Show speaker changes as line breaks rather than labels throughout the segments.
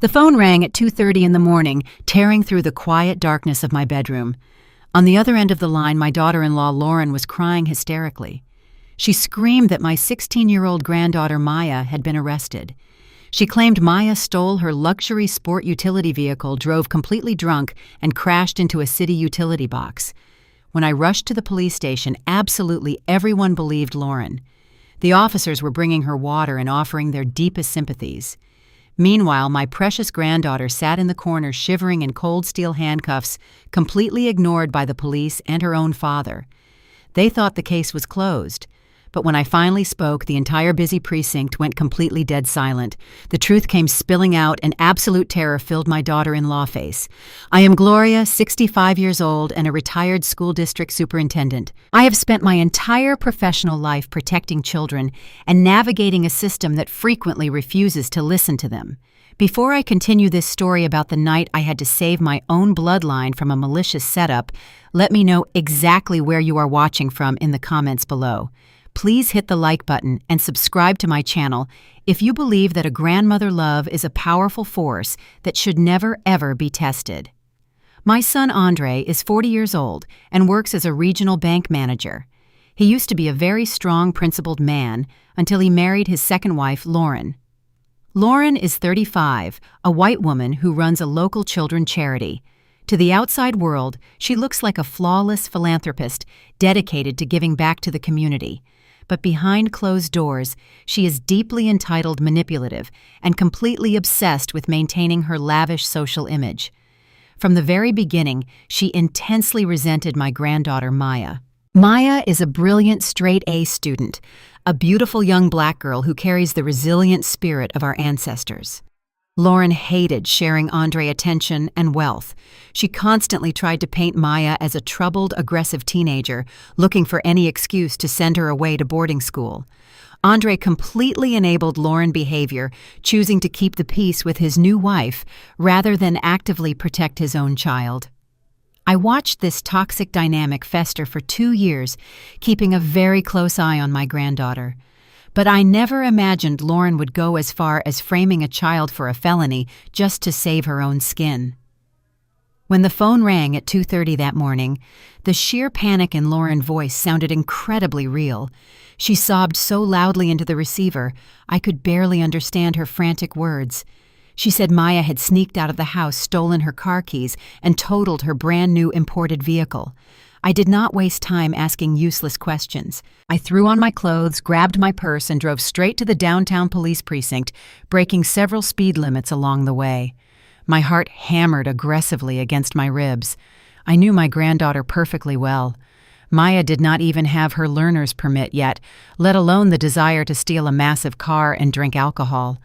The phone rang at 2:30 in the morning, tearing through the quiet darkness of my bedroom. On the other end of the line, my daughter-in-law Lauren was crying hysterically. She screamed that my 16-year-old granddaughter Maya had been arrested. She claimed Maya stole her luxury sport utility vehicle, drove completely drunk, and crashed into a city utility box. When I rushed to the police station, absolutely everyone believed Lauren. The officers were bringing her water and offering their deepest sympathies. Meanwhile, my precious granddaughter sat in the corner shivering in cold steel handcuffs, completely ignored by the police and her own father. They thought the case was closed. But when I finally spoke, the entire busy precinct went completely dead silent. The truth came spilling out, and absolute terror filled my daughter-in-law face. I am Gloria, 65 years old, and a retired school district superintendent. I have spent my entire professional life protecting children and navigating a system that frequently refuses to listen to them. Before I continue this story about the night I had to save my own bloodline from a malicious setup, let me know exactly where you are watching from in the comments below. Please hit the like button and subscribe to my channel if you believe that a grandmother love is a powerful force that should never ever be tested. My son Andre is 40 years old and works as a regional bank manager. He used to be a very strong, principled man until he married his second wife, Lauren. Lauren is 35, a white woman who runs a local children's charity. To the outside world, she looks like a flawless philanthropist dedicated to giving back to the community. But behind closed doors, she is deeply entitled, manipulative, and completely obsessed with maintaining her lavish social image. From the very beginning, she intensely resented my granddaughter, Maya. Maya is a brilliant straight-A student, a beautiful young black girl who carries the resilient spirit of our ancestors. Lauren hated sharing Andre attention and wealth. She constantly tried to paint Maya as a troubled, aggressive teenager, looking for any excuse to send her away to boarding school. Andre completely enabled Lauren behavior, choosing to keep the peace with his new wife rather than actively protect his own child. I watched this toxic dynamic fester for 2 years, keeping a very close eye on my granddaughter. But I never imagined Lauren would go as far as framing a child for a felony just to save her own skin. When the phone rang at 2:30 that morning, the sheer panic in Lauren's voice sounded incredibly real. She sobbed so loudly into the receiver, I could barely understand her frantic words. She said Maya had sneaked out of the house, stolen her car keys, and totaled her brand-new imported vehicle. I did not waste time asking useless questions. I threw on my clothes, grabbed my purse, and drove straight to the downtown police precinct, breaking several speed limits along the way. My heart hammered aggressively against my ribs. I knew my granddaughter perfectly well. Maya did not even have her learner's permit yet, let alone the desire to steal a massive car and drink alcohol.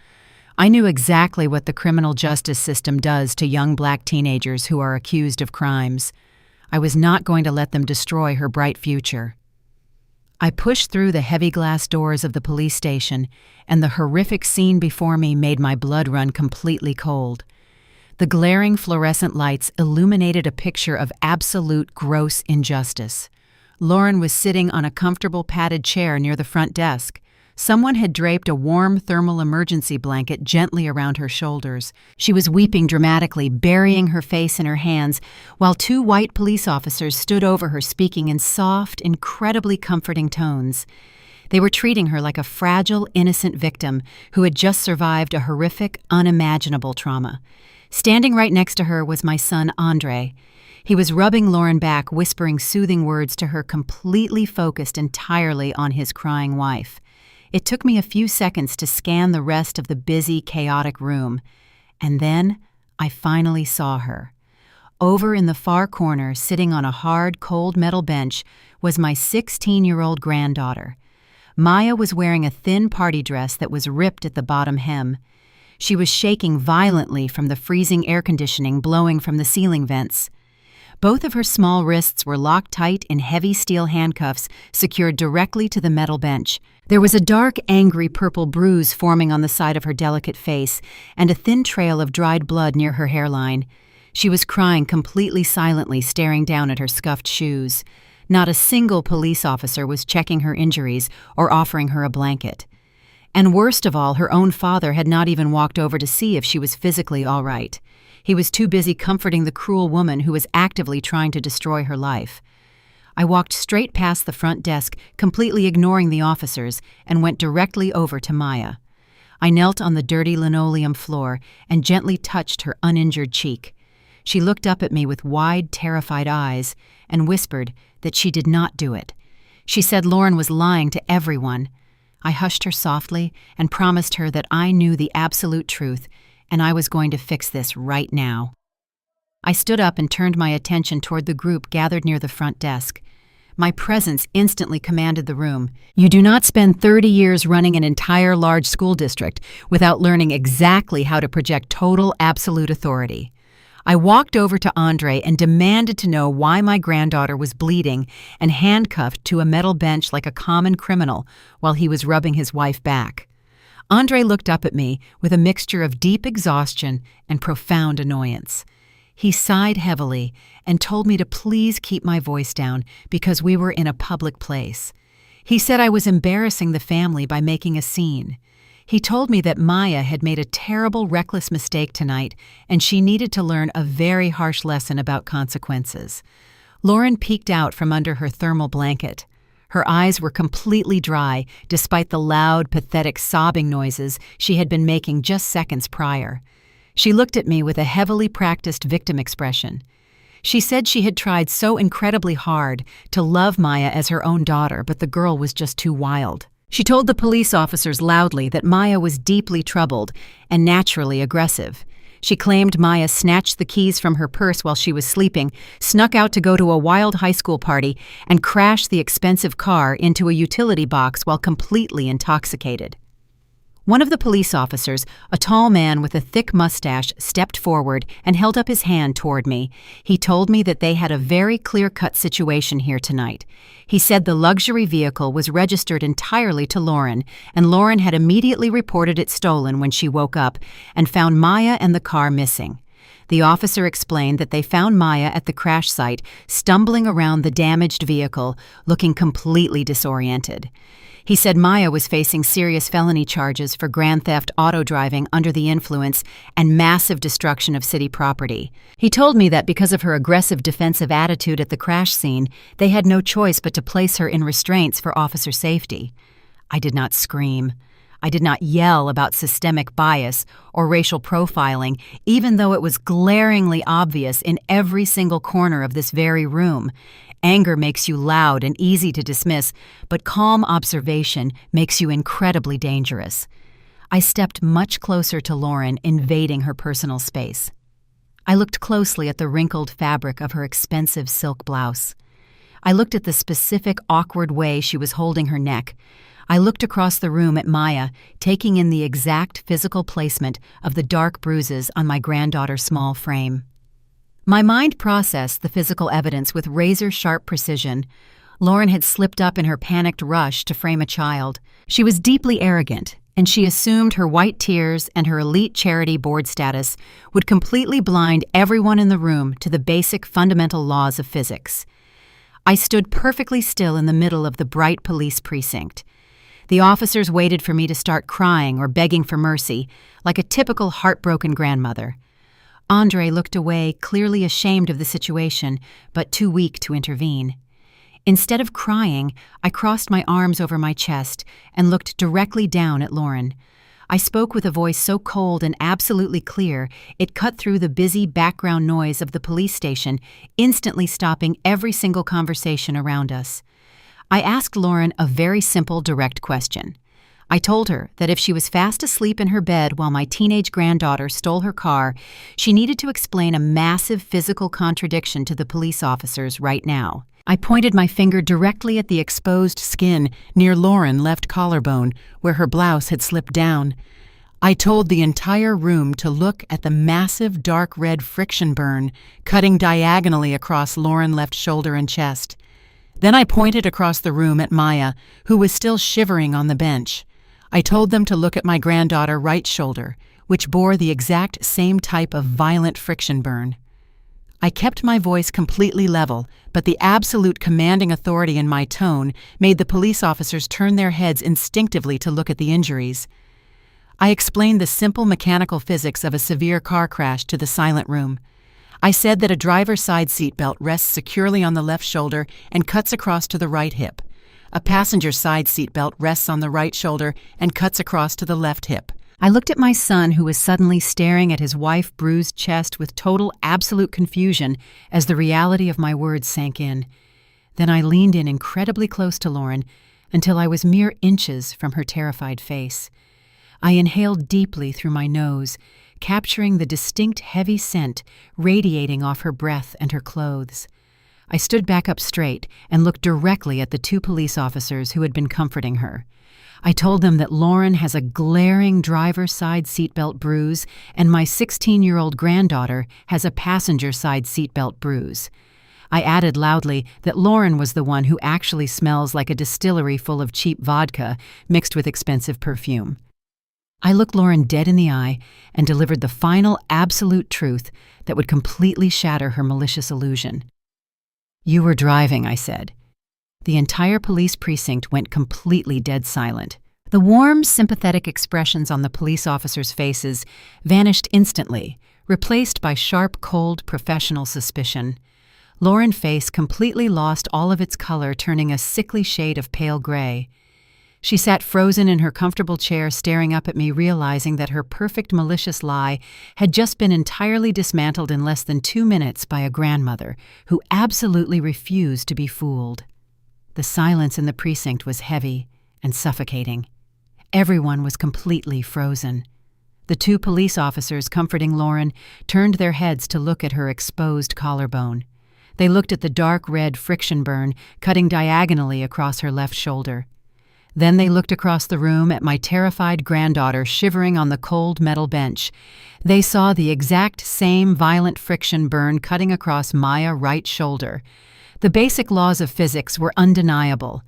I knew exactly what the criminal justice system does to young black teenagers who are accused of crimes. I was not going to let them destroy her bright future. I pushed through the heavy glass doors of the police station, and the horrific scene before me made my blood run completely cold. The glaring fluorescent lights illuminated a picture of absolute gross injustice. Lauren was sitting on a comfortable padded chair near the front desk. Someone had draped a warm thermal emergency blanket gently around her shoulders. She was weeping dramatically, burying her face in her hands, while 2 white police officers stood over her speaking in soft, incredibly comforting tones. They were treating her like a fragile, innocent victim who had just survived a horrific, unimaginable trauma. Standing right next to her was my son, Andre. He was rubbing Lauren back, whispering soothing words to her, completely focused entirely on his crying wife. It took me a few seconds to scan the rest of the busy, chaotic room, and then I finally saw her. Over in the far corner, sitting on a hard, cold metal bench, was my 16-year-old granddaughter. Maya was wearing a thin party dress that was ripped at the bottom hem. She was shaking violently from the freezing air conditioning blowing from the ceiling vents. Both of her small wrists were locked tight in heavy steel handcuffs secured directly to the metal bench. There was a dark, angry purple bruise forming on the side of her delicate face and a thin trail of dried blood near her hairline. She was crying completely silently, staring down at her scuffed shoes. Not a single police officer was checking her injuries or offering her a blanket. And worst of all, her own father had not even walked over to see if she was physically all right. He was too busy comforting the cruel woman who was actively trying to destroy her life. I walked straight past the front desk, completely ignoring the officers, and went directly over to Maya. I knelt on the dirty linoleum floor and gently touched her uninjured cheek. She looked up at me with wide, terrified eyes and whispered that she did not do it. She said Lauren was lying to everyone. I hushed her softly and promised her that I knew the absolute truth and I was going to fix this right now. I stood up and turned my attention toward the group gathered near the front desk. My presence instantly commanded the room. You do not spend 30 years running an entire large school district without learning exactly how to project total, absolute authority. I walked over to Andre and demanded to know why my granddaughter was bleeding and handcuffed to a metal bench like a common criminal while he was rubbing his wife back. Andre looked up at me with a mixture of deep exhaustion and profound annoyance. He sighed heavily and told me to please keep my voice down because we were in a public place. He said I was embarrassing the family by making a scene. He told me that Maya had made a terrible, reckless mistake tonight and she needed to learn a very harsh lesson about consequences. Lauren peeked out from under her thermal blanket. Her eyes were completely dry despite the loud, pathetic sobbing noises she had been making just seconds prior. She looked at me with a heavily practiced victim expression. She said she had tried so incredibly hard to love Maya as her own daughter, but the girl was just too wild. She told the police officers loudly that Maya was deeply troubled and naturally aggressive. She claimed Maya snatched the keys from her purse while she was sleeping, snuck out to go to a wild high school party, and crashed the expensive car into a utility box while completely intoxicated. One of the police officers, a tall man with a thick mustache, stepped forward and held up his hand toward me. He told me that they had a very clear-cut situation here tonight. He said the luxury vehicle was registered entirely to Lauren, and Lauren had immediately reported it stolen when she woke up and found Maya and the car missing. The officer explained that they found Maya at the crash site, stumbling around the damaged vehicle, looking completely disoriented. He said Maya was facing serious felony charges for grand theft auto driving under the influence and massive destruction of city property. He told me that because of her aggressive defensive attitude at the crash scene, they had no choice but to place her in restraints for officer safety. I did not scream. I did not yell about systemic bias or racial profiling, even though it was glaringly obvious in every single corner of this very room. Anger makes you loud and easy to dismiss, but calm observation makes you incredibly dangerous. I stepped much closer to Lauren, invading her personal space. I looked closely at the wrinkled fabric of her expensive silk blouse. I looked at the specific, awkward way she was holding her neck. I looked across the room at Maya, taking in the exact physical placement of the dark bruises on my granddaughter's small frame. My mind processed the physical evidence with razor-sharp precision. Lauren had slipped up in her panicked rush to frame a child. She was deeply arrogant, and she assumed her white tears and her elite charity board status would completely blind everyone in the room to the basic fundamental laws of physics. I stood perfectly still in the middle of the bright police precinct. The officers waited for me to start crying or begging for mercy, like a typical heartbroken grandmother. Andre looked away, clearly ashamed of the situation, but too weak to intervene. Instead of crying, I crossed my arms over my chest and looked directly down at Lauren. I spoke with a voice so cold and absolutely clear, it cut through the busy background noise of the police station, instantly stopping every single conversation around us. I asked Lauren a very simple, direct question. I told her that if she was fast asleep in her bed while my teenage granddaughter stole her car, she needed to explain a massive physical contradiction to the police officers right now. I pointed my finger directly at the exposed skin near Lauren's left collarbone, where her blouse had slipped down. I told the entire room to look at the massive dark red friction burn cutting diagonally across Lauren's left shoulder and chest. Then I pointed across the room at Maya, who was still shivering on the bench. I told them to look at my granddaughter's right shoulder, which bore the exact same type of violent friction burn. I kept my voice completely level, but the absolute commanding authority in my tone made the police officers turn their heads instinctively to look at the injuries. I explained the simple mechanical physics of a severe car crash to the silent room. I said that a driver's side seatbelt rests securely on the left shoulder and cuts across to the right hip. A passenger's side seatbelt rests on the right shoulder and cuts across to the left hip. I looked at my son, who was suddenly staring at his wife's bruised chest with total, absolute confusion as the reality of my words sank in. Then I leaned in incredibly close to Lauren until I was mere inches from her terrified face. I inhaled deeply through my nose, capturing the distinct heavy scent radiating off her breath and her clothes. I stood back up straight and looked directly at the two police officers who had been comforting her. I told them that Lauren has a glaring driver's side seatbelt bruise and my 16-year-old granddaughter has a passenger side seatbelt bruise. I added loudly that Lauren was the one who actually smells like a distillery full of cheap vodka mixed with expensive perfume. I looked Lauren dead in the eye and delivered the final absolute truth that would completely shatter her malicious illusion. "You were driving," I said. The entire police precinct went completely dead silent. The warm, sympathetic expressions on the police officers' faces vanished instantly, replaced by sharp, cold, professional suspicion. Lauren's face completely lost all of its color, turning a sickly shade of pale gray. She sat frozen in her comfortable chair, staring up at me, realizing that her perfect malicious lie had just been entirely dismantled in less than 2 minutes by a grandmother who absolutely refused to be fooled. The silence in the precinct was heavy and suffocating. Everyone was completely frozen. The two police officers comforting Lauren turned their heads to look at her exposed collarbone. They looked at the dark red friction burn cutting diagonally across her left shoulder. Then they looked across the room at my terrified granddaughter shivering on the cold metal bench. They saw the exact same violent friction burn cutting across Maya's right shoulder. The basic laws of physics were undeniable.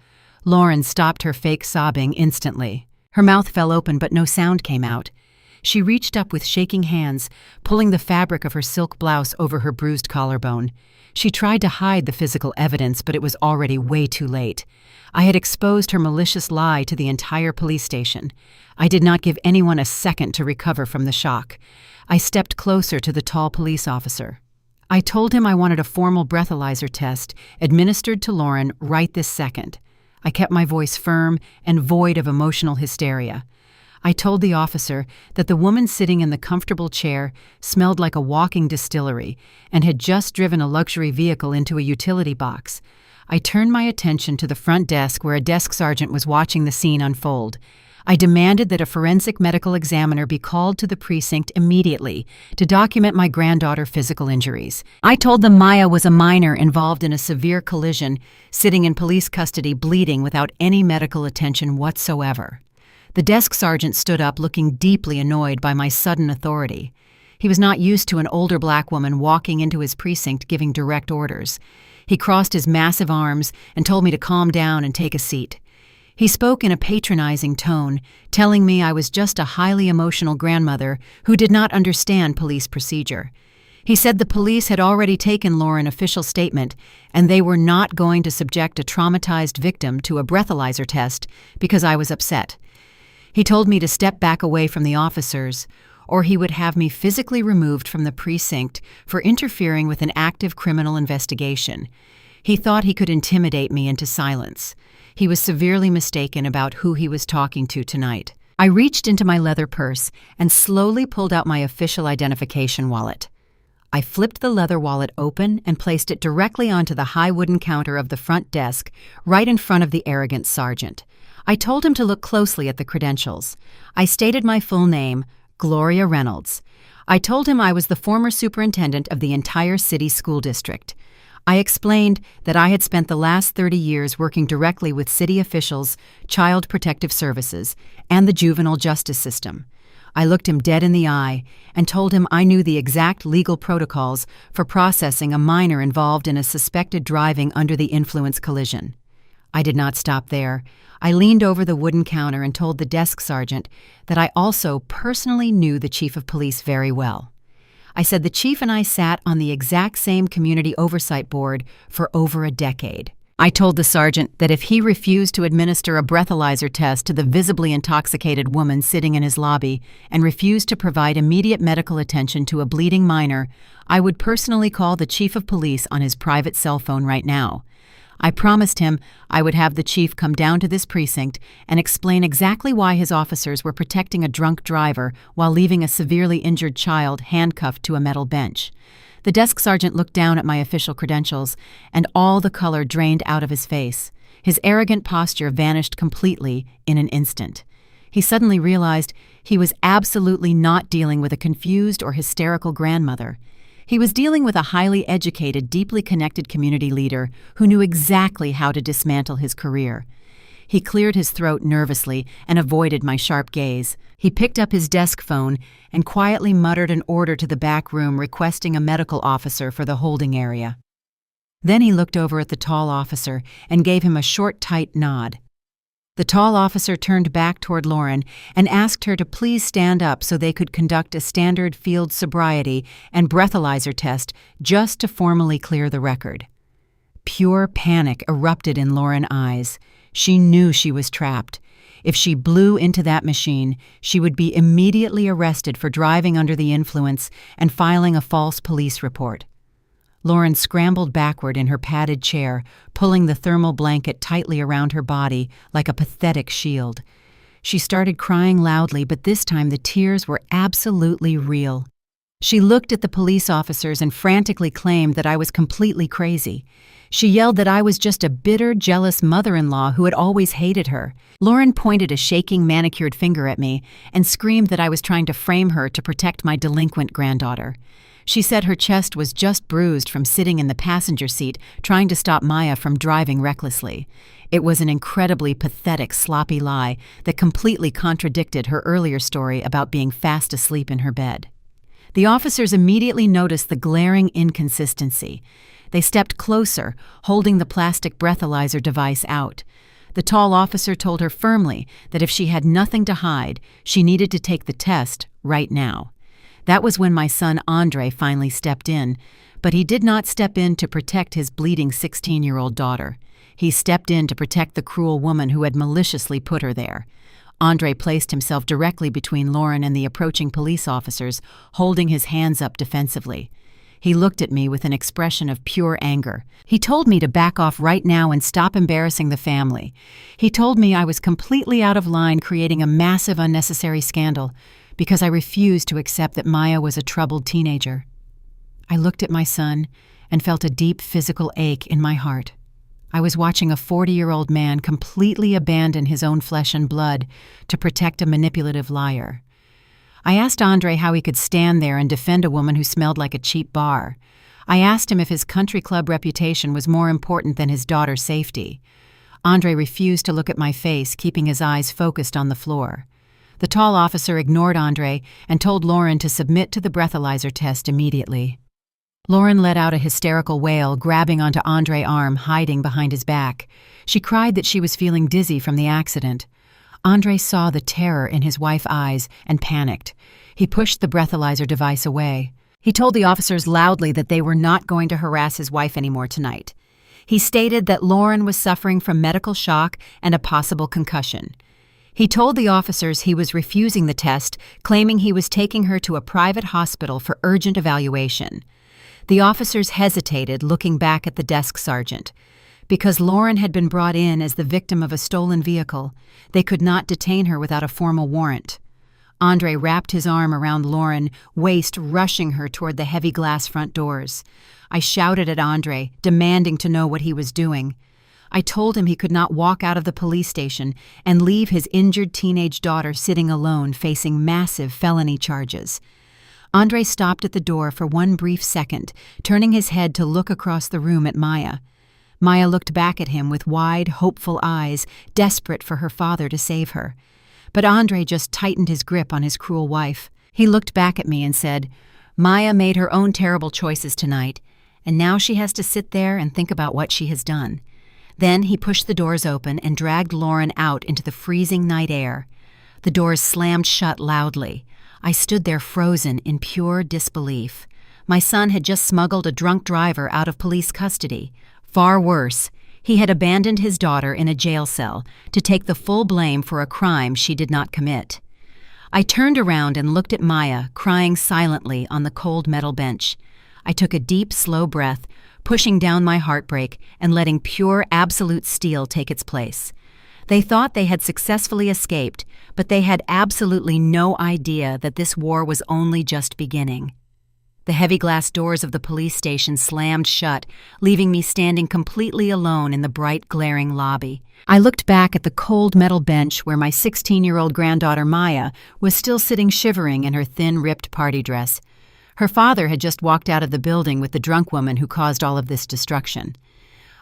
Lauren stopped her fake sobbing instantly. Her mouth fell open, but no sound came out. She reached up with shaking hands, pulling the fabric of her silk blouse over her bruised collarbone. She tried to hide the physical evidence, but it was already way too late. I had exposed her malicious lie to the entire police station. I did not give anyone a second to recover from the shock. I stepped closer to the tall police officer. I told him I wanted a formal breathalyzer test administered to Lauren right this second. I kept my voice firm and void of emotional hysteria. I told the officer that the woman sitting in the comfortable chair smelled like a walking distillery and had just driven a luxury vehicle into a utility box. I turned my attention to the front desk where a desk sergeant was watching the scene unfold. I demanded that a forensic medical examiner be called to the precinct immediately to document my granddaughter's physical injuries. I told them Maya was a minor involved in a severe collision, sitting in police custody bleeding without any medical attention whatsoever. The desk sergeant stood up, looking deeply annoyed by my sudden authority. He was not used to an older black woman walking into his precinct giving direct orders. He crossed his massive arms and told me to calm down and take a seat. He spoke in a patronizing tone, telling me I was just a highly emotional grandmother who did not understand police procedure. He said the police had already taken Lauren's official statement and they were not going to subject a traumatized victim to a breathalyzer test because I was upset. He told me to step back away from the officers, or he would have me physically removed from the precinct for interfering with an active criminal investigation. He thought he could intimidate me into silence. He was severely mistaken about who he was talking to tonight. I reached into my leather purse and slowly pulled out my official identification wallet. I flipped the leather wallet open and placed it directly onto the high wooden counter of the front desk, right in front of the arrogant sergeant. I told him to look closely at the credentials. I stated my full name, Gloria Reynolds. I told him I was the former superintendent of the entire city school district. I explained that I had spent the last 30 years working directly with city officials, child protective services, and the juvenile justice system. I looked him dead in the eye and told him I knew the exact legal protocols for processing a minor involved in a suspected driving under the influence collision. I did not stop there. I leaned over the wooden counter and told the desk sergeant that I also personally knew the chief of police very well. I said the chief and I sat on the exact same community oversight board for over a decade. I told the sergeant that if he refused to administer a breathalyzer test to the visibly intoxicated woman sitting in his lobby and refused to provide immediate medical attention to a bleeding minor, I would personally call the chief of police on his private cell phone right now. I promised him I would have the chief come down to this precinct and explain exactly why his officers were protecting a drunk driver while leaving a severely injured child handcuffed to a metal bench. The desk sergeant looked down at my official credentials, and all the color drained out of his face. His arrogant posture vanished completely in an instant. He suddenly realized he was absolutely not dealing with a confused or hysterical grandmother. He was dealing with a highly educated, deeply connected community leader who knew exactly how to dismantle his career. He cleared his throat nervously and avoided my sharp gaze. He picked up his desk phone and quietly muttered an order to the back room requesting a medical officer for the holding area. Then he looked over at the tall officer and gave him a short, tight nod. The tall officer turned back toward Lauren and asked her to please stand up so they could conduct a standard field sobriety and breathalyzer test just to formally clear the record. Pure panic erupted in Lauren's eyes. She knew she was trapped. If she blew into that machine, she would be immediately arrested for driving under the influence and filing a false police report. Lauren scrambled backward in her padded chair, pulling the thermal blanket tightly around her body like a pathetic shield. She started crying loudly, but this time the tears were absolutely real. She looked at the police officers and frantically claimed that I was completely crazy. She yelled that I was just a bitter, jealous mother-in-law who had always hated her. Lauren pointed a shaking, manicured finger at me and screamed that I was trying to frame her to protect my delinquent granddaughter. She said her chest was just bruised from sitting in the passenger seat trying to stop Maya from driving recklessly. It was an incredibly pathetic, sloppy lie that completely contradicted her earlier story about being fast asleep in her bed. The officers immediately noticed the glaring inconsistency. They stepped closer, holding the plastic breathalyzer device out. The tall officer told her firmly that if she had nothing to hide, she needed to take the test right now. That was when my son Andre finally stepped in, but he did not step in to protect his bleeding 16-year-old daughter. He stepped in to protect the cruel woman who had maliciously put her there. Andre placed himself directly between Lauren and the approaching police officers, holding his hands up defensively. He looked at me with an expression of pure anger. He told me to back off right now and stop embarrassing the family. He told me I was completely out of line, creating a massive unnecessary scandal, because I refused to accept that Maya was a troubled teenager. I looked at my son and felt a deep physical ache in my heart. I was watching a 40-year-old man completely abandon his own flesh and blood to protect a manipulative liar. I asked Andre how he could stand there and defend a woman who smelled like a cheap bar. I asked him if his country club reputation was more important than his daughter's safety. Andre refused to look at my face, keeping his eyes focused on the floor. The tall officer ignored Andre and told Lauren to submit to the breathalyzer test immediately. Lauren let out a hysterical wail, grabbing onto Andre's arm, hiding behind his back. She cried that she was feeling dizzy from the accident. Andre saw the terror in his wife's eyes and panicked. He pushed the breathalyzer device away. He told the officers loudly that they were not going to harass his wife anymore tonight. He stated that Lauren was suffering from medical shock and a possible concussion. He told the officers he was refusing the test, claiming he was taking her to a private hospital for urgent evaluation. The officers hesitated, looking back at the desk sergeant. Because Lauren had been brought in as the victim of a stolen vehicle, they could not detain her without a formal warrant. Andre wrapped his arm around Lauren, waist rushing her toward the heavy glass front doors. I shouted at Andre, demanding to know what he was doing. I told him he could not walk out of the police station and leave his injured teenage daughter sitting alone, facing massive felony charges. Andre stopped at the door for one brief second, turning his head to look across the room at Maya. Maya looked back at him with wide, hopeful eyes, desperate for her father to save her. But Andre just tightened his grip on his cruel wife. He looked back at me and said, "Maya made her own terrible choices tonight, and now she has to sit there and think about what she has done." Then he pushed the doors open and dragged Lauren out into the freezing night air. The doors slammed shut loudly. I stood there frozen in pure disbelief. My son had just smuggled a drunk driver out of police custody. Far worse, he had abandoned his daughter in a jail cell to take the full blame for a crime she did not commit. I turned around and looked at Maya, crying silently on the cold metal bench. I took a deep, slow breath, pushing down my heartbreak and letting pure, absolute steel take its place. They thought they had successfully escaped, but they had absolutely no idea that this war was only just beginning. The heavy glass doors of the police station slammed shut, leaving me standing completely alone in the bright, glaring lobby. I looked back at the cold metal bench where my 16-year-old granddaughter Maya was still sitting shivering in her thin, ripped party dress. Her father had just walked out of the building with the drunk woman who caused all of this destruction.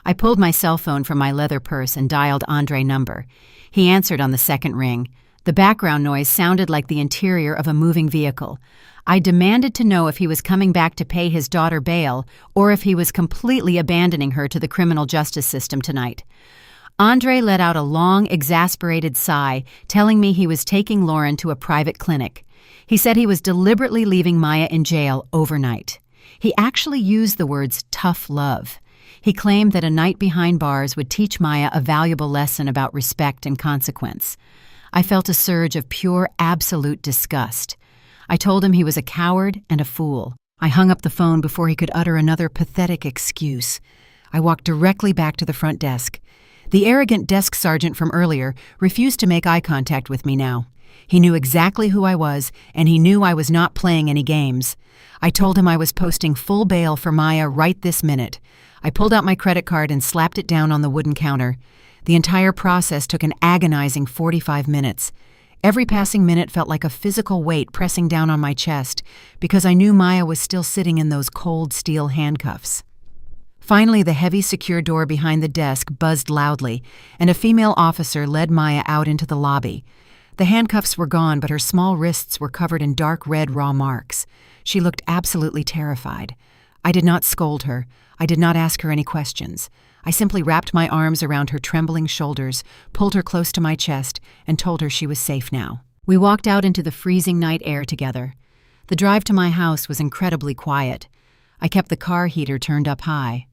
I pulled my cell phone from my leather purse and dialed Andre's number. He answered on the second ring. The background noise sounded like the interior of a moving vehicle. I demanded to know if he was coming back to pay his daughter bail or if he was completely abandoning her to the criminal justice system tonight. Andre let out a long, exasperated sigh, telling me he was taking Lauren to a private clinic. He said he was deliberately leaving Maya in jail overnight. He actually used the words tough love. He claimed that a night behind bars would teach Maya a valuable lesson about respect and consequence. I felt a surge of pure, absolute disgust. I told him he was a coward and a fool. I hung up the phone before he could utter another pathetic excuse. I walked directly back to the front desk. The arrogant desk sergeant from earlier refused to make eye contact with me now. He knew exactly who I was, and he knew I was not playing any games. I told him I was posting full bail for Maya right this minute. I pulled out my credit card and slapped it down on the wooden counter. The entire process took an agonizing 45 minutes. Every passing minute felt like a physical weight pressing down on my chest because I knew Maya was still sitting in those cold steel handcuffs. Finally, the heavy secure door behind the desk buzzed loudly, and a female officer led Maya out into the lobby. The handcuffs were gone, but her small wrists were covered in dark red raw marks. She looked absolutely terrified. I did not scold her. I did not ask her any questions. I simply wrapped my arms around her trembling shoulders, pulled her close to my chest, and told her she was safe now. We walked out into the freezing night air together. The drive to my house was incredibly quiet. I kept the car heater turned up high.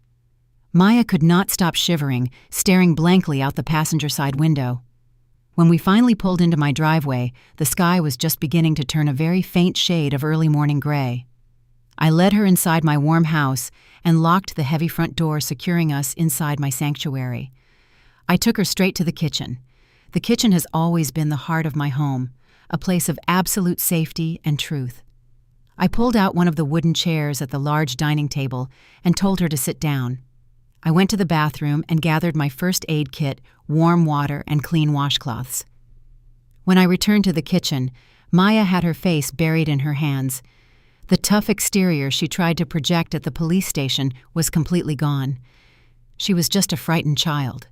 Maya could not stop shivering, staring blankly out the passenger side window. When we finally pulled into my driveway, the sky was just beginning to turn a very faint shade of early morning gray. I led her inside my warm house and locked the heavy front door, securing us inside my sanctuary. I took her straight to the kitchen. The kitchen has always been the heart of my home, a place of absolute safety and truth. I pulled out one of the wooden chairs at the large dining table and told her to sit down. I went to the bathroom and gathered my first aid kit, warm water, and clean washcloths. When I returned to the kitchen, Maya had her face buried in her hands. The tough exterior she tried to project at the police station was completely gone. She was just a frightened child.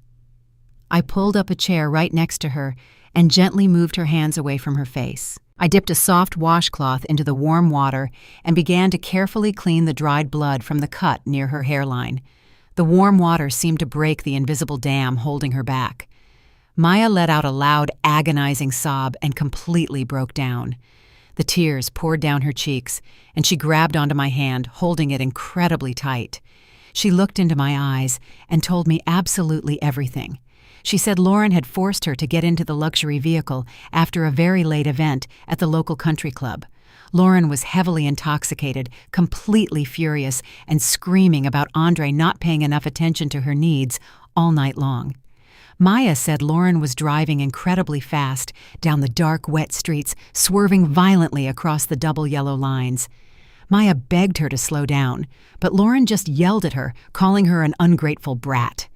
I pulled up a chair right next to her and gently moved her hands away from her face. I dipped a soft washcloth into the warm water and began to carefully clean the dried blood from the cut near her hairline. The warm water seemed to break the invisible dam holding her back. Maya let out a loud, agonizing sob and completely broke down. The tears poured down her cheeks, and she grabbed onto my hand, holding it incredibly tight. She looked into my eyes and told me absolutely everything. She said Lauren had forced her to get into the luxury vehicle after a very late event at the local country club. Lauren was heavily intoxicated, completely furious, and screaming about Andre not paying enough attention to her needs all night long. Maya said Lauren was driving incredibly fast down the dark, wet streets, swerving violently across the double yellow lines. Maya begged her to slow down, but Lauren just yelled at her, calling her an ungrateful brat.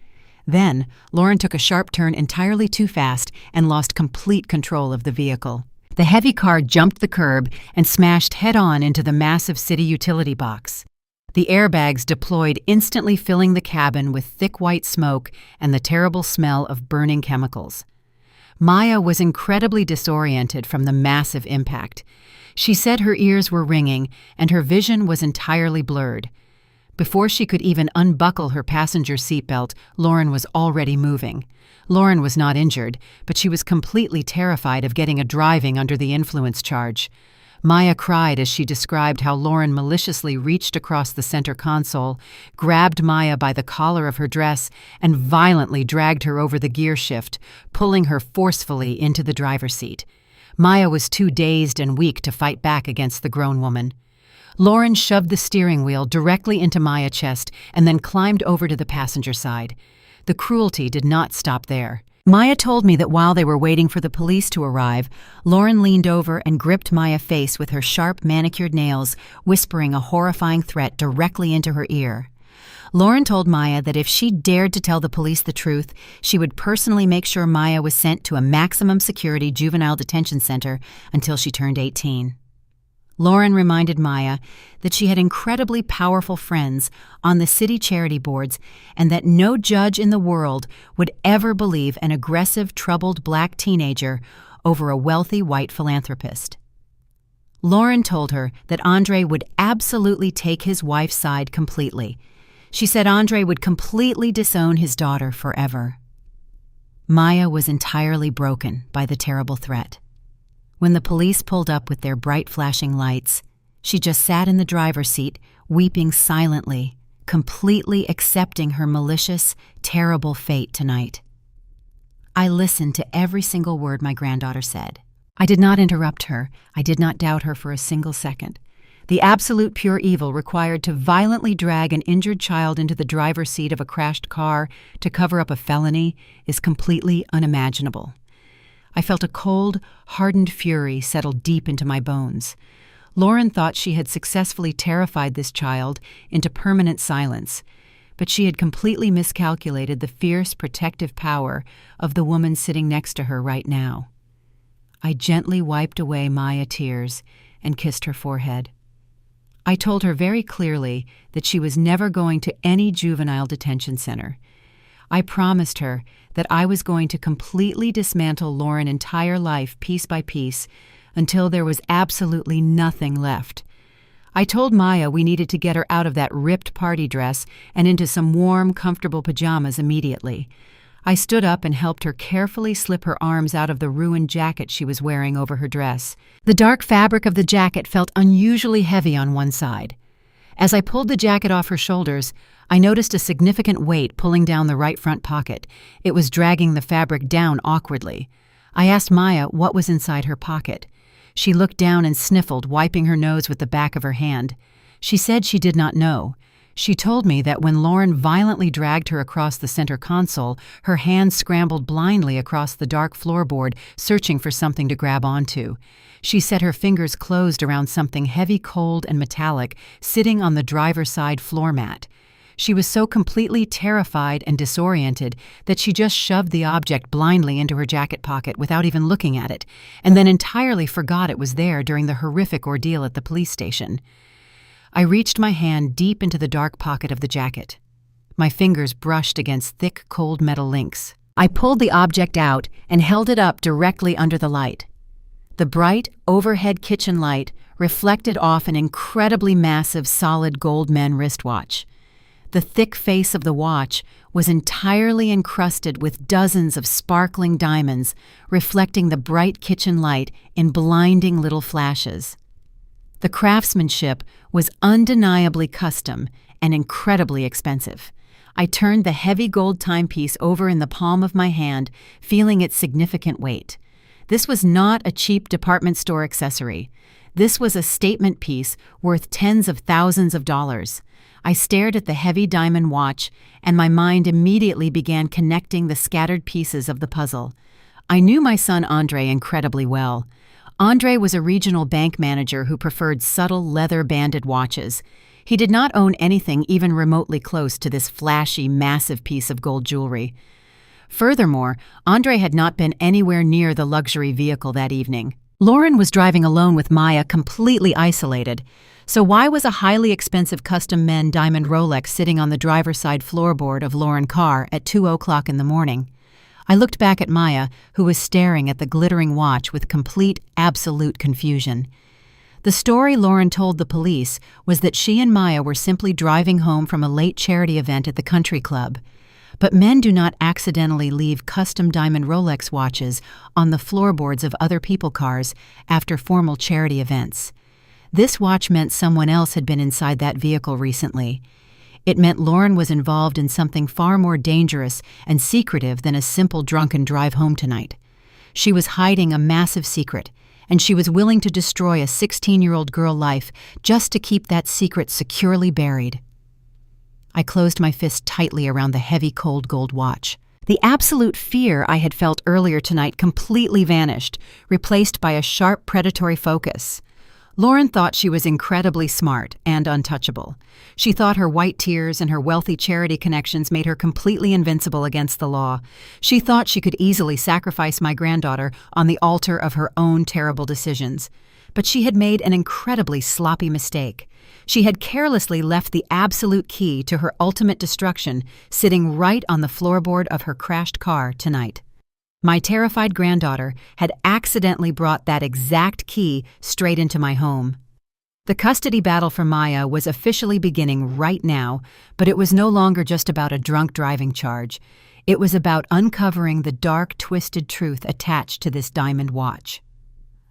Then, Lauren took a sharp turn entirely too fast and lost complete control of the vehicle. The heavy car jumped the curb and smashed head-on into the massive city utility box. The airbags deployed, instantly filling the cabin with thick white smoke and the terrible smell of burning chemicals. Maya was incredibly disoriented from the massive impact. She said her ears were ringing and her vision was entirely blurred. Before she could even unbuckle her passenger seatbelt, Lauren was already moving. Lauren was not injured, but she was completely terrified of getting a driving under the influence charge. Maya cried as she described how Lauren maliciously reached across the center console, grabbed Maya by the collar of her dress, and violently dragged her over the gear shift, pulling her forcefully into the driver's seat. Maya was too dazed and weak to fight back against the grown woman. Lauren shoved the steering wheel directly into Maya's chest and then climbed over to the passenger side. The cruelty did not stop there. Maya told me that while they were waiting for the police to arrive, Lauren leaned over and gripped Maya's face with her sharp, manicured nails, whispering a horrifying threat directly into her ear. Lauren told Maya that if she dared to tell the police the truth, she would personally make sure Maya was sent to a maximum security juvenile detention center until she turned 18. Lauren reminded Maya that she had incredibly powerful friends on the city charity boards and that no judge in the world would ever believe an aggressive, troubled black teenager over a wealthy white philanthropist. Lauren told her that Andre would absolutely take his wife's side completely. She said Andre would completely disown his daughter forever. Maya was entirely broken by the terrible threat. When the police pulled up with their bright flashing lights, she just sat in the driver's seat, weeping silently, completely accepting her malicious, terrible fate tonight. I listened to every single word my granddaughter said. I did not interrupt her. I did not doubt her for a single second. The absolute pure evil required to violently drag an injured child into the driver's seat of a crashed car to cover up a felony is completely unimaginable. I felt a cold, hardened fury settle deep into my bones. Lauren thought she had successfully terrified this child into permanent silence, but she had completely miscalculated the fierce, protective power of the woman sitting next to her right now. I gently wiped away Maya's tears and kissed her forehead. I told her very clearly that she was never going to any juvenile detention center. I promised her that I was going to completely dismantle Lauren's entire life piece by piece until there was absolutely nothing left. I told Maya we needed to get her out of that ripped party dress and into some warm, comfortable pajamas immediately. I stood up and helped her carefully slip her arms out of the ruined jacket she was wearing over her dress. The dark fabric of the jacket felt unusually heavy on one side. As I pulled the jacket off her shoulders, I noticed a significant weight pulling down the right front pocket. It was dragging the fabric down awkwardly. I asked Maya what was inside her pocket. She looked down and sniffled, wiping her nose with the back of her hand. She said she did not know. She told me that when Lauren violently dragged her across the center console, her hands scrambled blindly across the dark floorboard, searching for something to grab onto. She said her fingers closed around something heavy, cold, and metallic sitting on the driver's side floor mat. She was so completely terrified and disoriented that she just shoved the object blindly into her jacket pocket without even looking at it, and then entirely forgot it was there during the horrific ordeal at the police station. I reached my hand deep into the dark pocket of the jacket. My fingers brushed against thick, cold metal links. I pulled the object out and held it up directly under the light. The bright, overhead kitchen light reflected off an incredibly massive, solid gold men wristwatch. The thick face of the watch was entirely encrusted with dozens of sparkling diamonds, reflecting the bright kitchen light in blinding little flashes. The craftsmanship was undeniably custom and incredibly expensive. I turned the heavy gold timepiece over in the palm of my hand, feeling its significant weight. This was not a cheap department store accessory. This was a statement piece worth tens of thousands of dollars. I stared at the heavy diamond watch, and my mind immediately began connecting the scattered pieces of the puzzle. I knew my son Andre incredibly well. Andre was a regional bank manager who preferred subtle leather-banded watches. He did not own anything even remotely close to this flashy, massive piece of gold jewelry. Furthermore, Andre had not been anywhere near the luxury vehicle that evening. Lauren was driving alone with Maya, completely isolated. So why was a highly expensive custom-made diamond Rolex sitting on the driver's side floorboard of Lauren's car at 2:00 in the morning? I looked back at Maya, who was staring at the glittering watch with complete, absolute confusion. The story Lauren told the police was that she and Maya were simply driving home from a late charity event at the country club. But men do not accidentally leave custom diamond Rolex watches on the floorboards of other people's cars after formal charity events. This watch meant someone else had been inside that vehicle recently. It meant Lauren was involved in something far more dangerous and secretive than a simple drunken drive home tonight. She was hiding a massive secret, and she was willing to destroy a 16-year-old girl's life just to keep that secret securely buried. I closed my fist tightly around the heavy cold gold watch. The absolute fear I had felt earlier tonight completely vanished, replaced by a sharp predatory focus. Lauren thought she was incredibly smart and untouchable. She thought her white tears and her wealthy charity connections made her completely invincible against the law. She thought she could easily sacrifice my granddaughter on the altar of her own terrible decisions. But she had made an incredibly sloppy mistake. She had carelessly left the absolute key to her ultimate destruction sitting right on the floorboard of her crashed car tonight. My terrified granddaughter had accidentally brought that exact key straight into my home. The custody battle for Maya was officially beginning right now, but it was no longer just about a drunk driving charge. It was about uncovering the dark, twisted truth attached to this diamond watch.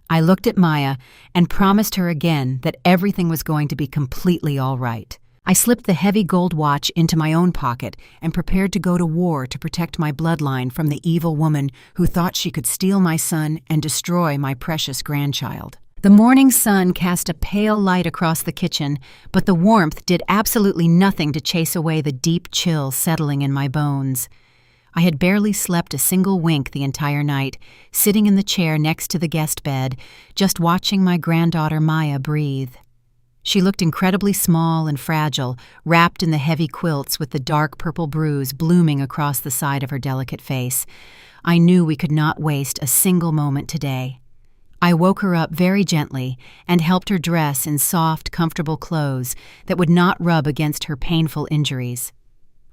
I looked at Maya and promised her again that everything was going to be completely all right. I slipped the heavy gold watch into my own pocket and prepared to go to war to protect my bloodline from the evil woman who thought she could steal my son and destroy my precious grandchild. The morning sun cast a pale light across the kitchen, but the warmth did absolutely nothing to chase away the deep chill settling in my bones. I had barely slept a single wink the entire night, sitting in the chair next to the guest bed, just watching my granddaughter Maya breathe. She looked incredibly small and fragile, wrapped in the heavy quilts with the dark purple bruise blooming across the side of her delicate face. I knew we could not waste a single moment today. I woke her up very gently and helped her dress in soft, comfortable clothes that would not rub against her painful injuries.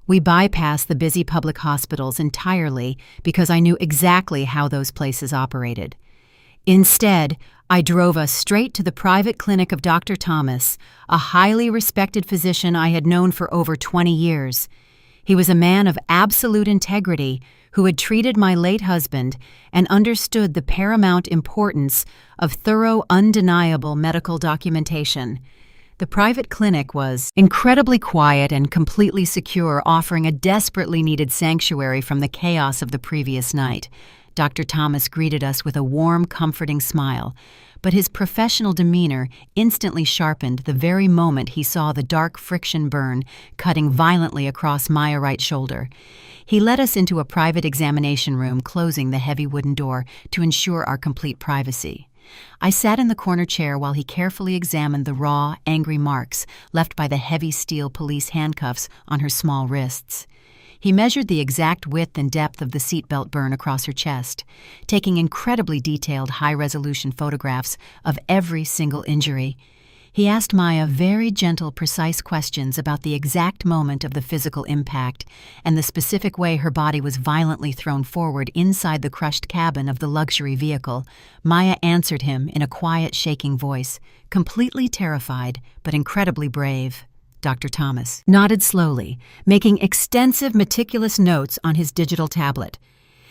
We bypassed the busy public hospitals entirely because I knew exactly how those places operated. Instead, I drove us straight to the private clinic of Dr. Thomas, a highly respected physician I had known for over 20 years. He was a man of absolute integrity who had treated my late husband and understood the paramount importance of thorough, undeniable medical documentation. The private clinic was incredibly quiet and completely secure, offering a desperately needed sanctuary from the chaos of the previous night. Dr. Thomas greeted us with a warm, comforting smile, but his professional demeanor instantly sharpened the very moment he saw the dark friction burn cutting violently across my right shoulder. He led us into a private examination room, closing the heavy wooden door to ensure our complete privacy. I sat in the corner chair while he carefully examined the raw, angry marks left by the heavy steel police handcuffs on her small wrists. He measured the exact width and depth of the seatbelt burn across her chest, taking incredibly detailed, high-resolution photographs of every single injury. He asked Maya very gentle, precise questions about the exact moment of the physical impact and the specific way her body was violently thrown forward inside the crushed cabin of the luxury vehicle. Maya answered him in a quiet, shaking voice, completely terrified but incredibly brave. Dr. Thomas nodded slowly, making extensive, meticulous notes on his digital tablet.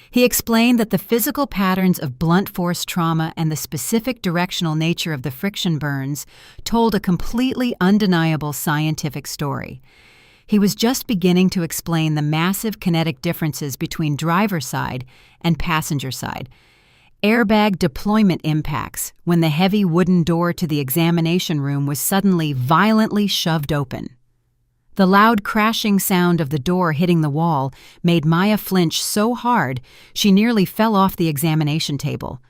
He explained that the physical patterns of blunt force trauma and the specific directional nature of the friction burns told a completely undeniable scientific story. He was just beginning to explain the massive kinetic differences between driver's side and passenger side. Airbag deployment impacts when the heavy wooden door to the examination room was suddenly violently shoved open. The loud crashing sound of the door hitting the wall made Maya flinch so hard she nearly fell off the examination table.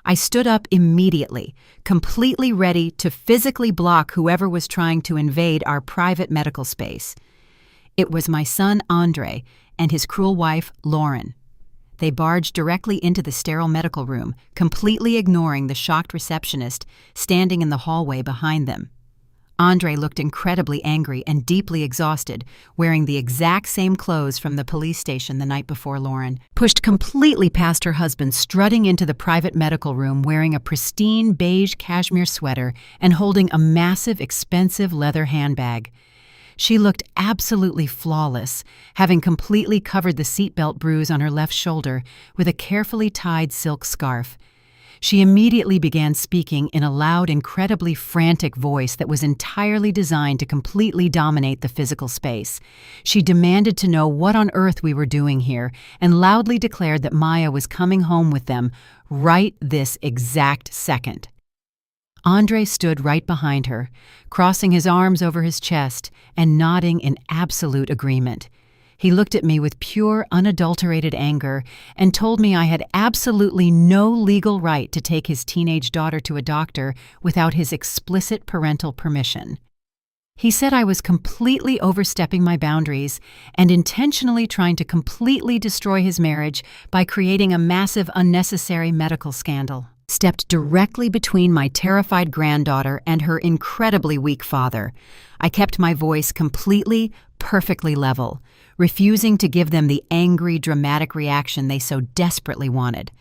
I stood up immediately, completely ready to physically block whoever was trying to invade our private medical space. It was my son Andre and his cruel wife Lauren. They barged directly into the sterile medical room, completely ignoring the shocked receptionist standing in the hallway behind them. Andre looked incredibly angry and deeply exhausted, wearing the exact same clothes from the police station the night before Lauren pushed completely past her husband, strutting into the private medical room wearing a pristine beige cashmere sweater and holding a massive, expensive leather handbag. She looked absolutely flawless, having completely covered the seatbelt bruise on her left shoulder with a carefully tied silk scarf. She immediately began speaking in a loud, incredibly frantic voice that was entirely designed to completely dominate the physical space. She demanded to know what on earth we were doing here and loudly declared that Maya was coming home with them right this exact second. Andre stood right behind her, crossing his arms over his chest and nodding in absolute agreement. He looked at me with pure, unadulterated anger and told me I had absolutely no legal right to take his teenage daughter to a doctor without his explicit parental permission. He said I was completely overstepping my boundaries and intentionally trying to completely destroy his marriage by creating a massive, unnecessary medical scandal. Stepped directly between my terrified granddaughter and her incredibly weak father. I kept my voice completely, perfectly level, refusing to give them the angry, dramatic reaction they so desperately wanted.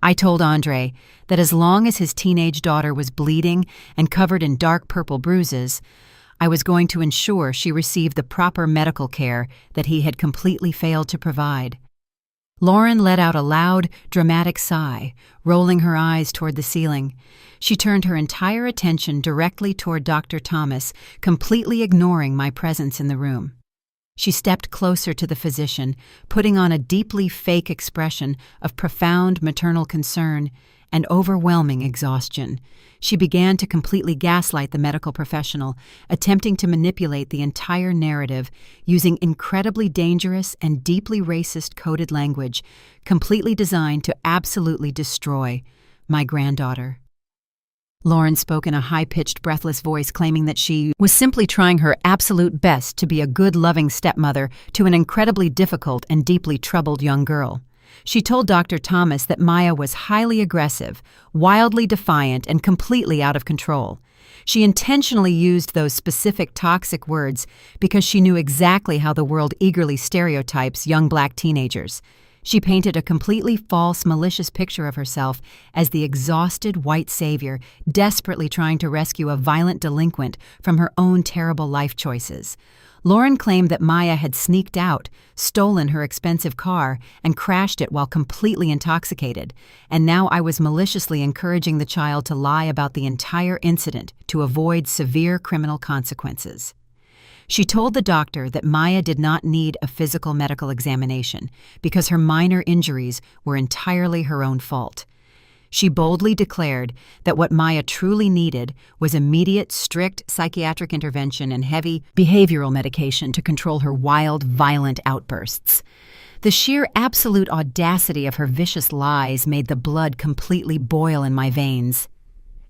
I told Andre that as long as his teenage daughter was bleeding and covered in dark purple bruises, I was going to ensure she received the proper medical care that he had completely failed to provide. Lauren let out a loud, dramatic sigh, rolling her eyes toward the ceiling. She turned her entire attention directly toward Dr. Thomas, completely ignoring my presence in the room. She stepped closer to the physician, putting on a deeply fake expression of profound maternal concern and overwhelming exhaustion. She began to completely gaslight the medical professional, attempting to manipulate the entire narrative using incredibly dangerous and deeply racist coded language, completely designed to absolutely destroy my granddaughter. Lauren spoke in a high-pitched, breathless voice, claiming that she was simply trying her absolute best to be a good, loving stepmother to an incredibly difficult and deeply troubled young girl. She told Dr. Thomas that Maya was highly aggressive, wildly defiant, and completely out of control. She intentionally used those specific toxic words because she knew exactly how the world eagerly stereotypes young black teenagers. She painted a completely false, malicious picture of herself as the exhausted white savior desperately trying to rescue a violent delinquent from her own terrible life choices. Lauren claimed that Maya had sneaked out, stolen her expensive car, and crashed it while completely intoxicated, and now I was maliciously encouraging the child to lie about the entire incident to avoid severe criminal consequences. She told the doctor that Maya did not need a physical medical examination because her minor injuries were entirely her own fault. She boldly declared that what Maya truly needed was immediate, strict psychiatric intervention and heavy behavioral medication to control her wild, violent outbursts. The sheer absolute audacity of her vicious lies made the blood completely boil in my veins.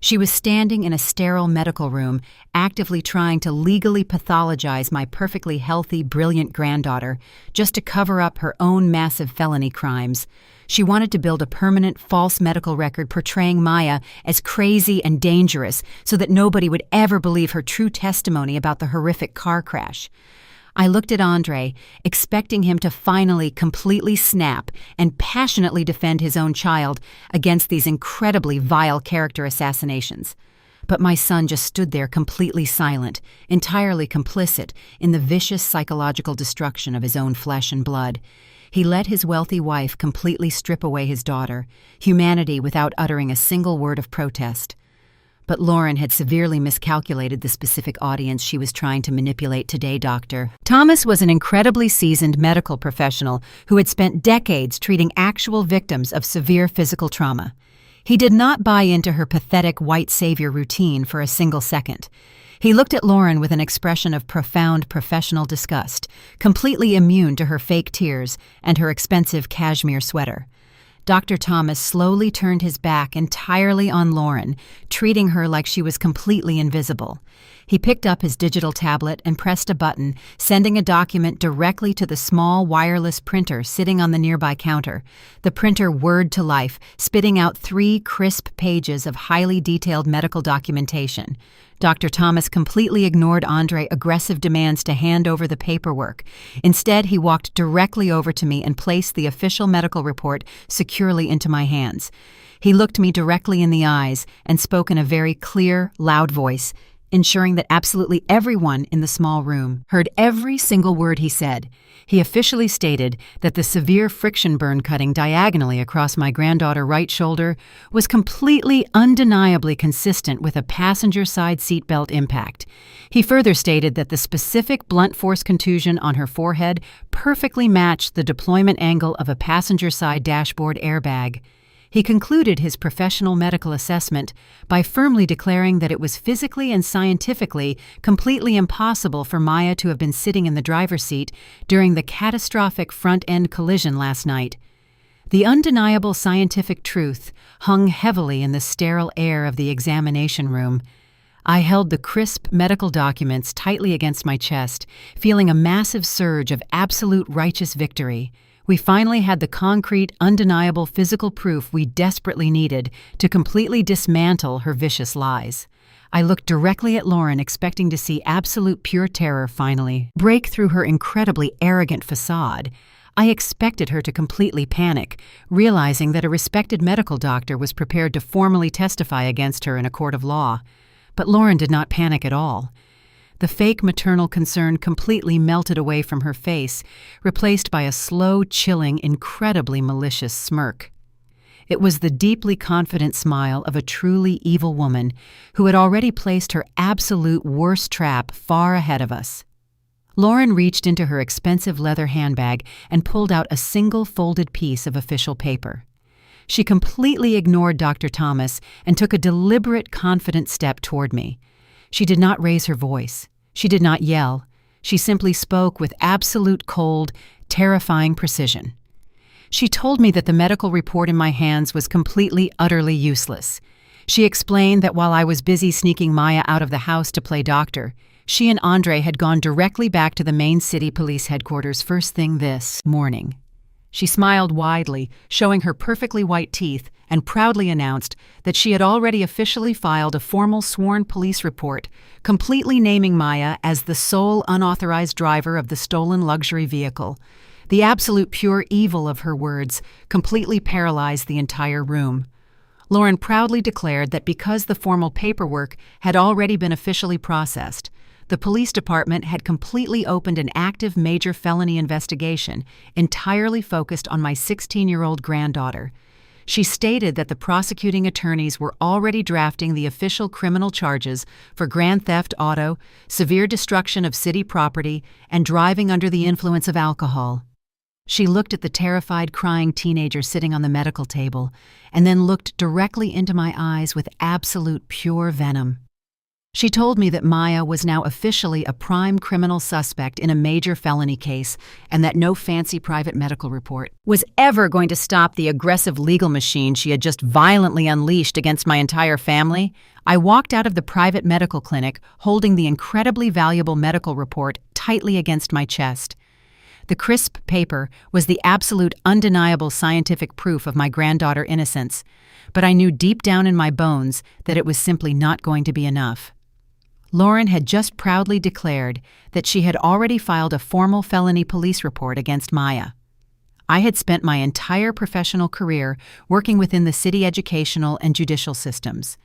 She was standing in a sterile medical room, actively trying to legally pathologize my perfectly healthy, brilliant granddaughter just to cover up her own massive felony crimes. She wanted to build a permanent false medical record portraying Maya as crazy and dangerous so that nobody would ever believe her true testimony about the horrific car crash. I looked at Andre, expecting him to finally completely snap and passionately defend his own child against these incredibly vile character assassinations. But my son just stood there completely silent, entirely complicit in the vicious psychological destruction of his own flesh and blood. He let his wealthy wife completely strip away his daughter, humanity without uttering a single word of protest. But Lauren had severely miscalculated the specific audience she was trying to manipulate today, Doctor. Thomas was an incredibly seasoned medical professional who had spent decades treating actual victims of severe physical trauma. He did not buy into her pathetic white savior routine for a single second. He looked at Lauren with an expression of profound professional disgust, completely immune to her fake tears and her expensive cashmere sweater. Dr. Thomas slowly turned his back entirely on Lauren, treating her like she was completely invisible. He picked up his digital tablet and pressed a button, sending a document directly to the small wireless printer sitting on the nearby counter. The printer whirred to life, spitting out 3 crisp pages of highly detailed medical documentation. Dr. Thomas completely ignored Andre's aggressive demands to hand over the paperwork. Instead, he walked directly over to me and placed the official medical report securely into my hands. He looked me directly in the eyes and spoke in a very clear, loud voice. ensuring that absolutely everyone in the small room heard every single word he said. He officially stated that the severe friction burn cutting diagonally across my granddaughter right shoulder was completely undeniably consistent with a passenger side seatbelt impact. He further stated that the specific blunt force contusion on her forehead perfectly matched the deployment angle of a passenger side dashboard airbag. He concluded his professional medical assessment by firmly declaring that it was physically and scientifically completely impossible for Maya to have been sitting in the driver's seat during the catastrophic front-end collision last night. The undeniable scientific truth hung heavily in the sterile air of the examination room. I held the crisp medical documents tightly against my chest, feeling a massive surge of absolute righteous victory. We finally had the concrete, undeniable physical proof we desperately needed to completely dismantle her vicious lies. I looked directly at Lauren, expecting to see absolute pure terror finally break through her incredibly arrogant facade. I expected her to completely panic, realizing that a respected medical doctor was prepared to formally testify against her in a court of law. But Lauren did not panic at all. The fake maternal concern completely melted away from her face, replaced by a slow, chilling, incredibly malicious smirk. It was the deeply confident smile of a truly evil woman who had already placed her absolute worst trap far ahead of us. Lauren reached into her expensive leather handbag and pulled out a single folded piece of official paper. She completely ignored Dr. Thomas and took a deliberate, confident step toward me. She did not raise her voice. She did not yell. She simply spoke with absolute cold, terrifying precision. She told me that the medical report in my hands was completely, utterly useless. She explained that while I was busy sneaking Maya out of the house to play doctor, she and Andre had gone directly back to the main city police headquarters first thing this morning. She smiled widely, showing her perfectly white teeth, and proudly announced that she had already officially filed a formal sworn police report, completely naming Maya as the sole unauthorized driver of the stolen luxury vehicle. The absolute pure evil of her words completely paralyzed the entire room. Lauren proudly declared that because the formal paperwork had already been officially processed, the police department had completely opened an active major felony investigation entirely focused on my 16-year-old granddaughter. She stated that the prosecuting attorneys were already drafting the official criminal charges for grand theft auto, severe destruction of city property, and driving under the influence of alcohol. She looked at the terrified, crying teenager sitting on the medical table, and then looked directly into my eyes with absolute pure venom. She told me that Maya was now officially a prime criminal suspect in a major felony case, and that no fancy private medical report was ever going to stop the aggressive legal machine she had just violently unleashed against my entire family. I walked out of the private medical clinic holding the incredibly valuable medical report tightly against my chest. The crisp paper was the absolute undeniable scientific proof of my granddaughter's innocence, but I knew deep down in my bones that it was simply not going to be enough. Lauren had just proudly declared that she had already filed a formal felony police report against Maya. I had spent my entire professional career working within the city educational and judicial systems.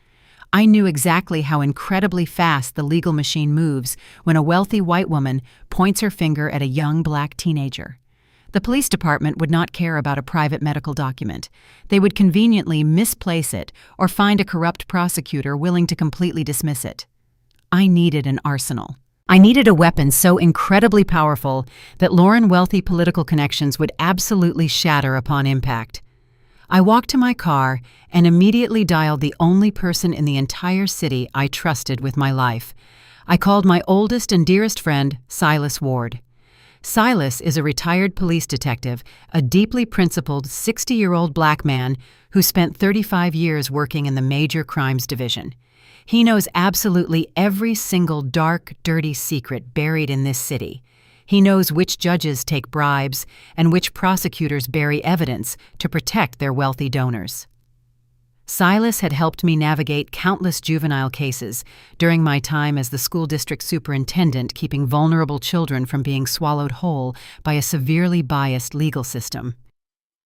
I knew exactly how incredibly fast the legal machine moves when a wealthy white woman points her finger at a young black teenager. The police department would not care about a private medical document. They would conveniently misplace it or find a corrupt prosecutor willing to completely dismiss it. I needed an arsenal. I needed a weapon so incredibly powerful that Lauren's wealthy political connections would absolutely shatter upon impact. I walked to my car and immediately dialed the only person in the entire city I trusted with my life. I called my oldest and dearest friend, Silas Ward. Silas is a retired police detective, a deeply principled 60-year-old black man who spent 35 years working in the Major Crimes Division. He knows absolutely every single dark, dirty secret buried in this city. He knows which judges take bribes and which prosecutors bury evidence to protect their wealthy donors. Silas had helped me navigate countless juvenile cases during my time as the school district superintendent, keeping vulnerable children from being swallowed whole by a severely biased legal system.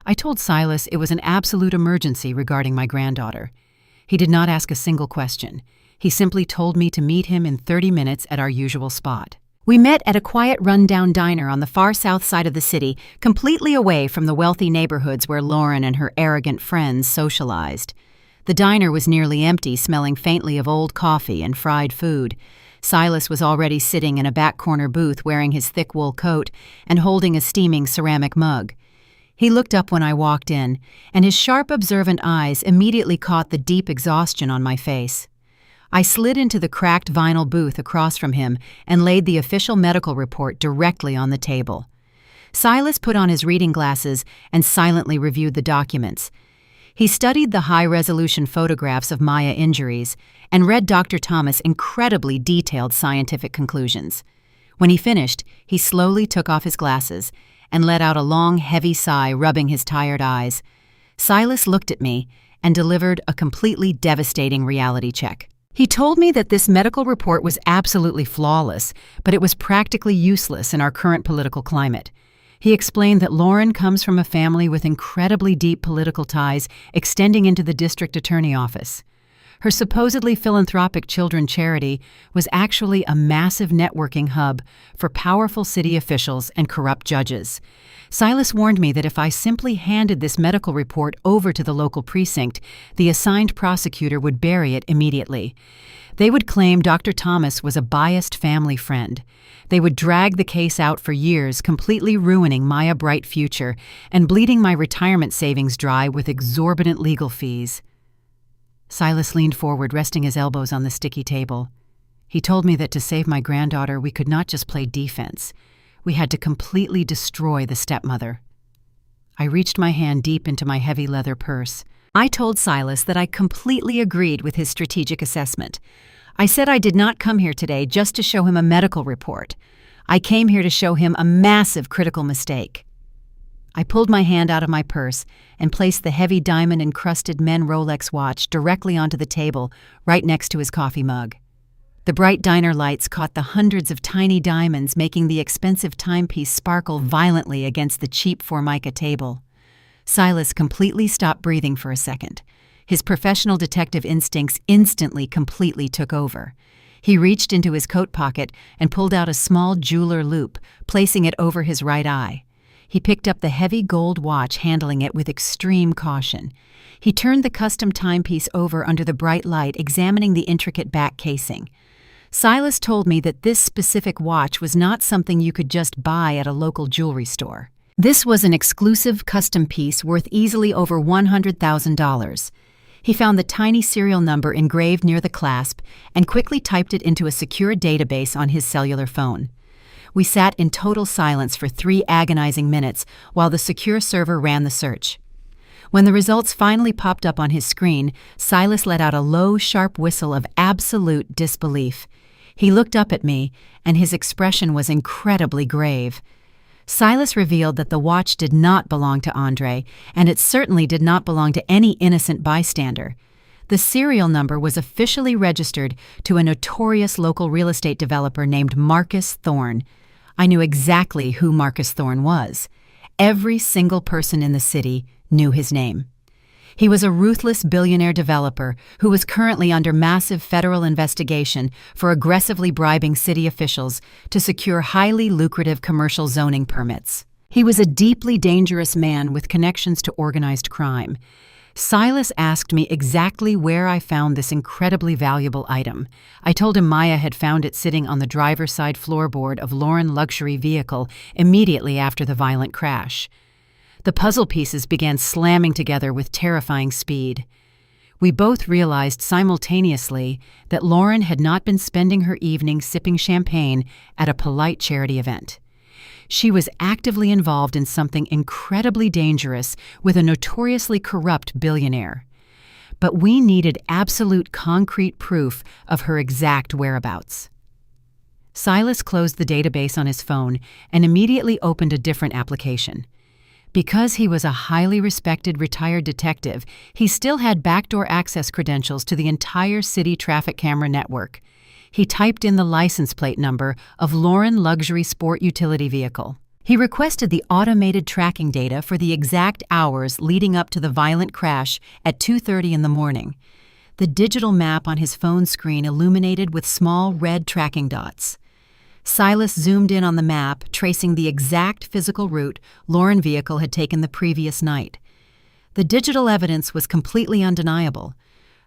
I told Silas it was an absolute emergency regarding my granddaughter. He did not ask a single question. He simply told me to meet him in 30 minutes at our usual spot. We met at a quiet rundown diner on the far south side of the city, completely away from the wealthy neighborhoods where Lauren and her arrogant friends socialized. The diner was nearly empty, smelling faintly of old coffee and fried food. Silas was already sitting in a back corner booth wearing his thick wool coat and holding a steaming ceramic mug. He looked up when I walked in, and his sharp, observant eyes immediately caught the deep exhaustion on my face. I slid into the cracked vinyl booth across from him and laid the official medical report directly on the table. Silas put on his reading glasses and silently reviewed the documents. He studied the high-resolution photographs of Maya injuries and read Dr. Thomas' incredibly detailed scientific conclusions. When he finished, he slowly took off his glasses and let out a long, heavy sigh, rubbing his tired eyes. Silas looked at me and delivered a completely devastating reality check. He told me that this medical report was absolutely flawless, but it was practically useless in our current political climate. He explained that Lauren comes from a family with incredibly deep political ties extending into the district attorney office. Her supposedly philanthropic children charity was actually a massive networking hub for powerful city officials and corrupt judges. Silas warned me that if I simply handed this medical report over to the local precinct, the assigned prosecutor would bury it immediately. They would claim Dr. Thomas was a biased family friend. They would drag the case out for years, completely ruining my bright future and bleeding my retirement savings dry with exorbitant legal fees. Silas leaned forward, resting his elbows on the sticky table. He told me that to save my granddaughter, we could not just play defense. We had to completely destroy the stepmother. I reached my hand deep into my heavy leather purse. I told Silas that I completely agreed with his strategic assessment. I said I did not come here today just to show him a medical report. I came here to show him a massive critical mistake. I pulled my hand out of my purse and placed the heavy diamond-encrusted men Rolex watch directly onto the table right next to his coffee mug. The bright diner lights caught the hundreds of tiny diamonds, making the expensive timepiece sparkle violently against the cheap Formica table. Silas completely stopped breathing for a second. His professional detective instincts instantly completely took over. He reached into his coat pocket and pulled out a small jeweler loop, placing it over his right eye. He picked up the heavy gold watch, handling it with extreme caution. He turned the custom timepiece over under the bright light, examining the intricate back casing. Silas told me that this specific watch was not something you could just buy at a local jewelry store. This was an exclusive custom piece worth easily over $100,000. He found the tiny serial number engraved near the clasp and quickly typed it into a secure database on his cellular phone. We sat in total silence for 3 agonizing minutes while the secure server ran the search. When the results finally popped up on his screen, Silas let out a low, sharp whistle of absolute disbelief. He looked up at me, and his expression was incredibly grave. Silas revealed that the watch did not belong to Andre, and it certainly did not belong to any innocent bystander. The serial number was officially registered to a notorious local real estate developer named Marcus Thorne. I knew exactly who Marcus Thorne was. Every single person in the city knew his name. He was a ruthless billionaire developer who was currently under massive federal investigation for aggressively bribing city officials to secure highly lucrative commercial zoning permits. He was a deeply dangerous man with connections to organized crime. Silas asked me exactly where I found this incredibly valuable item. I told him Maya had found it sitting on the driver's side floorboard of Lauren's luxury vehicle immediately after the violent crash. The puzzle pieces began slamming together with terrifying speed. We both realized simultaneously that Lauren had not been spending her evening sipping champagne at a polite charity event. She was actively involved in something incredibly dangerous with a notoriously corrupt billionaire. But we needed absolute concrete proof of her exact whereabouts. Silas closed the database on his phone and immediately opened a different application. Because he was a highly respected retired detective, he still had backdoor access credentials to the entire city traffic camera network. He typed in the license plate number of Lauren luxury sport utility vehicle. He requested the automated tracking data for the exact hours leading up to the violent crash at 2:30 in the morning. the digital map on his phone screen illuminated with small red tracking dots. Silas zoomed in on the map, tracing the exact physical route Lauren's vehicle had taken the previous night. The digital evidence was completely undeniable.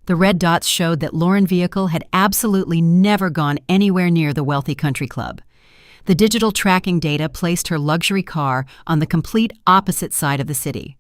The red dots showed that Lauren's vehicle had absolutely never gone anywhere near the wealthy country club. The digital tracking data placed her luxury car on the complete opposite side of the city.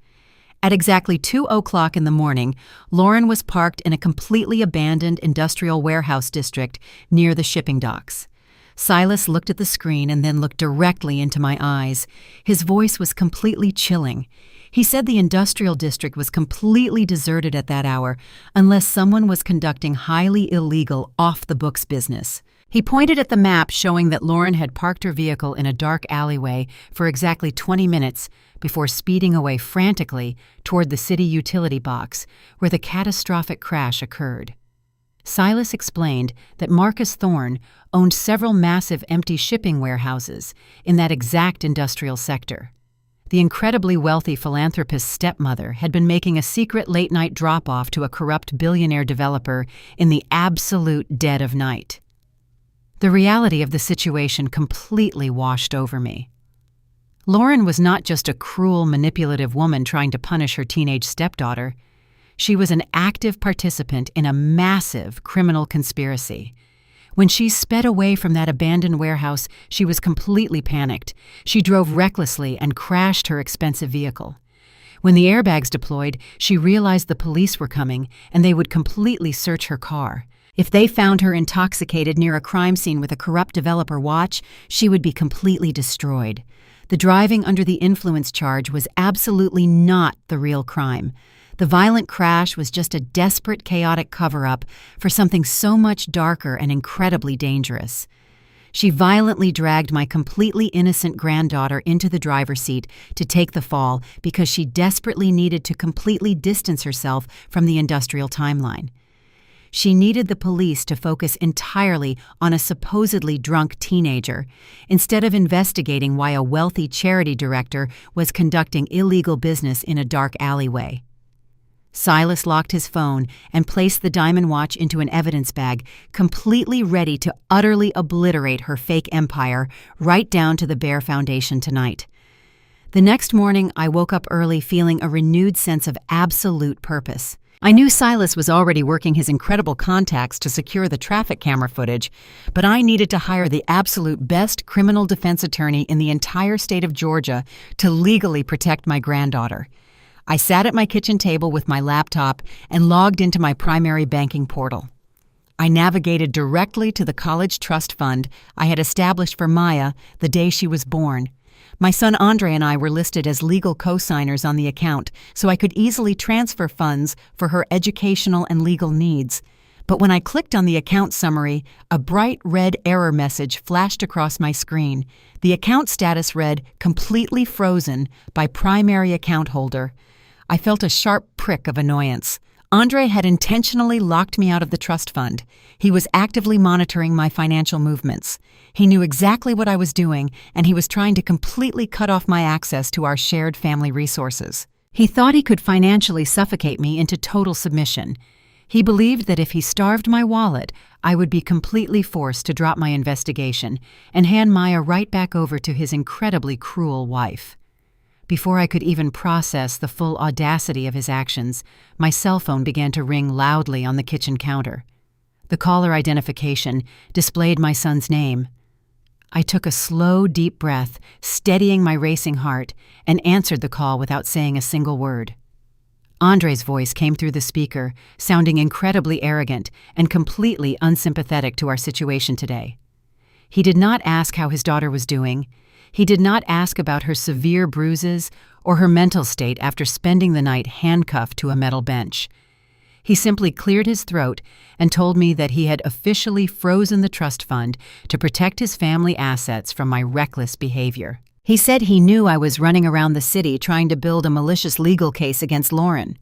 At exactly 2:00 in the morning, Lauren was parked in a completely abandoned industrial warehouse district near the shipping docks. Silas looked at the screen and then looked directly into my eyes. His voice was completely chilling. He said the industrial district was completely deserted at that hour unless someone was conducting highly illegal, off-the-books business. He pointed at the map showing that Lauren had parked her vehicle in a dark alleyway for exactly 20 minutes before speeding away frantically toward the city utility box where the catastrophic crash occurred. Silas explained that Marcus Thorne owned several massive empty shipping warehouses in that exact industrial sector. The incredibly wealthy philanthropist's stepmother had been making a secret late-night drop-off to a corrupt billionaire developer in the absolute dead of night. The reality of the situation completely washed over me. Lauren was not just a cruel, manipulative woman trying to punish her teenage stepdaughter. She was an active participant in a massive criminal conspiracy. When she sped away from that abandoned warehouse, she was completely panicked. She drove recklessly and crashed her expensive vehicle. When the airbags deployed, she realized the police were coming and they would completely search her car. If they found her intoxicated near a crime scene with a corrupt developer watch, she would be completely destroyed. The driving under the influence charge was absolutely not the real crime. The violent crash was just a desperate, chaotic cover-up for something so much darker and incredibly dangerous. She violently dragged my completely innocent granddaughter into the driver's seat to take the fall because she desperately needed to completely distance herself from the industrial timeline. She needed the police to focus entirely on a supposedly drunk teenager, instead of investigating why a wealthy charity director was conducting illegal business in a dark alleyway. Silas locked his phone and placed the diamond watch into an evidence bag, completely ready to utterly obliterate her fake empire right down to the bare foundation tonight. The next morning, I woke up early feeling a renewed sense of absolute purpose. I knew Silas was already working his incredible contacts to secure the traffic camera footage, but I needed to hire the absolute best criminal defense attorney in the entire state of Georgia to legally protect my granddaughter. I sat at my kitchen table with my laptop and logged into my primary banking portal. I navigated directly to the college trust fund I had established for Maya the day she was born. My son Andre and I were listed as legal co-signers on the account, so I could easily transfer funds for her educational and legal needs. But when I clicked on the account summary, a bright red error message flashed across my screen. The account status read, "Completely frozen by primary account holder." I felt a sharp prick of annoyance. Andre had intentionally locked me out of the trust fund. He was actively monitoring my financial movements. He knew exactly what I was doing, and he was trying to completely cut off my access to our shared family resources. He thought he could financially suffocate me into total submission. He believed that if he starved my wallet, I would be completely forced to drop my investigation and hand Maya right back over to his incredibly cruel wife. Before I could even process the full audacity of his actions, my cell phone began to ring loudly on the kitchen counter. The caller identification displayed my son's name. I took a slow, deep breath, steadying my racing heart, and answered the call without saying a single word. Andre's voice came through the speaker, sounding incredibly arrogant and completely unsympathetic to our situation today. He did not ask how his daughter was doing. He did not ask about her severe bruises or her mental state after spending the night handcuffed to a metal bench. He simply cleared his throat and told me that he had officially frozen the trust fund to protect his family assets from my reckless behavior. He said he knew I was running around the city trying to build a malicious legal case against Lauren.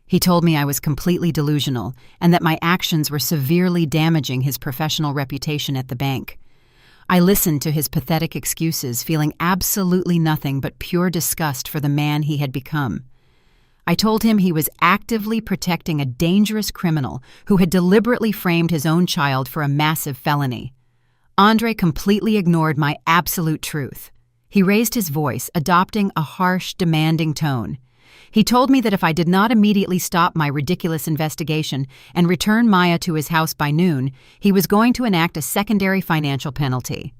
He told me I was completely delusional and that my actions were severely damaging his professional reputation at the bank. I listened to his pathetic excuses, feeling absolutely nothing but pure disgust for the man he had become. I told him he was actively protecting a dangerous criminal who had deliberately framed his own child for a massive felony. Andre completely ignored my absolute truth. He raised his voice, adopting a harsh, demanding tone. He told me that if I did not immediately stop my ridiculous investigation and return Maya to his house by noon, he was going to enact a secondary financial penalty.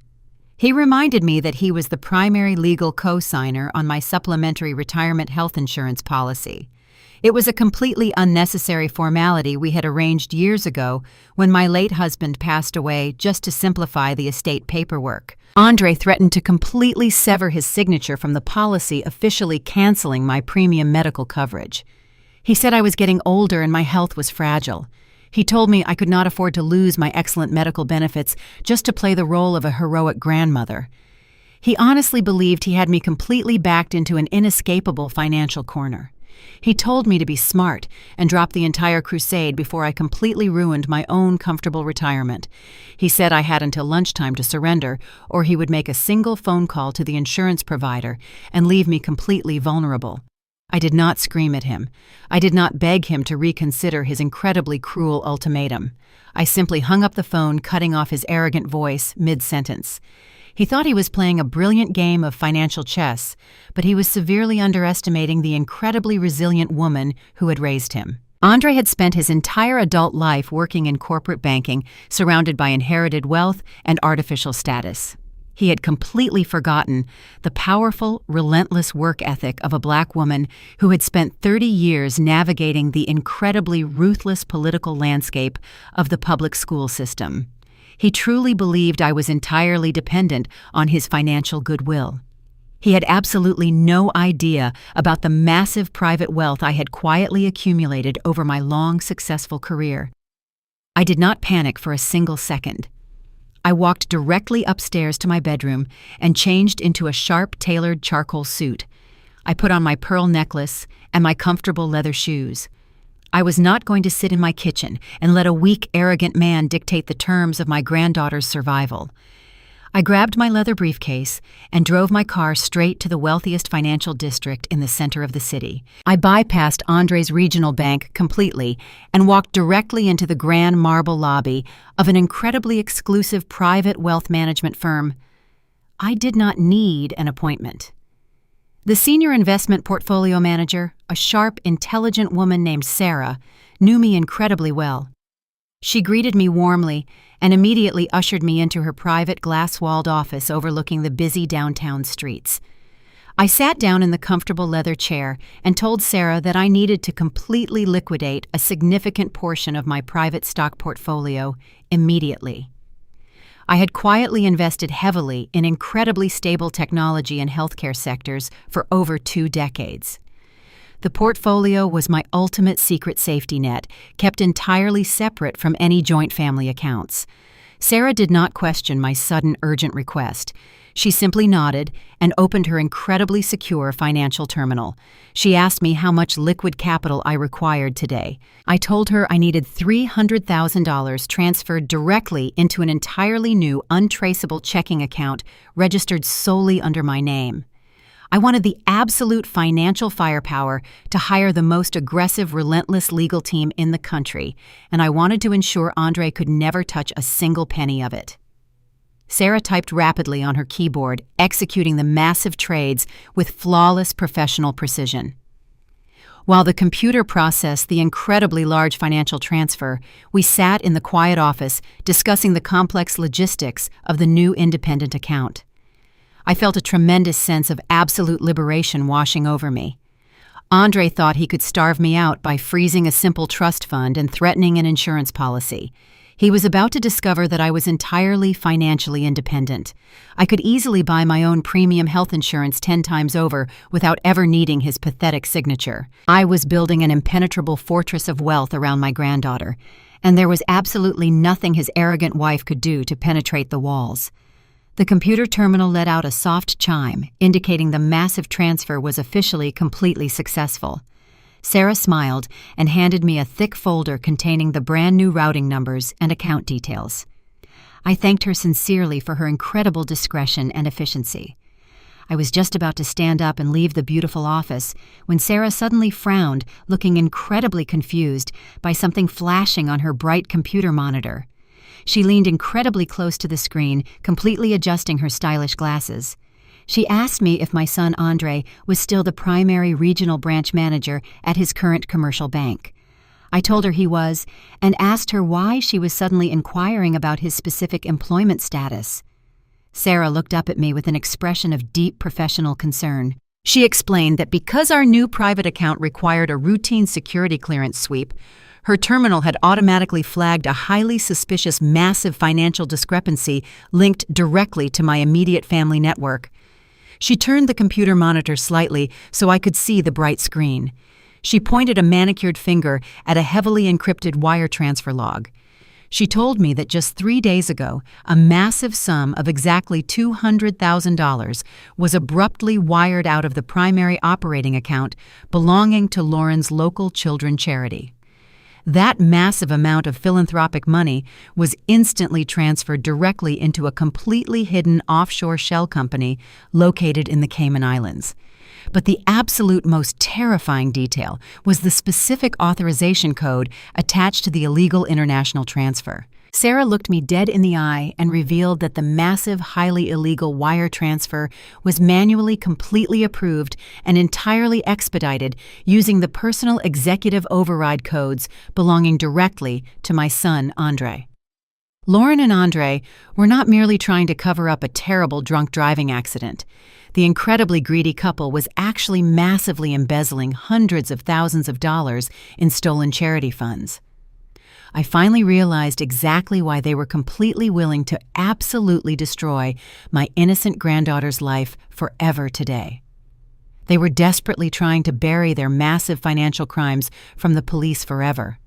He reminded me that he was the primary legal co-signer on my supplementary retirement health insurance policy. It was a completely unnecessary formality we had arranged years ago when my late husband passed away, just to simplify the estate paperwork. Andre threatened to completely sever his signature from the policy, officially canceling my premium medical coverage. He said I was getting older and my health was fragile. He told me I could not afford to lose my excellent medical benefits just to play the role of a heroic grandmother. He honestly believed he had me completely backed into an inescapable financial corner. He told me to be smart and drop the entire crusade before I completely ruined my own comfortable retirement. He said I had until lunchtime to surrender, or he would make a single phone call to the insurance provider and leave me completely vulnerable. I did not scream at him. I did not beg him to reconsider his incredibly cruel ultimatum. I simply hung up the phone, cutting off his arrogant voice mid-sentence. He thought he was playing a brilliant game of financial chess, but he was severely underestimating the incredibly resilient woman who had raised him. Andre had spent his entire adult life working in corporate banking, surrounded by inherited wealth and artificial status. He had completely forgotten the powerful, relentless work ethic of a Black woman who had spent 30 years navigating the incredibly ruthless political landscape of the public school system. He truly believed I was entirely dependent on his financial goodwill. He had absolutely no idea about the massive private wealth I had quietly accumulated over my long, successful career. I did not panic for a single second. I walked directly upstairs to my bedroom and changed into a sharp, tailored charcoal suit. I put on my pearl necklace and my comfortable leather shoes. I was not going to sit in my kitchen and let a weak, arrogant man dictate the terms of my granddaughter's survival. I grabbed my leather briefcase and drove my car straight to the wealthiest financial district in the center of the city. I bypassed Andre's regional bank completely and walked directly into the grand marble lobby of an incredibly exclusive private wealth management firm. I did not need an appointment. The senior investment portfolio manager, a sharp, intelligent woman named Sarah, knew me incredibly well. She greeted me warmly and immediately ushered me into her private glass-walled office overlooking the busy downtown streets. I sat down in the comfortable leather chair and told Sarah that I needed to completely liquidate a significant portion of my private stock portfolio immediately. I had quietly invested heavily in incredibly stable technology and healthcare sectors for over 2 decades. The portfolio was my ultimate secret safety net, kept entirely separate from any joint family accounts. Sarah did not question my sudden, urgent request. She simply nodded and opened her incredibly secure financial terminal. She asked me how much liquid capital I required today. I told her I needed $300,000 transferred directly into an entirely new, untraceable checking account registered solely under my name. I wanted the absolute financial firepower to hire the most aggressive, relentless legal team in the country, and I wanted to ensure Andre could never touch a single penny of it. Sarah typed rapidly on her keyboard, executing the massive trades with flawless professional precision. While the computer processed the incredibly large financial transfer, we sat in the quiet office discussing the complex logistics of the new independent account. I felt a tremendous sense of absolute liberation washing over me. Andre thought he could starve me out by freezing a simple trust fund and threatening an insurance policy. He was about to discover that I was entirely financially independent. I could easily buy my own premium health insurance 10 times over without ever needing his pathetic signature. I was building an impenetrable fortress of wealth around my granddaughter, and there was absolutely nothing his arrogant wife could do to penetrate the walls. The computer terminal let out a soft chime, indicating the massive transfer was officially completely successful. Sarah smiled and handed me a thick folder containing the brand new routing numbers and account details. I thanked her sincerely for her incredible discretion and efficiency. I was just about to stand up and leave the beautiful office when Sarah suddenly frowned, looking incredibly confused by something flashing on her bright computer monitor. She leaned incredibly close to the screen, completely adjusting her stylish glasses. She asked me if my son Andre was still the primary regional branch manager at his current commercial bank. I told her he was, and asked her why she was suddenly inquiring about his specific employment status. Sarah looked up at me with an expression of deep professional concern. She explained that because our new private account required a routine security clearance sweep, her terminal had automatically flagged a highly suspicious massive financial discrepancy linked directly to my immediate family network. She turned the computer monitor slightly so I could see the bright screen. She pointed a manicured finger at a heavily encrypted wire transfer log. She told me that just 3 days ago, a massive sum of exactly $200,000 was abruptly wired out of the primary operating account belonging to Lauren's local children charity. That massive amount of philanthropic money was instantly transferred directly into a completely hidden offshore shell company located in the Cayman Islands. But the absolute most terrifying detail was the specific authorization code attached to the illegal international transfer. Sarah looked me dead in the eye and revealed that the massive, highly illegal wire transfer was manually completely approved and entirely expedited using the personal executive override codes belonging directly to my son, Andre. Lauren and Andre were not merely trying to cover up a terrible drunk driving accident. The incredibly greedy couple was actually massively embezzling hundreds of thousands of dollars in stolen charity funds. I finally realized exactly why they were completely willing to absolutely destroy my innocent granddaughter's life forever today. They were desperately trying to bury their massive financial crimes from the police forever.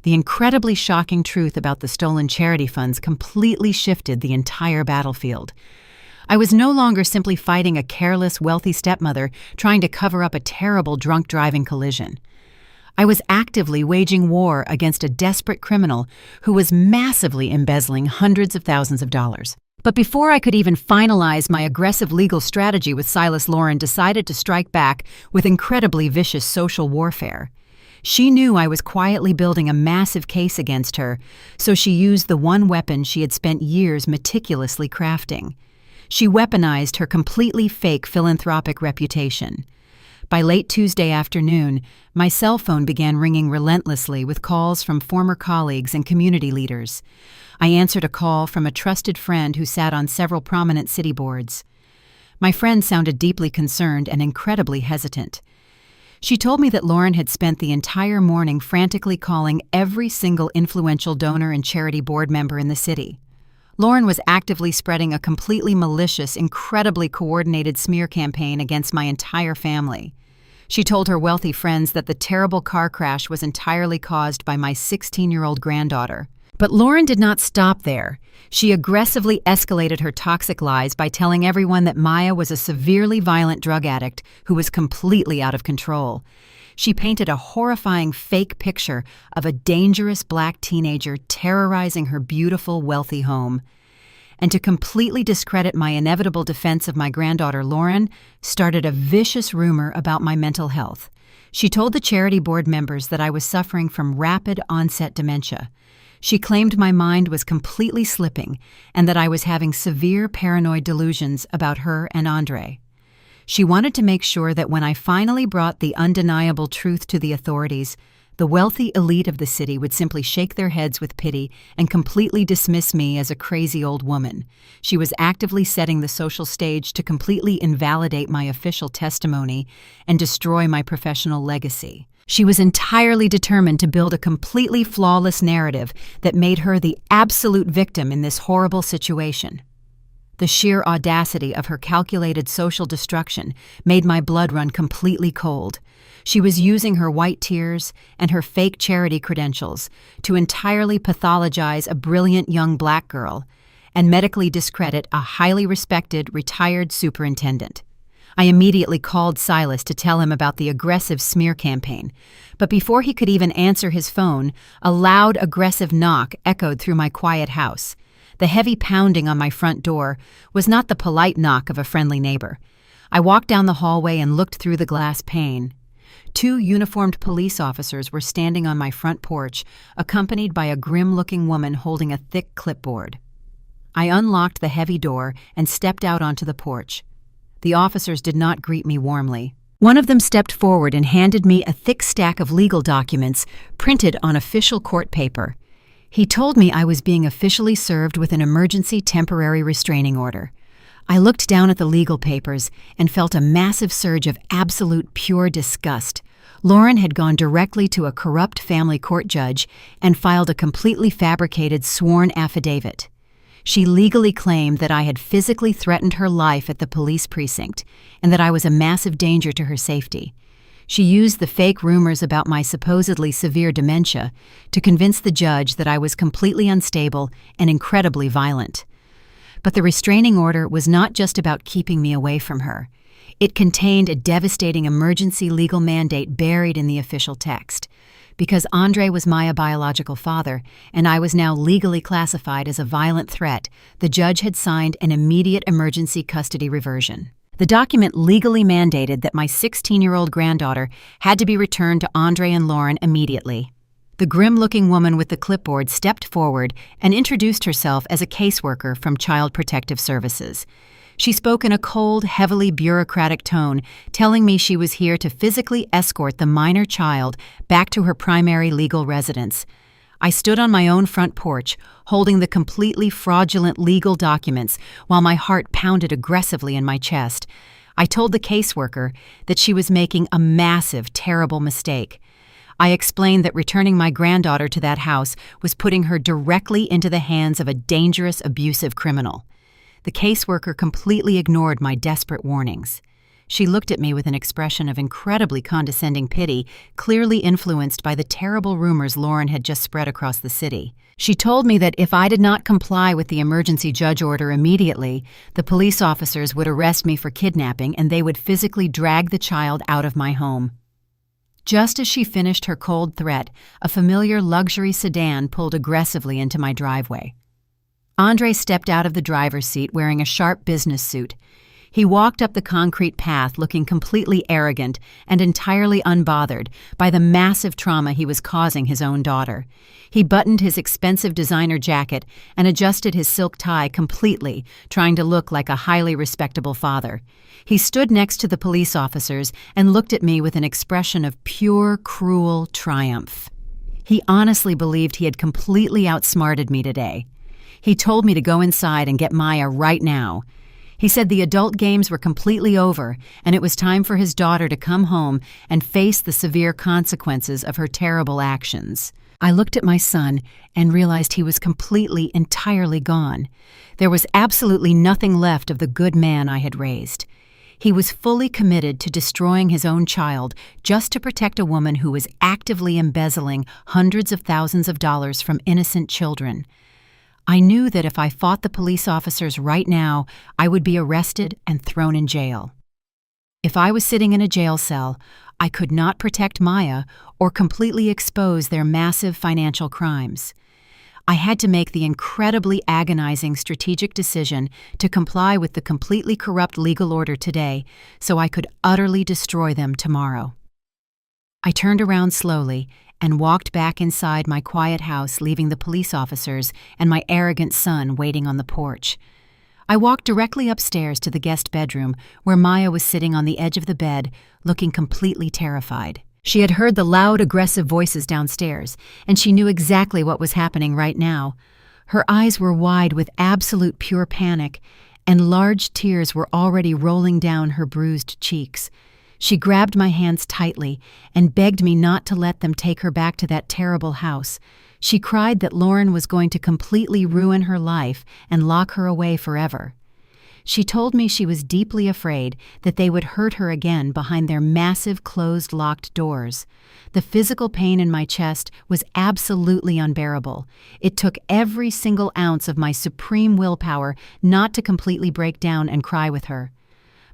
The incredibly shocking truth about the stolen charity funds completely shifted the entire battlefield. I was no longer simply fighting a careless, wealthy stepmother trying to cover up a terrible drunk driving collision. I was actively waging war against a desperate criminal who was massively embezzling hundreds of thousands of dollars. But before I could even finalize my aggressive legal strategy with Silas, Lauren decided to strike back with incredibly vicious social warfare. She knew I was quietly building a massive case against her, so she used the one weapon she had spent years meticulously crafting. She weaponized her completely fake philanthropic reputation. By late Tuesday afternoon, my cell phone began ringing relentlessly with calls from former colleagues and community leaders. I answered a call from a trusted friend who sat on several prominent city boards. My friend sounded deeply concerned and incredibly hesitant. She told me that Lauren had spent the entire morning frantically calling every single influential donor and charity board member in the city. Lauren was actively spreading a completely malicious, incredibly coordinated smear campaign against my entire family. She told her wealthy friends that the terrible car crash was entirely caused by my 16-year-old granddaughter. But Lauren did not stop there. She aggressively escalated her toxic lies by telling everyone that Maya was a severely violent drug addict who was completely out of control. She painted a horrifying fake picture of a dangerous black teenager terrorizing her beautiful, wealthy home. And to completely discredit my inevitable defense of my granddaughter Lauren, started a vicious rumor about my mental health. She told the charity board members that I was suffering from rapid onset dementia. She claimed my mind was completely slipping and that I was having severe paranoid delusions about her and Andre. She wanted to make sure that when I finally brought the undeniable truth to the authorities, the wealthy elite of the city would simply shake their heads with pity and completely dismiss me as a crazy old woman. She was actively setting the social stage to completely invalidate my official testimony and destroy my professional legacy. She was entirely determined to build a completely flawless narrative that made her the absolute victim in this horrible situation. The sheer audacity of her calculated social destruction made my blood run completely cold. She was using her white tears and her fake charity credentials to entirely pathologize a brilliant young black girl and medically discredit a highly respected retired superintendent. I immediately called Silas to tell him about the aggressive smear campaign, but before he could even answer his phone, a loud, aggressive knock echoed through my quiet house. The heavy pounding on my front door was not the polite knock of a friendly neighbor. I walked down the hallway and looked through the glass pane. 2 uniformed police officers were standing on my front porch, accompanied by a grim-looking woman holding a thick clipboard. I unlocked the heavy door and stepped out onto the porch. The officers did not greet me warmly. One of them stepped forward and handed me a thick stack of legal documents printed on official court paper. He told me I was being officially served with an emergency temporary restraining order. I looked down at the legal papers and felt a massive surge of absolute pure disgust. Lauren had gone directly to a corrupt family court judge and filed a completely fabricated sworn affidavit. She legally claimed that I had physically threatened her life at the police precinct and that I was a massive danger to her safety. She used the fake rumors about my supposedly severe dementia to convince the judge that I was completely unstable and incredibly violent. But the restraining order was not just about keeping me away from her. It contained a devastating emergency legal mandate buried in the official text. Because Andre was my biological father, and I was now legally classified as a violent threat, the judge had signed an immediate emergency custody reversion. The document legally mandated that my 16-year-old granddaughter had to be returned to Andre and Lauren immediately. The grim-looking woman with the clipboard stepped forward and introduced herself as a caseworker from Child Protective Services. She spoke in a cold, heavily bureaucratic tone, telling me she was here to physically escort the minor child back to her primary legal residence. I stood on my own front porch, holding the completely fraudulent legal documents while my heart pounded aggressively in my chest. I told the caseworker that she was making a massive, terrible mistake. I explained that returning my granddaughter to that house was putting her directly into the hands of a dangerous, abusive criminal. The caseworker completely ignored my desperate warnings. She looked at me with an expression of incredibly condescending pity, clearly influenced by the terrible rumors Lauren had just spread across the city. She told me that if I did not comply with the emergency judge order immediately, the police officers would arrest me for kidnapping and they would physically drag the child out of my home. Just as she finished her cold threat, a familiar luxury sedan pulled aggressively into my driveway. Andre stepped out of the driver's seat wearing a sharp business suit. He walked up the concrete path looking completely arrogant and entirely unbothered by the massive trauma he was causing his own daughter. He buttoned his expensive designer jacket and adjusted his silk tie completely, trying to look like a highly respectable father. He stood next to the police officers and looked at me with an expression of pure, cruel triumph. He honestly believed he had completely outsmarted me today. He told me to go inside and get Maya right now. He said the adult games were completely over and it was time for his daughter to come home and face the severe consequences of her terrible actions. I looked at my son and realized he was completely, entirely gone. There was absolutely nothing left of the good man I had raised. He was fully committed to destroying his own child just to protect a woman who was actively embezzling hundreds of thousands of dollars from innocent children. I knew that if I fought the police officers right now, I would be arrested and thrown in jail. If I was sitting in a jail cell, I could not protect Maya or completely expose their massive financial crimes. I had to make the incredibly agonizing strategic decision to comply with the completely corrupt legal order today so I could utterly destroy them tomorrow. I turned around slowly and walked back inside my quiet house, leaving the police officers and my arrogant son waiting on the porch. I walked directly upstairs to the guest bedroom, where Maya was sitting on the edge of the bed, looking completely terrified. She had heard the loud, aggressive voices downstairs, and she knew exactly what was happening right now. Her eyes were wide with absolute pure panic, and large tears were already rolling down her bruised cheeks. She grabbed my hands tightly and begged me not to let them take her back to that terrible house. She cried that Lauren was going to completely ruin her life and lock her away forever. She told me she was deeply afraid that they would hurt her again behind their massive closed locked doors. The physical pain in my chest was absolutely unbearable. It took every single ounce of my supreme willpower not to completely break down and cry with her.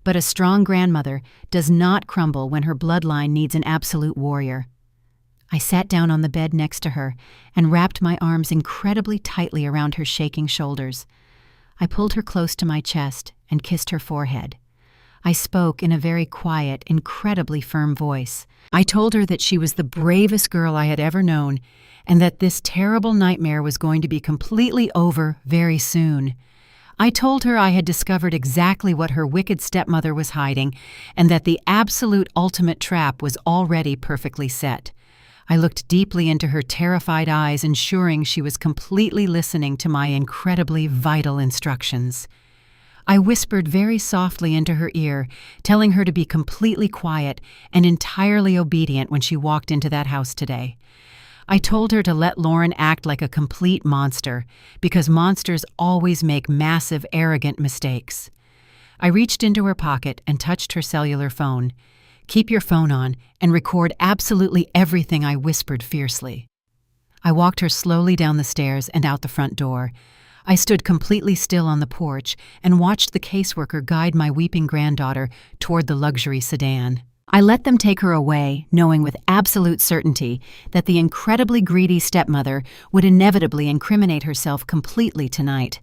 But a strong grandmother does not crumble when her bloodline needs an absolute warrior. I sat down on the bed next to her and wrapped my arms incredibly tightly around her shaking shoulders. I pulled her close to my chest and kissed her forehead. I spoke in a very quiet, incredibly firm voice. I told her that she was the bravest girl I had ever known, and that this terrible nightmare was going to be completely over very soon. I told her I had discovered exactly what her wicked stepmother was hiding, and that the absolute ultimate trap was already perfectly set. I looked deeply into her terrified eyes, ensuring she was completely listening to my incredibly vital instructions. I whispered very softly into her ear, telling her to be completely quiet and entirely obedient when she walked into that house today. I told her to let Lauren act like a complete monster, because monsters always make massive, arrogant mistakes. I reached into her pocket and touched her cellular phone. "Keep your phone on and record absolutely everything," I whispered fiercely. I walked her slowly down the stairs and out the front door. I stood completely still on the porch and watched the caseworker guide my weeping granddaughter toward the luxury sedan. I let them take her away, knowing with absolute certainty that the incredibly greedy stepmother would inevitably incriminate herself completely tonight.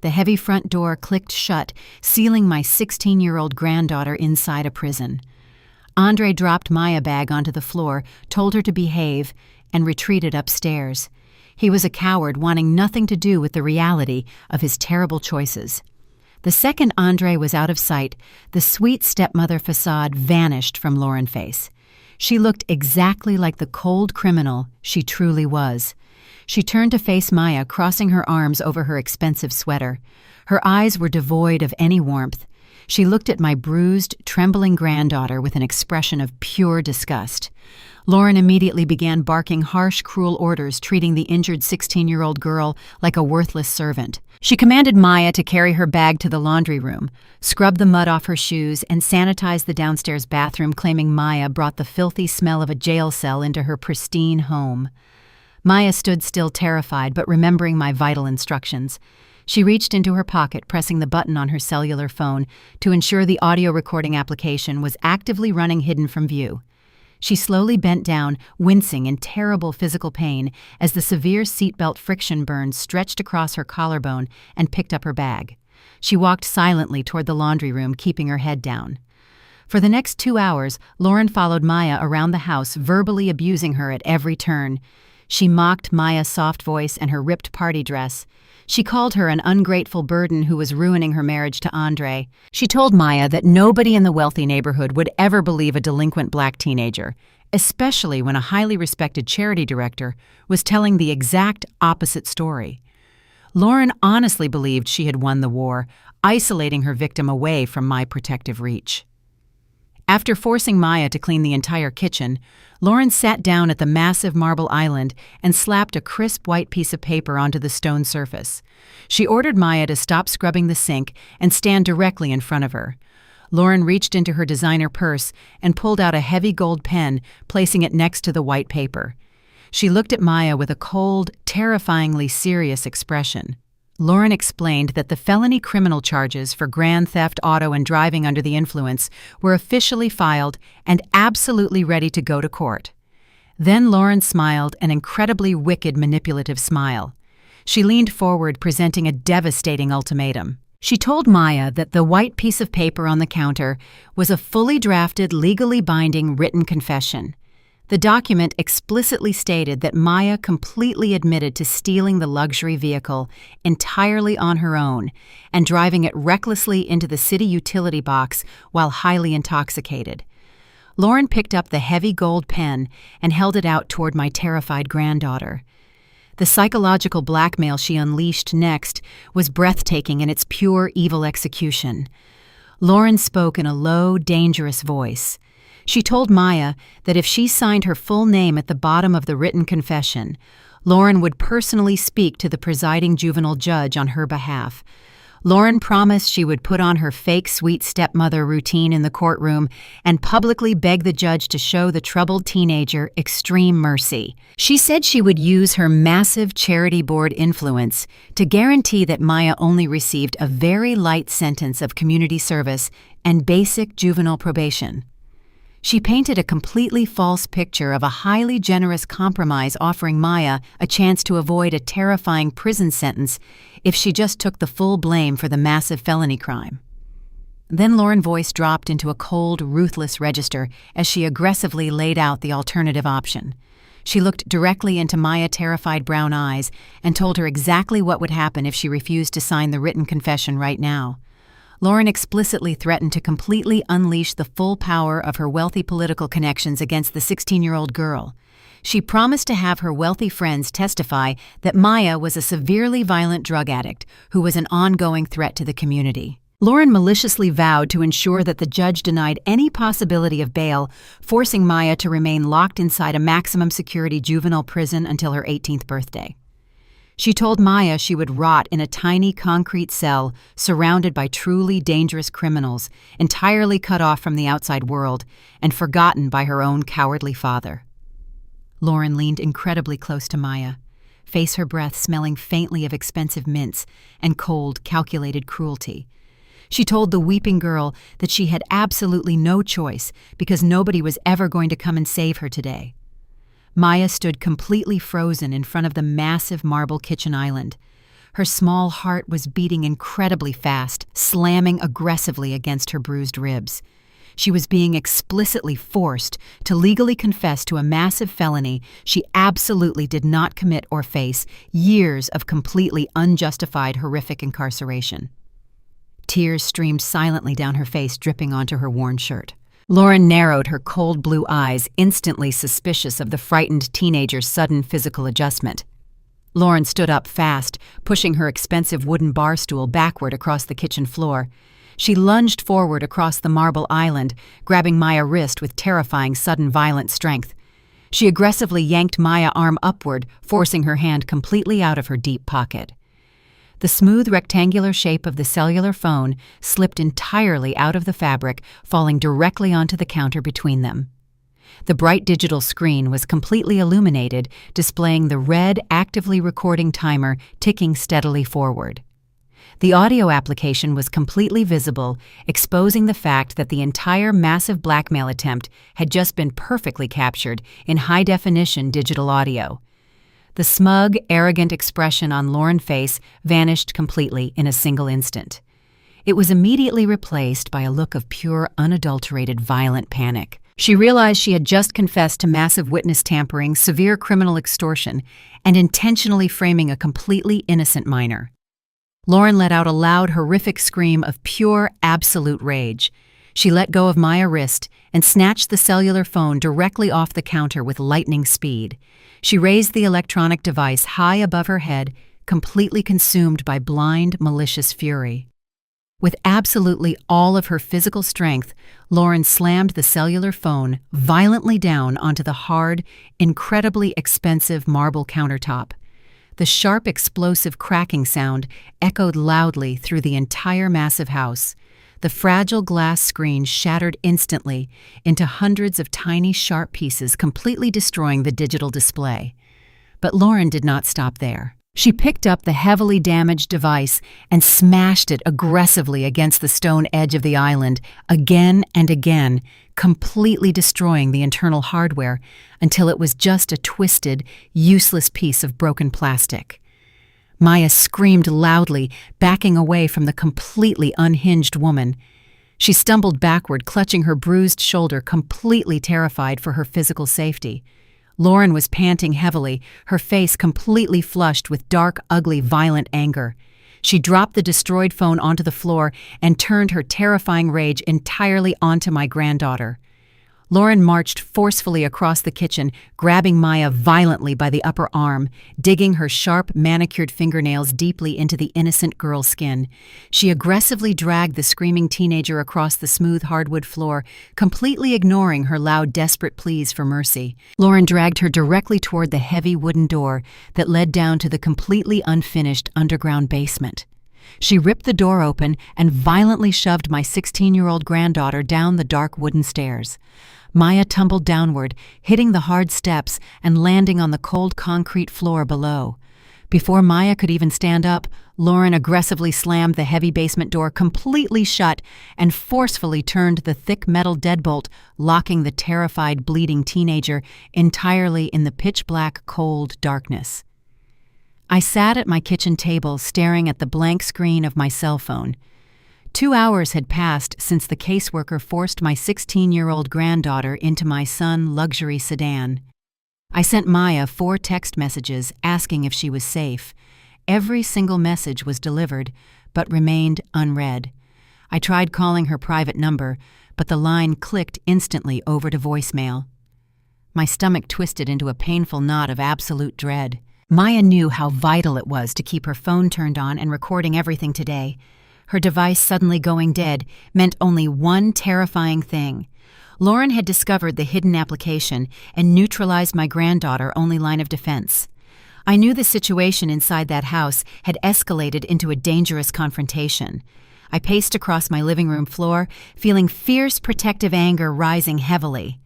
The heavy front door clicked shut, sealing my 16-year-old granddaughter inside a prison. Andre dropped Maya bag onto the floor, told her to behave, and retreated upstairs. He was a coward, wanting nothing to do with the reality of his terrible choices. The second Andre was out of sight, the sweet stepmother facade vanished from Lauren's face. She looked exactly like the cold criminal she truly was. She turned to face Maya, crossing her arms over her expensive sweater. Her eyes were devoid of any warmth. She looked at my bruised, trembling granddaughter with an expression of pure disgust. Lauren immediately began barking harsh, cruel orders, treating the injured 16-year-old girl like a worthless servant. She commanded Maya to carry her bag to the laundry room, scrub the mud off her shoes, and sanitize the downstairs bathroom, claiming Maya brought the filthy smell of a jail cell into her pristine home. Maya stood still, terrified, but remembering my vital instructions. She reached into her pocket, pressing the button on her cellular phone to ensure the audio recording application was actively running hidden from view. She slowly bent down, wincing in terrible physical pain as the severe seatbelt friction burn stretched across her collarbone, and picked up her bag. She walked silently toward the laundry room, keeping her head down. For the next 2 hours, Lauren followed Maya around the house, verbally abusing her at every turn. She mocked Maya's soft voice and her ripped party dress. She called her an ungrateful burden who was ruining her marriage to Andre. She told Maya that nobody in the wealthy neighborhood would ever believe a delinquent black teenager, especially when a highly respected charity director was telling the exact opposite story. Lauren honestly believed she had won the war, isolating her victim away from my protective reach. After forcing Maya to clean the entire kitchen, Lauren sat down at the massive marble island and slapped a crisp white piece of paper onto the stone surface. She ordered Maya to stop scrubbing the sink and stand directly in front of her. Lauren reached into her designer purse and pulled out a heavy gold pen, placing it next to the white paper. She looked at Maya with a cold, terrifyingly serious expression. Lauren explained that the felony criminal charges for grand theft auto and driving under the influence were officially filed and absolutely ready to go to court. Then Lauren smiled an incredibly wicked, manipulative smile. She leaned forward, presenting a devastating ultimatum. She told Maya that the white piece of paper on the counter was a fully drafted, legally binding written confession. The document explicitly stated that Maya completely admitted to stealing the luxury vehicle entirely on her own and driving it recklessly into the city utility box while highly intoxicated. Lauren picked up the heavy gold pen and held it out toward my terrified granddaughter. The psychological blackmail she unleashed next was breathtaking in its pure evil execution. Lauren spoke in a low, dangerous voice. She told Maya that if she signed her full name at the bottom of the written confession, Lauren would personally speak to the presiding juvenile judge on her behalf. Lauren promised she would put on her fake sweet stepmother routine in the courtroom and publicly beg the judge to show the troubled teenager extreme mercy. She said she would use her massive charity board influence to guarantee that Maya only received a very light sentence of community service and basic juvenile probation. She painted a completely false picture of a highly generous compromise, offering Maya a chance to avoid a terrifying prison sentence if she just took the full blame for the massive felony crime. Then Lauren's voice dropped into a cold, ruthless register as she aggressively laid out the alternative option. She looked directly into Maya's terrified brown eyes and told her exactly what would happen if she refused to sign the written confession right now. Lauren explicitly threatened to completely unleash the full power of her wealthy political connections against the 16-year-old girl. She promised to have her wealthy friends testify that Maya was a severely violent drug addict who was an ongoing threat to the community. Lauren maliciously vowed to ensure that the judge denied any possibility of bail, forcing Maya to remain locked inside a maximum security juvenile prison until her 18th birthday. She told Maya she would rot in a tiny concrete cell surrounded by truly dangerous criminals, entirely cut off from the outside world and forgotten by her own cowardly father. Lauren leaned incredibly close to Maya, face her breath smelling faintly of expensive mints and cold, calculated cruelty. She told the weeping girl that she had absolutely no choice because nobody was ever going to come and save her today. Maya stood completely frozen in front of the massive marble kitchen island. Her small heart was beating incredibly fast, slamming aggressively against her bruised ribs. She was being explicitly forced to legally confess to a massive felony she absolutely did not commit or face years of completely unjustified horrific incarceration. Tears streamed silently down her face, dripping onto her worn shirt. Lauren narrowed her cold blue eyes, instantly suspicious of the frightened teenager's sudden physical adjustment. Lauren stood up fast, pushing her expensive wooden bar stool backward across the kitchen floor. She lunged forward across the marble island, grabbing Maya's wrist with terrifying sudden violent strength. She aggressively yanked Maya's arm upward, forcing her hand completely out of her deep pocket. The smooth rectangular shape of the cellular phone slipped entirely out of the fabric, falling directly onto the counter between them. The bright digital screen was completely illuminated, displaying the red, actively recording timer ticking steadily forward. The audio application was completely visible, exposing the fact that the entire massive blackmail attempt had just been perfectly captured in high-definition digital audio. The smug, arrogant expression on Lauren's face vanished completely in a single instant. It was immediately replaced by a look of pure, unadulterated, violent panic. She realized she had just confessed to massive witness tampering, severe criminal extortion, and intentionally framing a completely innocent minor. Lauren let out a loud, horrific scream of pure, absolute rage. She let go of Maya's wrist and snatched the cellular phone directly off the counter with lightning speed. She raised the electronic device high above her head, completely consumed by blind, malicious fury. With absolutely all of her physical strength, Lauren slammed the cellular phone violently down onto the hard, incredibly expensive marble countertop. The sharp, explosive cracking sound echoed loudly through the entire massive house. The fragile glass screen shattered instantly into hundreds of tiny, sharp pieces, completely destroying the digital display. But Lauren did not stop there. She picked up the heavily damaged device and smashed it aggressively against the stone edge of the island, again and again, completely destroying the internal hardware until it was just a twisted, useless piece of broken plastic. Maya screamed loudly, backing away from the completely unhinged woman. She stumbled backward, clutching her bruised shoulder, completely terrified for her physical safety. Lauren was panting heavily, her face completely flushed with dark, ugly, violent anger. She dropped the destroyed phone onto the floor and turned her terrifying rage entirely onto my granddaughter. Lauren marched forcefully across the kitchen, grabbing Maya violently by the upper arm, digging her sharp, manicured fingernails deeply into the innocent girl's skin. She aggressively dragged the screaming teenager across the smooth hardwood floor, completely ignoring her loud, desperate pleas for mercy. Lauren dragged her directly toward the heavy wooden door that led down to the completely unfinished underground basement. She ripped the door open and violently shoved my 16-year-old granddaughter down the dark wooden stairs. Maya tumbled downward, hitting the hard steps and landing on the cold concrete floor below. Before Maya could even stand up, Lauren aggressively slammed the heavy basement door completely shut and forcefully turned the thick metal deadbolt, locking the terrified, bleeding teenager entirely in the pitch-black, cold darkness. I sat at my kitchen table staring at the blank screen of my cell phone. 2 hours had passed since the caseworker forced my 16-year-old granddaughter into my son's luxury sedan. I sent Maya 4 text messages asking if she was safe. Every single message was delivered, but remained unread. I tried calling her private number, but the line clicked instantly over to voicemail. My stomach twisted into a painful knot of absolute dread. Maya knew how vital it was to keep her phone turned on and recording everything today. Her device suddenly going dead meant only one terrifying thing. Lauren had discovered the hidden application and neutralized my granddaughter's only line of defense. I knew the situation inside that house had escalated into a dangerous confrontation. I paced across my living room floor, feeling fierce protective anger rising heavily.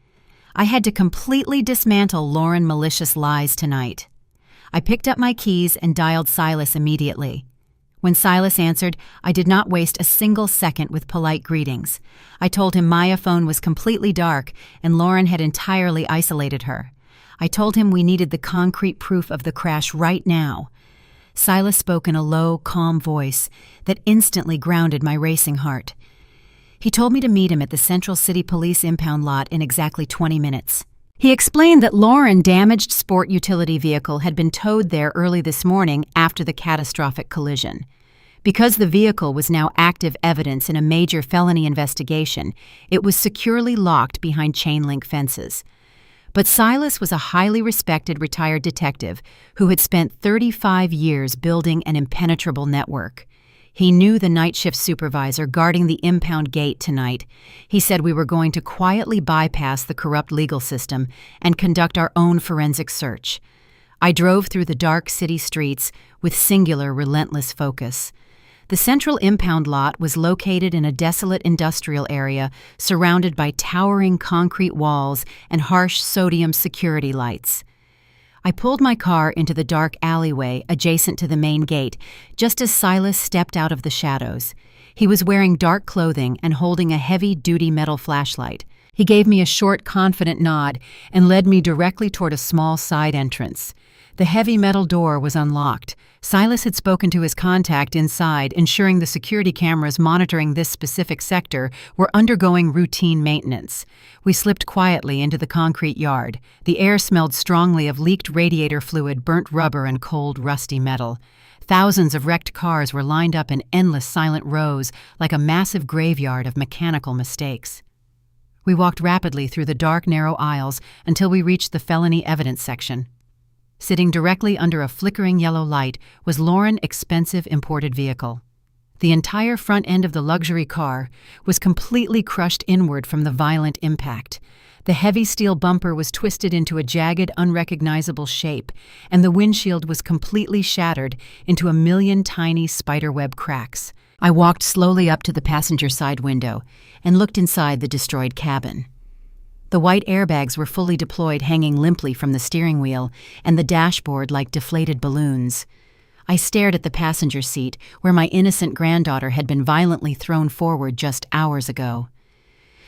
I had to completely dismantle Lauren's malicious lies tonight. I picked up my keys and dialed Silas immediately. When Silas answered, I did not waste a single second with polite greetings. I told him Maya's phone was completely dark and Lauren had entirely isolated her. I told him we needed the concrete proof of the crash right now. Silas spoke in a low, calm voice that instantly grounded my racing heart. He told me to meet him at the Central City Police impound lot in exactly 20 minutes. He explained that Lauren's damaged sport utility vehicle had been towed there early this morning after the catastrophic collision. Because the vehicle was now active evidence in a major felony investigation, it was securely locked behind chain-link fences. But Silas was a highly respected retired detective who had spent 35 years building an impenetrable network. He knew the night shift supervisor guarding the impound gate tonight. He said we were going to quietly bypass the corrupt legal system and conduct our own forensic search. I drove through the dark city streets with singular, relentless focus. The central impound lot was located in a desolate industrial area surrounded by towering concrete walls and harsh sodium security lights. I pulled my car into the dark alleyway adjacent to the main gate, just as Silas stepped out of the shadows. He was wearing dark clothing and holding a heavy-duty metal flashlight. He gave me a short, confident nod and led me directly toward a small side entrance. The heavy metal door was unlocked. Silas had spoken to his contact inside, ensuring the security cameras monitoring this specific sector were undergoing routine maintenance. We slipped quietly into the concrete yard. The air smelled strongly of leaked radiator fluid, burnt rubber, and cold, rusty metal. Thousands of wrecked cars were lined up in endless silent rows like a massive graveyard of mechanical mistakes. We walked rapidly through the dark, narrow aisles until we reached the felony evidence section. Sitting directly under a flickering yellow light was Lauren's expensive imported vehicle. The entire front end of the luxury car was completely crushed inward from the violent impact. The heavy steel bumper was twisted into a jagged, unrecognizable shape, and the windshield was completely shattered into a million tiny spiderweb cracks. I walked slowly up to the passenger side window and looked inside the destroyed cabin. The white airbags were fully deployed, hanging limply from the steering wheel, and the dashboard like deflated balloons. I stared at the passenger seat, where my innocent granddaughter had been violently thrown forward just hours ago.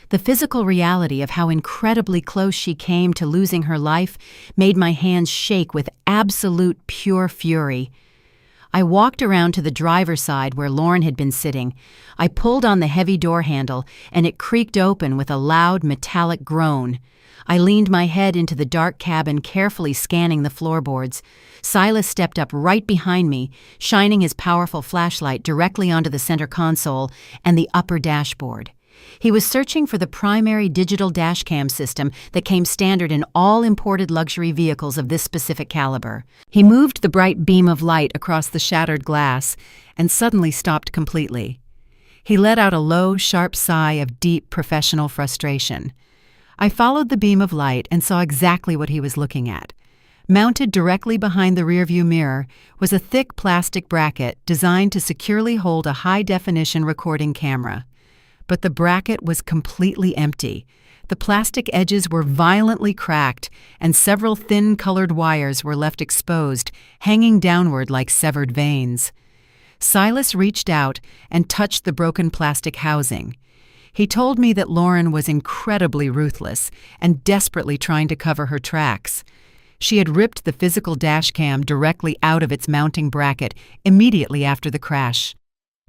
The physical reality of how incredibly close she came to losing her life made my hands shake with absolute pure fury. I walked around to the driver's side where Lauren had been sitting. I pulled on the heavy door handle, and it creaked open with a loud metallic groan. I leaned my head into the dark cabin, carefully scanning the floorboards. Silas stepped up right behind me, shining his powerful flashlight directly onto the center console and the upper dashboard. He was searching for the primary digital dashcam system that came standard in all imported luxury vehicles of this specific caliber. He moved the bright beam of light across the shattered glass and suddenly stopped completely. He let out a low, sharp sigh of deep professional frustration. I followed the beam of light and saw exactly what he was looking at. Mounted directly behind the rearview mirror was a thick plastic bracket designed to securely hold a high-definition recording camera. But the bracket was completely empty. The plastic edges were violently cracked, and several thin colored wires were left exposed, hanging downward like severed veins. Silas reached out and touched the broken plastic housing. He told me that Lauren was incredibly ruthless and desperately trying to cover her tracks. She had ripped the physical dashcam directly out of its mounting bracket immediately after the crash.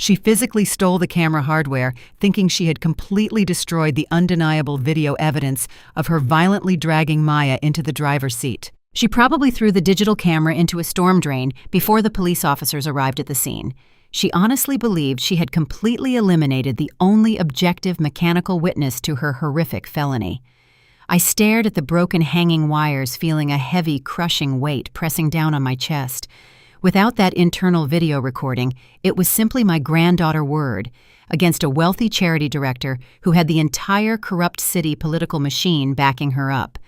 She physically stole the camera hardware, thinking she had completely destroyed the undeniable video evidence of her violently dragging Maya into the driver's seat. She probably threw the digital camera into a storm drain before the police officers arrived at the scene. She honestly believed she had completely eliminated the only objective mechanical witness to her horrific felony. I stared at the broken hanging wires, feeling a heavy, crushing weight pressing down on my chest. Without that internal video recording, it was simply my granddaughter word against a wealthy charity director who had the entire corrupt city political machine backing her up.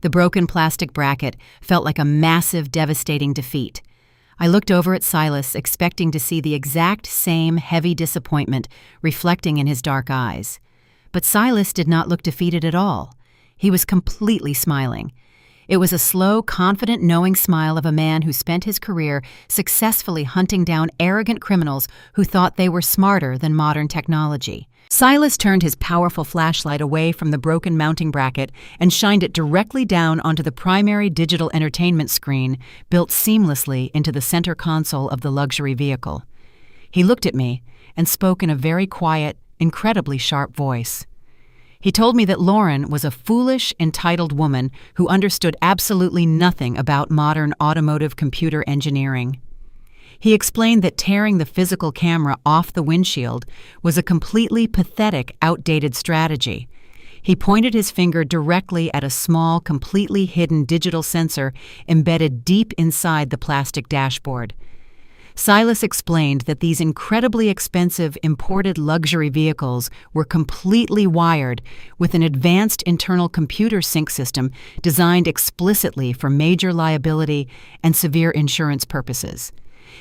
The broken plastic bracket felt like a massive, devastating defeat. I looked over at Silas, expecting to see the exact same heavy disappointment reflecting in his dark eyes. But Silas did not look defeated at all. He was completely smiling. It was a slow, confident, knowing smile of a man who spent his career successfully hunting down arrogant criminals who thought they were smarter than modern technology. Silas turned his powerful flashlight away from the broken mounting bracket and shined it directly down onto the primary digital entertainment screen built seamlessly into the center console of the luxury vehicle. He looked at me and spoke in a very quiet, incredibly sharp voice. He told me that Lauren was a foolish, entitled woman who understood absolutely nothing about modern automotive computer engineering. He explained that tearing the physical camera off the windshield was a completely pathetic, outdated strategy. He pointed his finger directly at a small, completely hidden digital sensor embedded deep inside the plastic dashboard. Silas explained that these incredibly expensive imported luxury vehicles were completely wired with an advanced internal computer sync system designed explicitly for major liability and severe insurance purposes.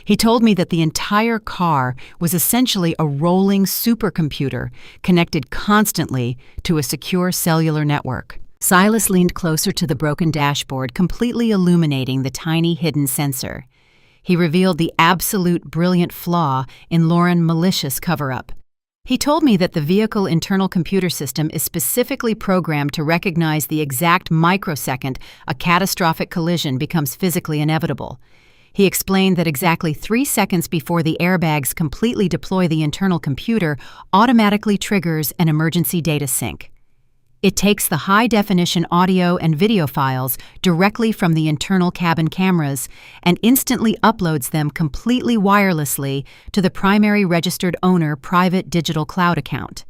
He told me that the entire car was essentially a rolling supercomputer connected constantly to a secure cellular network. Silas leaned closer to the broken dashboard, completely illuminating the tiny hidden sensor. He revealed the absolute brilliant flaw in Lauren's malicious cover-up. He told me that the vehicle internal computer system is specifically programmed to recognize the exact microsecond a catastrophic collision becomes physically inevitable. He explained that exactly 3 seconds before the airbags completely deploy, the internal computer automatically triggers an emergency data sync. It takes the high-definition audio and video files directly from the internal cabin cameras and instantly uploads them completely wirelessly to the primary registered owner private digital cloud account.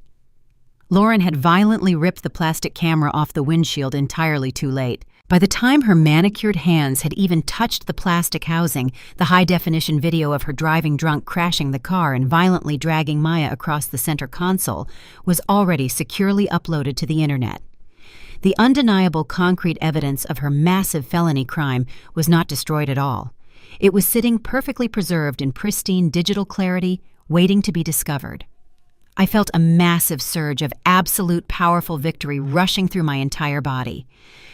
Lauren had violently ripped the plastic camera off the windshield entirely too late. By the time her manicured hands had even touched the plastic housing, the high-definition video of her driving drunk, crashing the car, and violently dragging Maya across the center console was already securely uploaded to the internet. The undeniable concrete evidence of her massive felony crime was not destroyed at all. It was sitting perfectly preserved in pristine digital clarity, waiting to be discovered. I felt a massive surge of absolute powerful victory rushing through my entire body.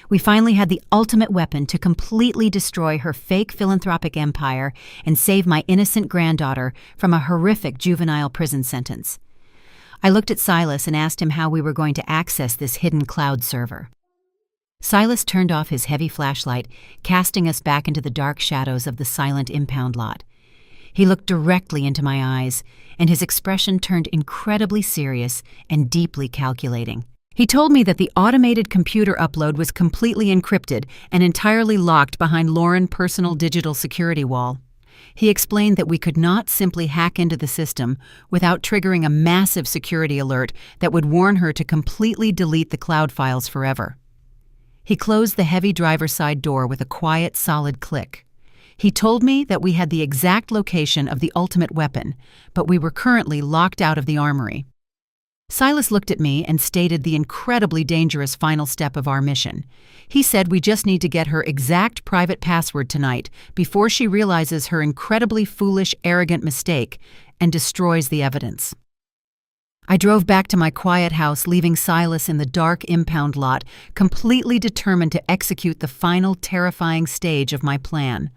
We finally had the ultimate weapon to completely destroy her fake philanthropic empire and save my innocent granddaughter from a horrific juvenile prison sentence. I looked at Silas and asked him how we were going to access this hidden cloud server. Silas turned off his heavy flashlight, casting us back into the dark shadows of the silent impound lot. He looked directly into my eyes, and his expression turned incredibly serious and deeply calculating. He told me that the automated computer upload was completely encrypted and entirely locked behind Lauren's personal digital security wall. He explained that we could not simply hack into the system without triggering a massive security alert that would warn her to completely delete the cloud files forever. He closed the heavy driver's side door with a quiet, solid click. He told me that we had the exact location of the ultimate weapon, but we were currently locked out of the armory. Silas looked at me and stated the incredibly dangerous final step of our mission. He said we just need to get her exact private password tonight before she realizes her incredibly foolish, arrogant mistake and destroys the evidence. I drove back to my quiet house, leaving Silas in the dark impound lot, completely determined to execute the final terrifying stage of my plan.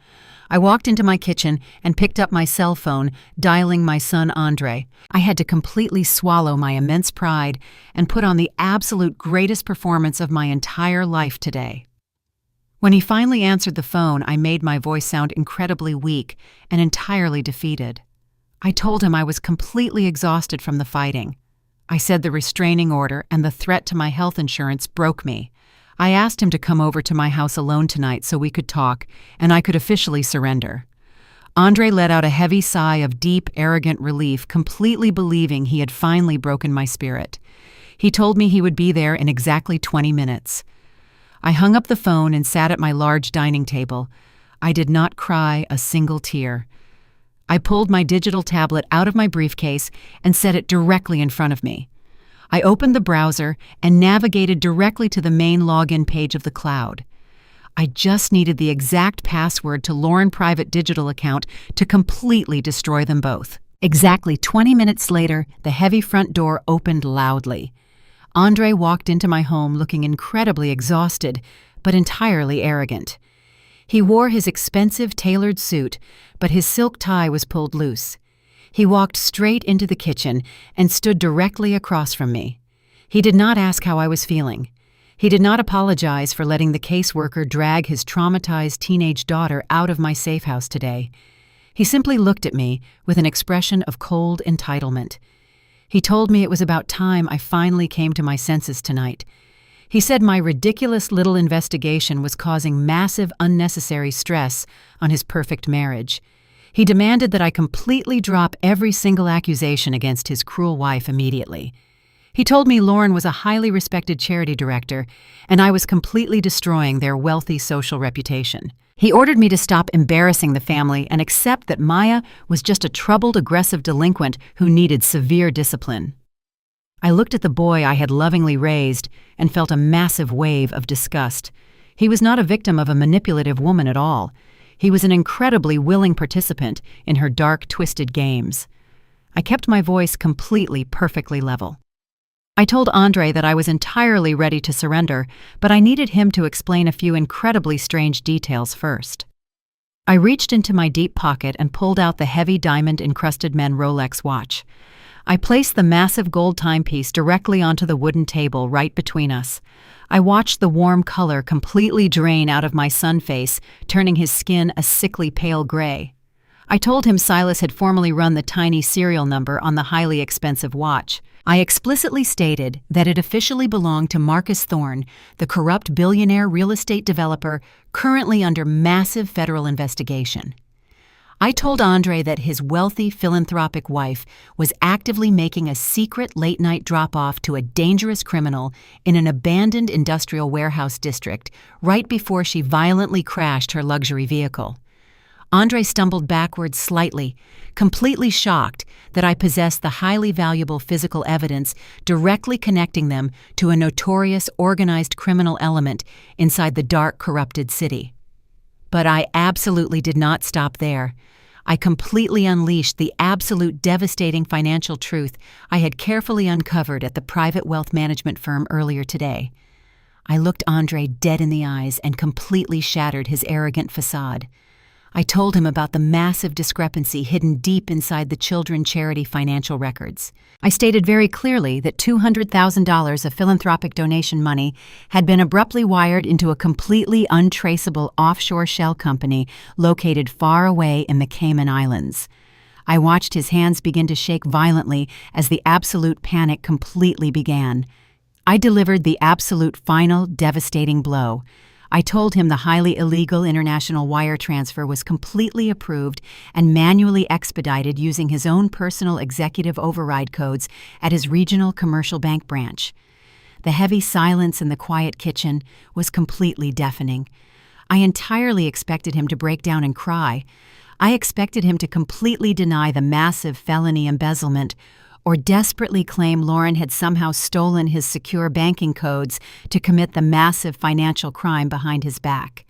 I walked into my kitchen and picked up my cell phone, dialing my son Andre. I had to completely swallow my immense pride and put on the absolute greatest performance of my entire life today. When he finally answered the phone, I made my voice sound incredibly weak and entirely defeated. I told him I was completely exhausted from the fighting. I said the restraining order and the threat to my health insurance broke me. I asked him to come over to my house alone tonight so we could talk, and I could officially surrender. Andre let out a heavy sigh of deep, arrogant relief, completely believing he had finally broken my spirit. He told me he would be there in exactly 20 minutes. I hung up the phone and sat at my large dining table. I did not cry a single tear. I pulled my digital tablet out of my briefcase and set it directly in front of me. I opened the browser and navigated directly to the main login page of the cloud. I just needed the exact password to Lauren's private digital account to completely destroy them both. Exactly 20 minutes later, the heavy front door opened loudly. Andre walked into my home looking incredibly exhausted, but entirely arrogant. He wore his expensive tailored suit, but his silk tie was pulled loose. He walked straight into the kitchen and stood directly across from me. He did not ask how I was feeling. He did not apologize for letting the caseworker drag his traumatized teenage daughter out of my safe house today. He simply looked at me with an expression of cold entitlement. He told me it was about time I finally came to my senses tonight. He said my ridiculous little investigation was causing massive unnecessary stress on his perfect marriage. He demanded that I completely drop every single accusation against his cruel wife immediately. He told me Lauren was a highly respected charity director, and I was completely destroying their wealthy social reputation. He ordered me to stop embarrassing the family and accept that Maya was just a troubled, aggressive delinquent who needed severe discipline. I looked at the boy I had lovingly raised and felt a massive wave of disgust. He was not a victim of a manipulative woman at all. He was an incredibly willing participant in her dark, twisted games. I kept my voice completely, perfectly level. I told Andre that I was entirely ready to surrender, but I needed him to explain a few incredibly strange details first. I reached into my deep pocket and pulled out the heavy diamond-encrusted men Rolex watch. I placed the massive gold timepiece directly onto the wooden table right between us. I watched the warm color completely drain out of my sun face, turning his skin a sickly pale gray. I told him Silas had formerly run the tiny serial number on the highly expensive watch. I explicitly stated that it officially belonged to Marcus Thorne, the corrupt billionaire real estate developer currently under massive federal investigation. I told Andre that his wealthy, philanthropic wife was actively making a secret late-night drop-off to a dangerous criminal in an abandoned industrial warehouse district right before she violently crashed her luxury vehicle. Andre stumbled backwards slightly, completely shocked that I possessed the highly valuable physical evidence directly connecting them to a notorious organized criminal element inside the dark, corrupted city. But I absolutely did not stop there. I completely unleashed the absolute devastating financial truth I had carefully uncovered at the private wealth management firm earlier today. I looked Andre dead in the eyes and completely shattered his arrogant facade. I told him about the massive discrepancy hidden deep inside the children charity financial records. I stated very clearly that $200,000 of philanthropic donation money had been abruptly wired into a completely untraceable offshore shell company located far away in the Cayman Islands. I watched his hands begin to shake violently as the absolute panic completely began. I delivered the absolute final devastating blow. I told him the highly illegal international wire transfer was completely approved and manually expedited using his own personal executive override codes at his regional commercial bank branch. The heavy silence in the quiet kitchen was completely deafening. I entirely expected him to break down and cry. I expected him to completely deny the massive felony embezzlement or desperately claim Lauren had somehow stolen his secure banking codes to commit the massive financial crime behind his back.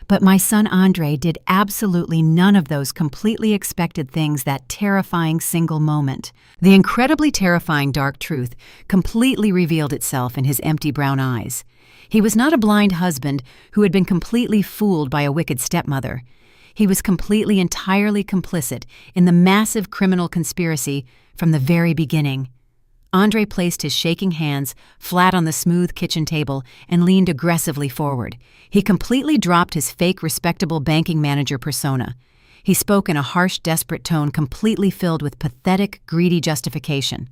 But my son Andre did absolutely none of those completely expected things that terrifying single moment. The incredibly terrifying dark truth completely revealed itself in his empty brown eyes. He was not a blind husband who had been completely fooled by a wicked stepmother. He was completely, entirely complicit in the massive criminal conspiracy from the very beginning. Andre placed his shaking hands flat on the smooth kitchen table and leaned aggressively forward. He completely dropped his fake respectable banking manager persona. He spoke in a harsh, desperate tone completely filled with pathetic, greedy justification.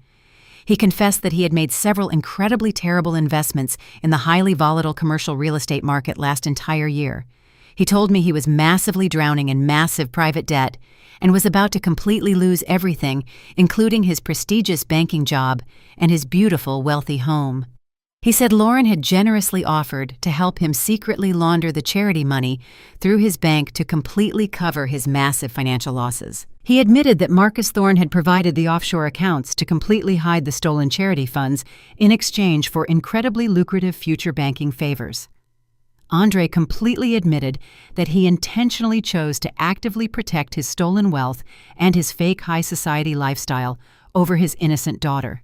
He confessed that he had made several incredibly terrible investments in the highly volatile commercial real estate market last entire year. He told me he was massively drowning in massive private debt and was about to completely lose everything, including his prestigious banking job and his beautiful, wealthy home. He said Lauren had generously offered to help him secretly launder the charity money through his bank to completely cover his massive financial losses. He admitted that Marcus Thorne had provided the offshore accounts to completely hide the stolen charity funds in exchange for incredibly lucrative future banking favors. Andre completely admitted that he intentionally chose to actively protect his stolen wealth and his fake high society lifestyle over his innocent daughter.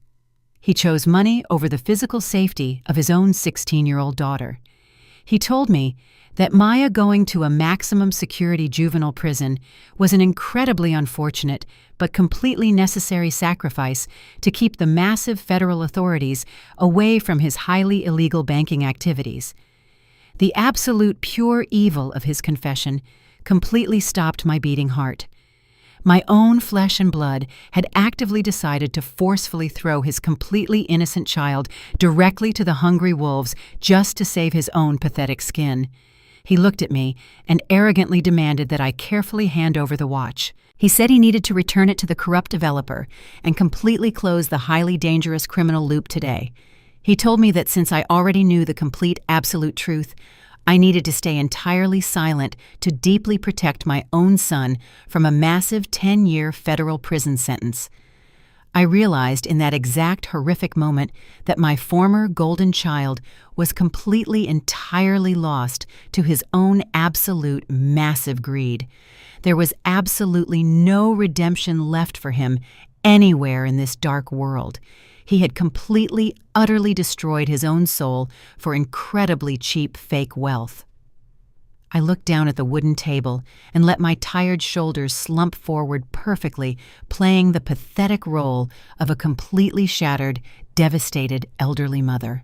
He chose money over the physical safety of his own 16-year-old daughter. He told me that Maya going to a maximum security juvenile prison was an incredibly unfortunate but completely necessary sacrifice to keep the massive federal authorities away from his highly illegal banking activities. The absolute pure evil of his confession completely stopped my beating heart. My own flesh and blood had actively decided to forcefully throw his completely innocent child directly to the hungry wolves just to save his own pathetic skin. He looked at me and arrogantly demanded that I carefully hand over the watch. He said he needed to return it to the corrupt developer and completely close the highly dangerous criminal loop today. He told me that since I already knew the complete absolute truth, I needed to stay entirely silent to deeply protect my own son from a massive 10-year federal prison sentence. I realized in that exact horrific moment that my former golden child was completely, entirely lost to his own absolute massive greed. There was absolutely no redemption left for him anywhere in this dark world. He had completely, utterly destroyed his own soul for incredibly cheap fake wealth. I looked down at the wooden table and let my tired shoulders slump forward perfectly, playing the pathetic role of a completely shattered, devastated elderly mother.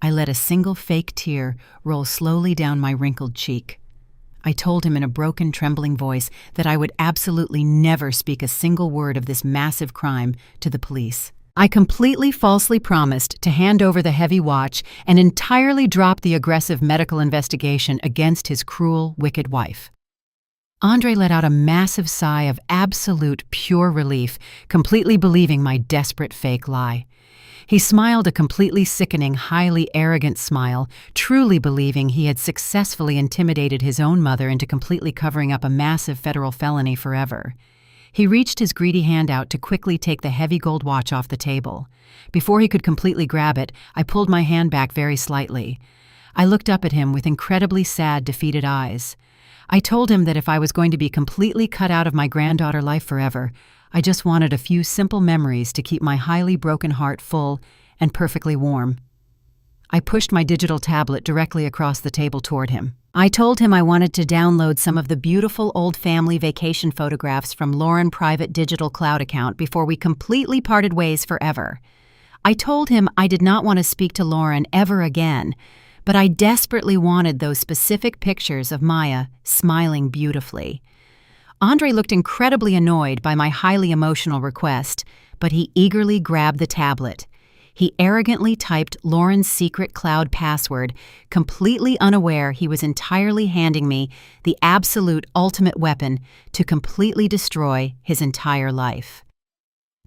I let a single fake tear roll slowly down my wrinkled cheek. I told him in a broken, trembling voice that I would absolutely never speak a single word of this massive crime to the police. I completely falsely promised to hand over the heavy watch and entirely drop the aggressive medical investigation against his cruel, wicked wife. Andre let out a massive sigh of absolute, pure relief, completely believing my desperate fake lie. He smiled a completely sickening, highly arrogant smile, truly believing he had successfully intimidated his own mother into completely covering up a massive federal felony forever. He reached his greedy hand out to quickly take the heavy gold watch off the table. Before he could completely grab it, I pulled my hand back very slightly. I looked up at him with incredibly sad, defeated eyes. I told him that if I was going to be completely cut out of my granddaughter life forever, I just wanted a few simple memories to keep my highly broken heart full and perfectly warm. I pushed my digital tablet directly across the table toward him. I told him I wanted to download some of the beautiful old family vacation photographs from Lauren's private digital cloud account before we completely parted ways forever. I told him I did not want to speak to Lauren ever again, but I desperately wanted those specific pictures of Maya smiling beautifully. Andre looked incredibly annoyed by my highly emotional request, but he eagerly grabbed the tablet. He arrogantly typed Lauren's secret cloud password, completely unaware he was entirely handing me the absolute ultimate weapon to completely destroy his entire life.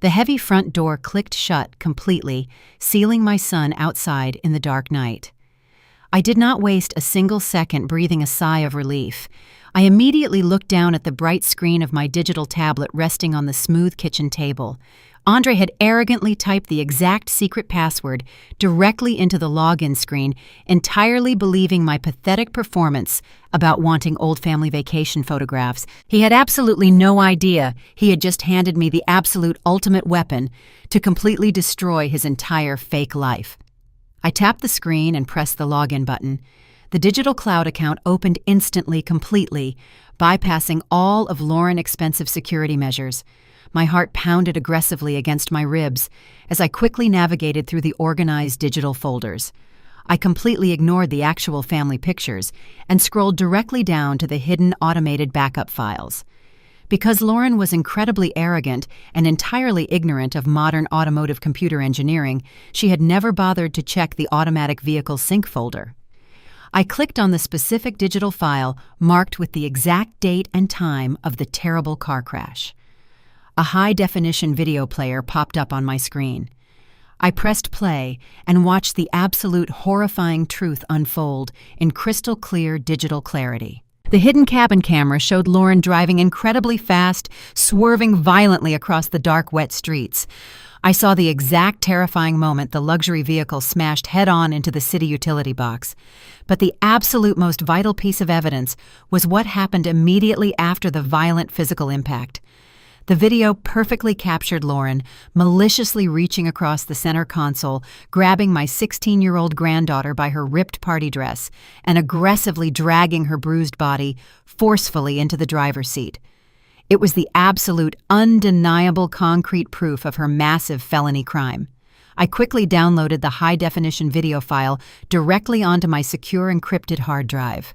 The heavy front door clicked shut completely, sealing my son outside in the dark night. I did not waste a single second breathing a sigh of relief. I immediately looked down at the bright screen of my digital tablet resting on the smooth kitchen table. Andre had arrogantly typed the exact secret password directly into the login screen, entirely believing my pathetic performance about wanting old family vacation photographs. He had absolutely no idea he had just handed me the absolute ultimate weapon to completely destroy his entire fake life. I tapped the screen and pressed the login button. The digital cloud account opened instantly, completely, bypassing all of Lauren's expensive security measures. My heart pounded aggressively against my ribs as I quickly navigated through the organized digital folders. I completely ignored the actual family pictures and scrolled directly down to the hidden automated backup files. Because Lauren was incredibly arrogant and entirely ignorant of modern automotive computer engineering, she had never bothered to check the automatic vehicle sync folder. I clicked on the specific digital file marked with the exact date and time of the terrible car crash. A high-definition video player popped up on my screen. I pressed play and watched the absolute horrifying truth unfold in crystal-clear digital clarity. The hidden cabin camera showed Lauren driving incredibly fast, swerving violently across the dark, wet streets. I saw the exact terrifying moment the luxury vehicle smashed head-on into the city utility box. But the absolute most vital piece of evidence was what happened immediately after the violent physical impact. The video perfectly captured Lauren, maliciously reaching across the center console, grabbing my 16-year-old granddaughter by her ripped party dress, and aggressively dragging her bruised body forcefully into the driver's seat. It was the absolute, undeniable concrete proof of her massive felony crime. I quickly downloaded the high-definition video file directly onto my secure encrypted hard drive.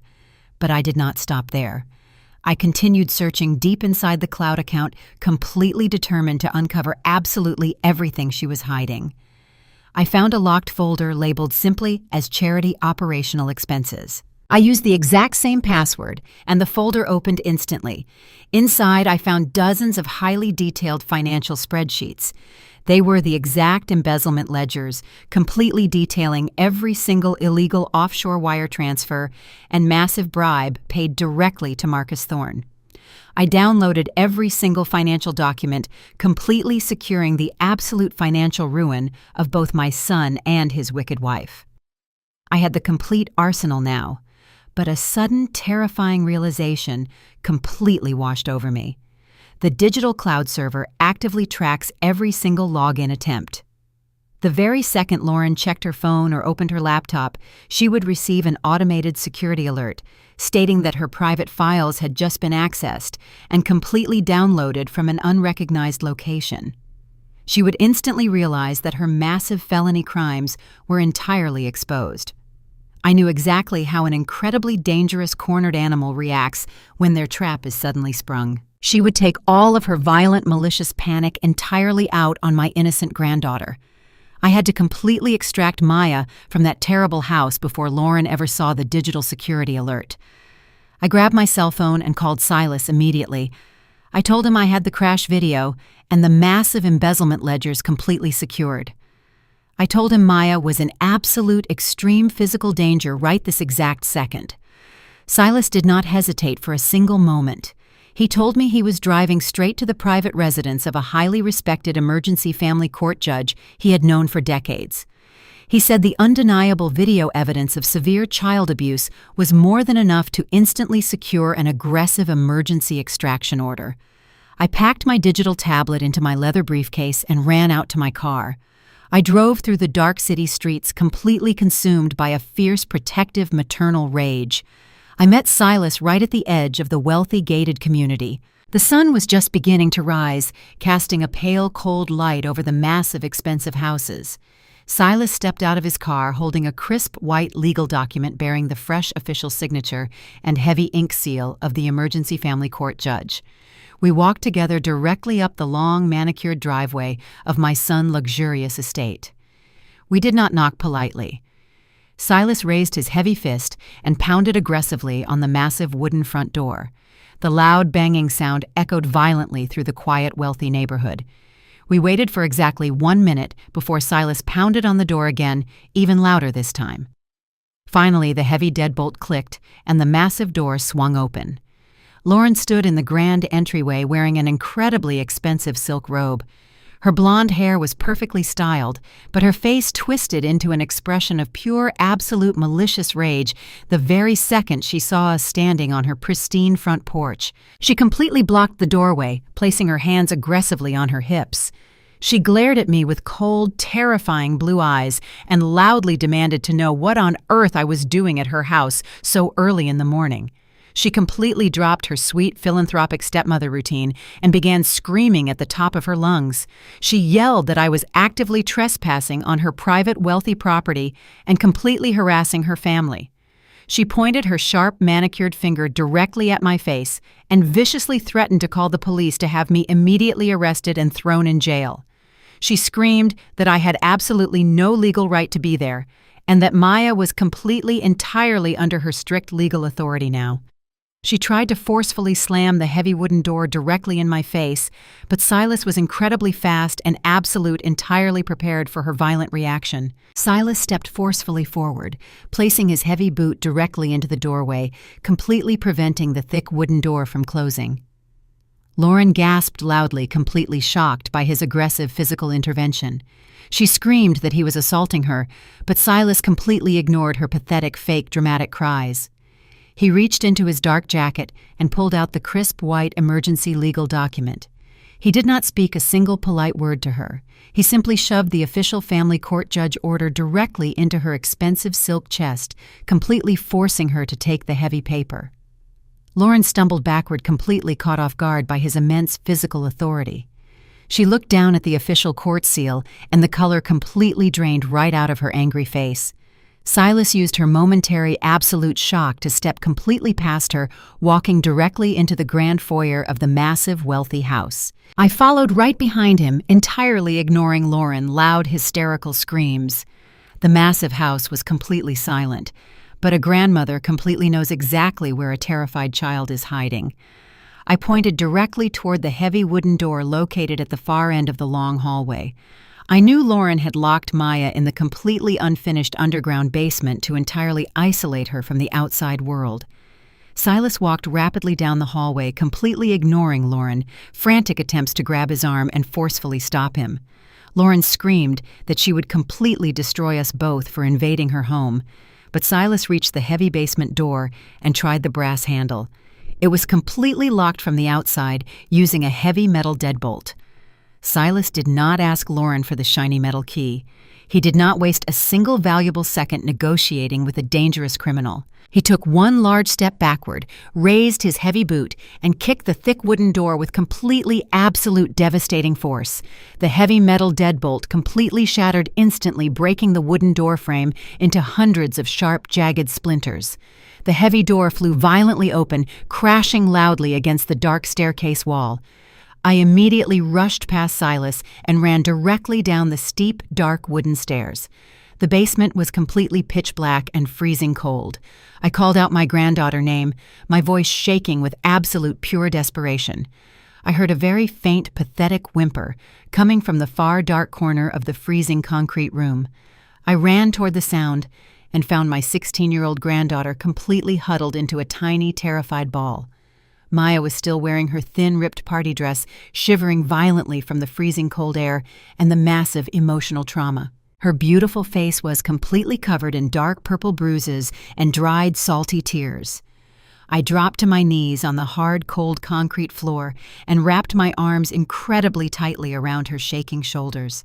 But I did not stop there. I continued searching deep inside the cloud account, completely determined to uncover absolutely everything she was hiding. I found a locked folder labeled simply as Charity Operational Expenses. I used the exact same password, and the folder opened instantly. Inside, I found dozens of highly detailed financial spreadsheets. They were the exact embezzlement ledgers, completely detailing every single illegal offshore wire transfer and massive bribe paid directly to Marcus Thorne. I downloaded every single financial document, completely securing the absolute financial ruin of both my son and his wicked wife. I had the complete arsenal now, but a sudden, terrifying realization completely washed over me. The digital cloud server actively tracks every single login attempt. The very second Lauren checked her phone or opened her laptop, she would receive an automated security alert stating that her private files had just been accessed and completely downloaded from an unrecognized location. She would instantly realize that her massive felony crimes were entirely exposed. I knew exactly how an incredibly dangerous cornered animal reacts when their trap is suddenly sprung. She would take all of her violent, malicious panic entirely out on my innocent granddaughter. I had to completely extract Maya from that terrible house before Lauren ever saw the digital security alert. I grabbed my cell phone and called Silas immediately. I told him I had the crash video and the massive embezzlement ledgers completely secured. I told him Maya was in absolute extreme physical danger right this exact second. Silas did not hesitate for a single moment. He told me he was driving straight to the private residence of a highly respected emergency family court judge he had known for decades. He said the undeniable video evidence of severe child abuse was more than enough to instantly secure an aggressive emergency extraction order. I packed my digital tablet into my leather briefcase and ran out to my car. I drove through the dark city streets completely consumed by a fierce protective maternal rage. I met Silas right at the edge of the wealthy gated community. The sun was just beginning to rise, casting a pale, cold light over the massive, expensive houses. Silas stepped out of his car holding a crisp, white legal document bearing the fresh official signature and heavy ink seal of the emergency family court judge. We walked together directly up the long, manicured driveway of my son's luxurious estate. We did not knock politely. Silas raised his heavy fist and pounded aggressively on the massive wooden front door. The loud banging sound echoed violently through the quiet, wealthy neighborhood. We waited for exactly 1 minute before Silas pounded on the door again, even louder this time. Finally, the heavy deadbolt clicked and the massive door swung open. Lauren stood in the grand entryway wearing an incredibly expensive silk robe. Her blonde hair was perfectly styled, but her face twisted into an expression of pure, absolute malicious rage the very second she saw us standing on her pristine front porch. She completely blocked the doorway, placing her hands aggressively on her hips. She glared at me with cold, terrifying blue eyes and loudly demanded to know what on earth I was doing at her house so early in the morning. She completely dropped her sweet philanthropic stepmother routine and began screaming at the top of her lungs. She yelled that I was actively trespassing on her private wealthy property and completely harassing her family. She pointed her sharp, manicured finger directly at my face and viciously threatened to call the police to have me immediately arrested and thrown in jail. She screamed that I had absolutely no legal right to be there, and that Maya was entirely under her strict legal authority now. She tried to forcefully slam the heavy wooden door directly in my face, but Silas was incredibly fast and entirely prepared for her violent reaction. Silas stepped forcefully forward, placing his heavy boot directly into the doorway, completely preventing the thick wooden door from closing. Lauren gasped loudly, completely shocked by his aggressive physical intervention. She screamed that he was assaulting her, but Silas completely ignored her pathetic, fake, dramatic cries. He reached into his dark jacket and pulled out the crisp white emergency legal document. He did not speak a single polite word to her. He simply shoved the official family court judge order directly into her expensive silk chest, completely forcing her to take the heavy paper. Lauren stumbled backward, completely caught off guard by his immense physical authority. She looked down at the official court seal, and the color completely drained right out of her angry face. Silas used her momentary absolute shock to step completely past her, walking directly into the grand foyer of the massive, wealthy house. I followed right behind him, entirely ignoring Lauren's loud, hysterical screams. The massive house was completely silent, but a grandmother completely knows exactly where a terrified child is hiding. I pointed directly toward the heavy wooden door located at the far end of the long hallway. I knew Lauren had locked Maya in the completely unfinished underground basement to entirely isolate her from the outside world. Silas walked rapidly down the hallway, completely ignoring Lauren, frantic attempts to grab his arm and forcefully stop him. Lauren screamed that she would completely destroy us both for invading her home, but Silas reached the heavy basement door and tried the brass handle. It was completely locked from the outside using a heavy metal deadbolt. Silas did not ask Lauren for the shiny metal key. He did not waste a single valuable second negotiating with a dangerous criminal. He took one large step backward, raised his heavy boot, and kicked the thick wooden door with absolute devastating force. The heavy metal deadbolt completely shattered instantly, breaking the wooden door frame into hundreds of sharp, jagged splinters. The heavy door flew violently open, crashing loudly against the dark staircase wall. I immediately rushed past Silas and ran directly down the steep, dark wooden stairs. The basement was completely pitch black and freezing cold. I called out my granddaughter's name, my voice shaking with absolute pure desperation. I heard a very faint, pathetic whimper coming from the far dark corner of the freezing concrete room. I ran toward the sound and found my 16-year-old granddaughter completely huddled into a tiny, terrified ball. Maya was still wearing her thin, ripped party dress, shivering violently from the freezing cold air and the massive emotional trauma. Her beautiful face was completely covered in dark purple bruises and dried, salty tears. I dropped to my knees on the hard, cold concrete floor and wrapped my arms incredibly tightly around her shaking shoulders.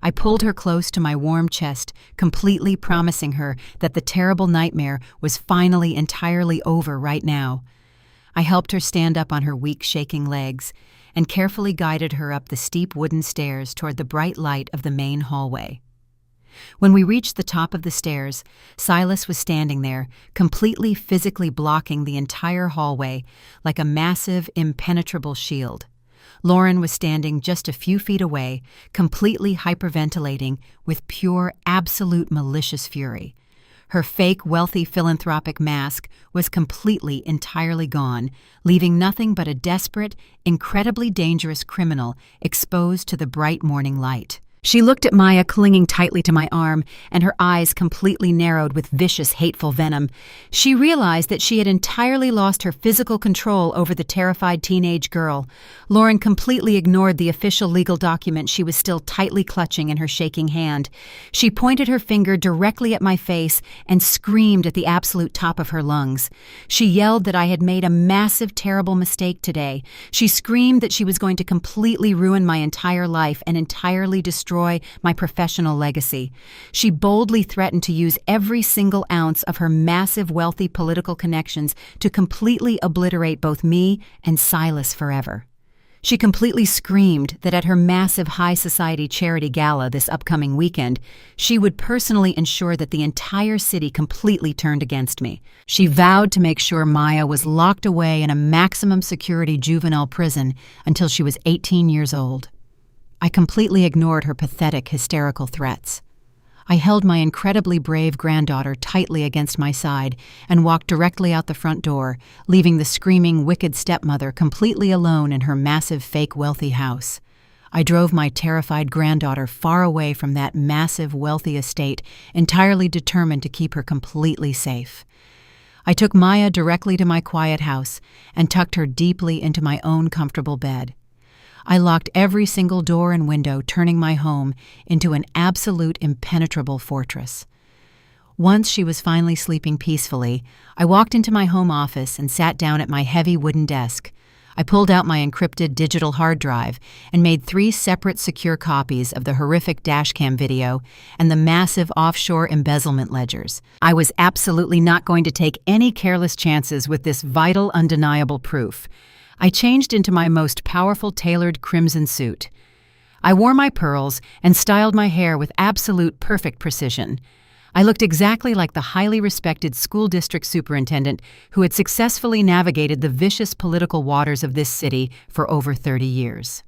I pulled her close to my warm chest, completely promising her that the terrible nightmare was finally entirely over right now. I helped her stand up on her weak, shaking legs and carefully guided her up the steep wooden stairs toward the bright light of the main hallway. When we reached the top of the stairs, Silas was standing there, completely physically blocking the entire hallway like a massive, impenetrable shield. Lauren was standing just a few feet away, completely hyperventilating with pure, absolute malicious fury. Her fake, wealthy, philanthropic mask was entirely gone, leaving nothing but a desperate, incredibly dangerous criminal exposed to the bright morning light. She looked at Maya, clinging tightly to my arm, and her eyes completely narrowed with vicious, hateful venom. She realized that she had entirely lost her physical control over the terrified teenage girl. Lauren completely ignored the official legal document she was still tightly clutching in her shaking hand. She pointed her finger directly at my face and screamed at the absolute top of her lungs. She yelled that I had made a massive, terrible mistake today. She screamed that she was going to completely ruin my entire life and entirely destroy my professional legacy. She boldly threatened to use every single ounce of her massive, wealthy political connections to completely obliterate both me and Silas forever. She completely screamed that at her massive high society charity gala this upcoming weekend, she would personally ensure that the entire city completely turned against me. She vowed to make sure Maya was locked away in a maximum security juvenile prison until she was 18 years old. I completely ignored her pathetic, hysterical threats. I held my incredibly brave granddaughter tightly against my side and walked directly out the front door, leaving the screaming, wicked stepmother completely alone in her massive, fake, wealthy house. I drove my terrified granddaughter far away from that massive, wealthy estate, entirely determined to keep her completely safe. I took Maya directly to my quiet house and tucked her deeply into my own comfortable bed. I locked every single door and window, turning my home into an absolute impenetrable fortress. Once she was finally sleeping peacefully, I walked into my home office and sat down at my heavy wooden desk. I pulled out my encrypted digital hard drive and made 3 separate secure copies of the horrific dashcam video and the massive offshore embezzlement ledgers. I was absolutely not going to take any careless chances with this vital, undeniable proof. I changed into my most powerful tailored crimson suit. I wore my pearls and styled my hair with absolute perfect precision. I looked exactly like the highly respected school district superintendent who had successfully navigated the vicious political waters of this city for over 30 years.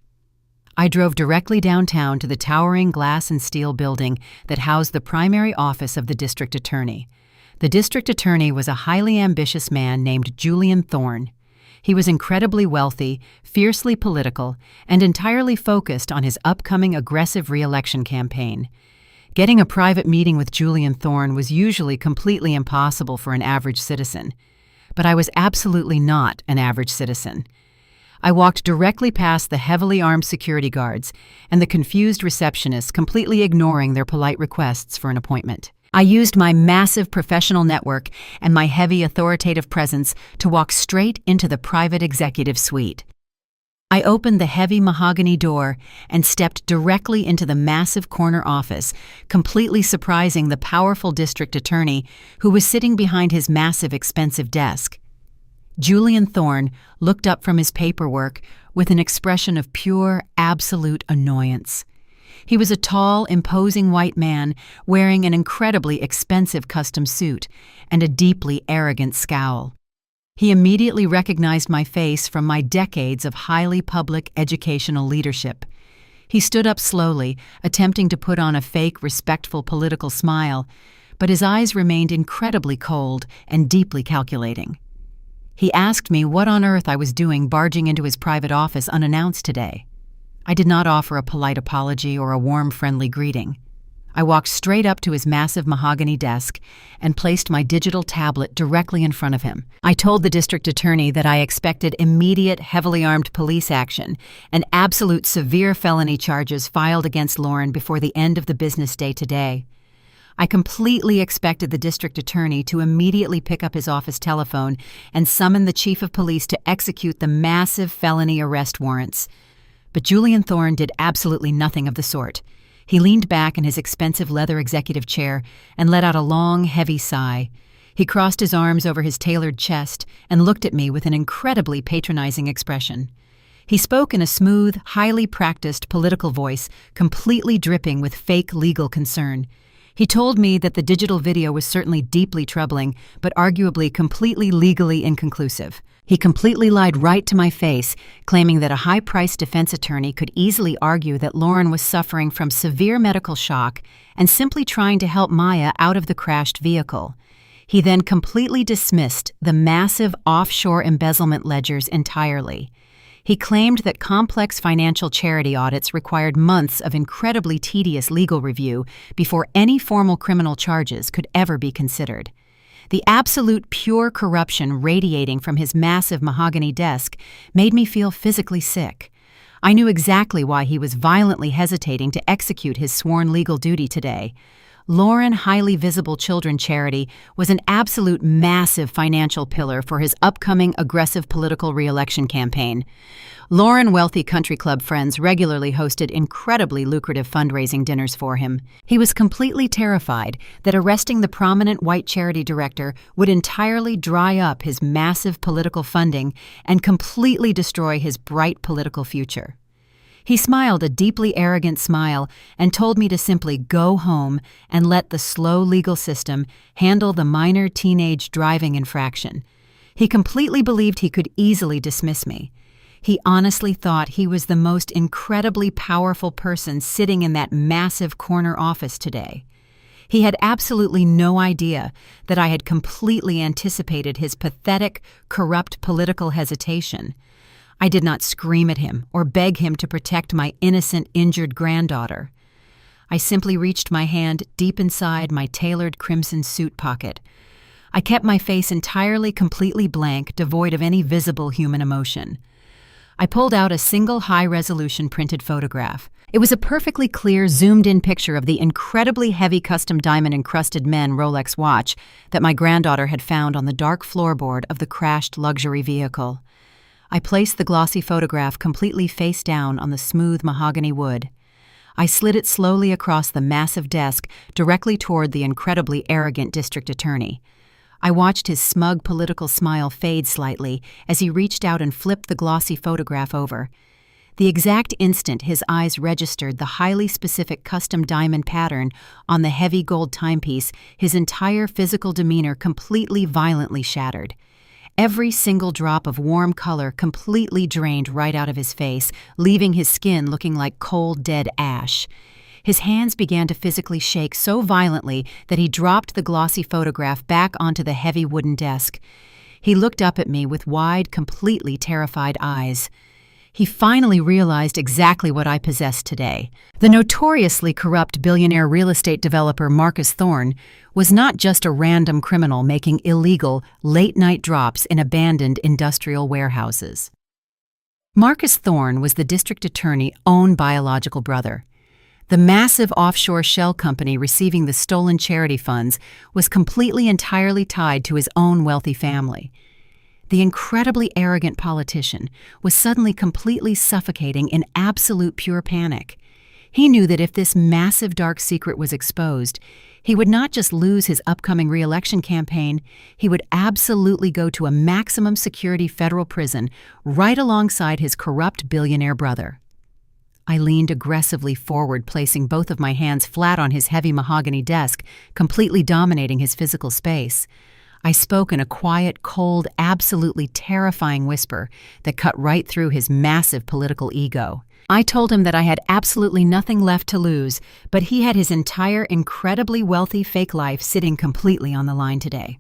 I drove directly downtown to the towering glass and steel building that housed the primary office of the district attorney. The district attorney was a highly ambitious man named Julian Thorne. He was incredibly wealthy, fiercely political, and entirely focused on his upcoming aggressive re-election campaign. Getting a private meeting with Julian Thorne was usually completely impossible for an average citizen. But I was absolutely not an average citizen. I walked directly past the heavily armed security guards and the confused receptionists, completely ignoring their polite requests for an appointment. I used my massive professional network and my heavy authoritative presence to walk straight into the private executive suite. I opened the heavy mahogany door and stepped directly into the massive corner office, completely surprising the powerful district attorney who was sitting behind his massive, expensive desk. Julian Thorne looked up from his paperwork with an expression of pure, absolute annoyance. He was a tall, imposing white man wearing an incredibly expensive custom suit and a deeply arrogant scowl. He immediately recognized my face from my decades of highly public educational leadership. He stood up slowly, attempting to put on a fake, respectful political smile, but his eyes remained incredibly cold and deeply calculating. He asked me what on earth I was doing barging into his private office unannounced today. I did not offer a polite apology or a warm, friendly greeting. I walked straight up to his massive mahogany desk and placed my digital tablet directly in front of him. I told the district attorney that I expected immediate, heavily armed police action and absolute severe felony charges filed against Lauren before the end of the business day today. I completely expected the district attorney to immediately pick up his office telephone and summon the chief of police to execute the massive felony arrest warrants. But Julian Thorne did absolutely nothing of the sort. He leaned back in his expensive leather executive chair and let out a long, heavy sigh. He crossed his arms over his tailored chest and looked at me with an incredibly patronizing expression. He spoke in a smooth, highly practiced political voice, completely dripping with fake legal concern. He told me that the digital video was certainly deeply troubling, but arguably completely legally inconclusive. He completely lied right to my face, claiming that a high-priced defense attorney could easily argue that Lauren was suffering from severe medical shock and simply trying to help Maya out of the crashed vehicle. He then completely dismissed the massive offshore embezzlement ledgers entirely. He claimed that complex financial charity audits required months of incredibly tedious legal review before any formal criminal charges could ever be considered. The absolute pure corruption radiating from his massive mahogany desk made me feel physically sick. I knew exactly why he was violently hesitating to execute his sworn legal duty today. Lauren Highly Visible Children Charity was an absolute massive financial pillar for his upcoming aggressive political re-election campaign. Lauren wealthy country club friends regularly hosted incredibly lucrative fundraising dinners for him. He was completely terrified that arresting the prominent white charity director would entirely dry up his massive political funding and completely destroy his bright political future. He smiled a deeply arrogant smile and told me to simply go home and let the slow legal system handle the minor teenage driving infraction. He completely believed he could easily dismiss me. He honestly thought he was the most incredibly powerful person sitting in that massive corner office today. He had absolutely no idea that I had completely anticipated his pathetic, corrupt political hesitation. I did not scream at him or beg him to protect my innocent, injured granddaughter. I simply reached my hand deep inside my tailored crimson suit pocket. I kept my face entirely, completely blank, devoid of any visible human emotion. I pulled out a single high-resolution printed photograph. It was a perfectly clear, zoomed-in picture of the incredibly heavy custom diamond-encrusted men Rolex watch that my granddaughter had found on the dark floorboard of the crashed luxury vehicle. I placed the glossy photograph completely face down on the smooth mahogany wood. I slid it slowly across the massive desk directly toward the incredibly arrogant district attorney. I watched his smug political smile fade slightly as he reached out and flipped the glossy photograph over. The exact instant his eyes registered the highly specific custom diamond pattern on the heavy gold timepiece, his entire physical demeanor completely violently shattered. Every single drop of warm color completely drained right out of his face, leaving his skin looking like cold, dead ash. His hands began to physically shake so violently that he dropped the glossy photograph back onto the heavy wooden desk. He looked up at me with wide, completely terrified eyes. He finally realized exactly what I possessed today. The notoriously corrupt billionaire real estate developer Marcus Thorne was not just a random criminal making illegal, late-night drops in abandoned industrial warehouses. Marcus Thorne was the district attorney's own biological brother. The massive offshore shell company receiving the stolen charity funds was completely entirely tied to his own wealthy family. The incredibly arrogant politician was suddenly completely suffocating in absolute pure panic. He knew that if this massive dark secret was exposed, he would not just lose his upcoming re-election campaign, he would absolutely go to a maximum security federal prison right alongside his corrupt billionaire brother. I leaned aggressively forward, placing both of my hands flat on his heavy mahogany desk, completely dominating his physical space. I spoke in a quiet, cold, absolutely terrifying whisper that cut right through his massive political ego. I told him that I had absolutely nothing left to lose, but he had his entire incredibly wealthy fake life sitting completely on the line today.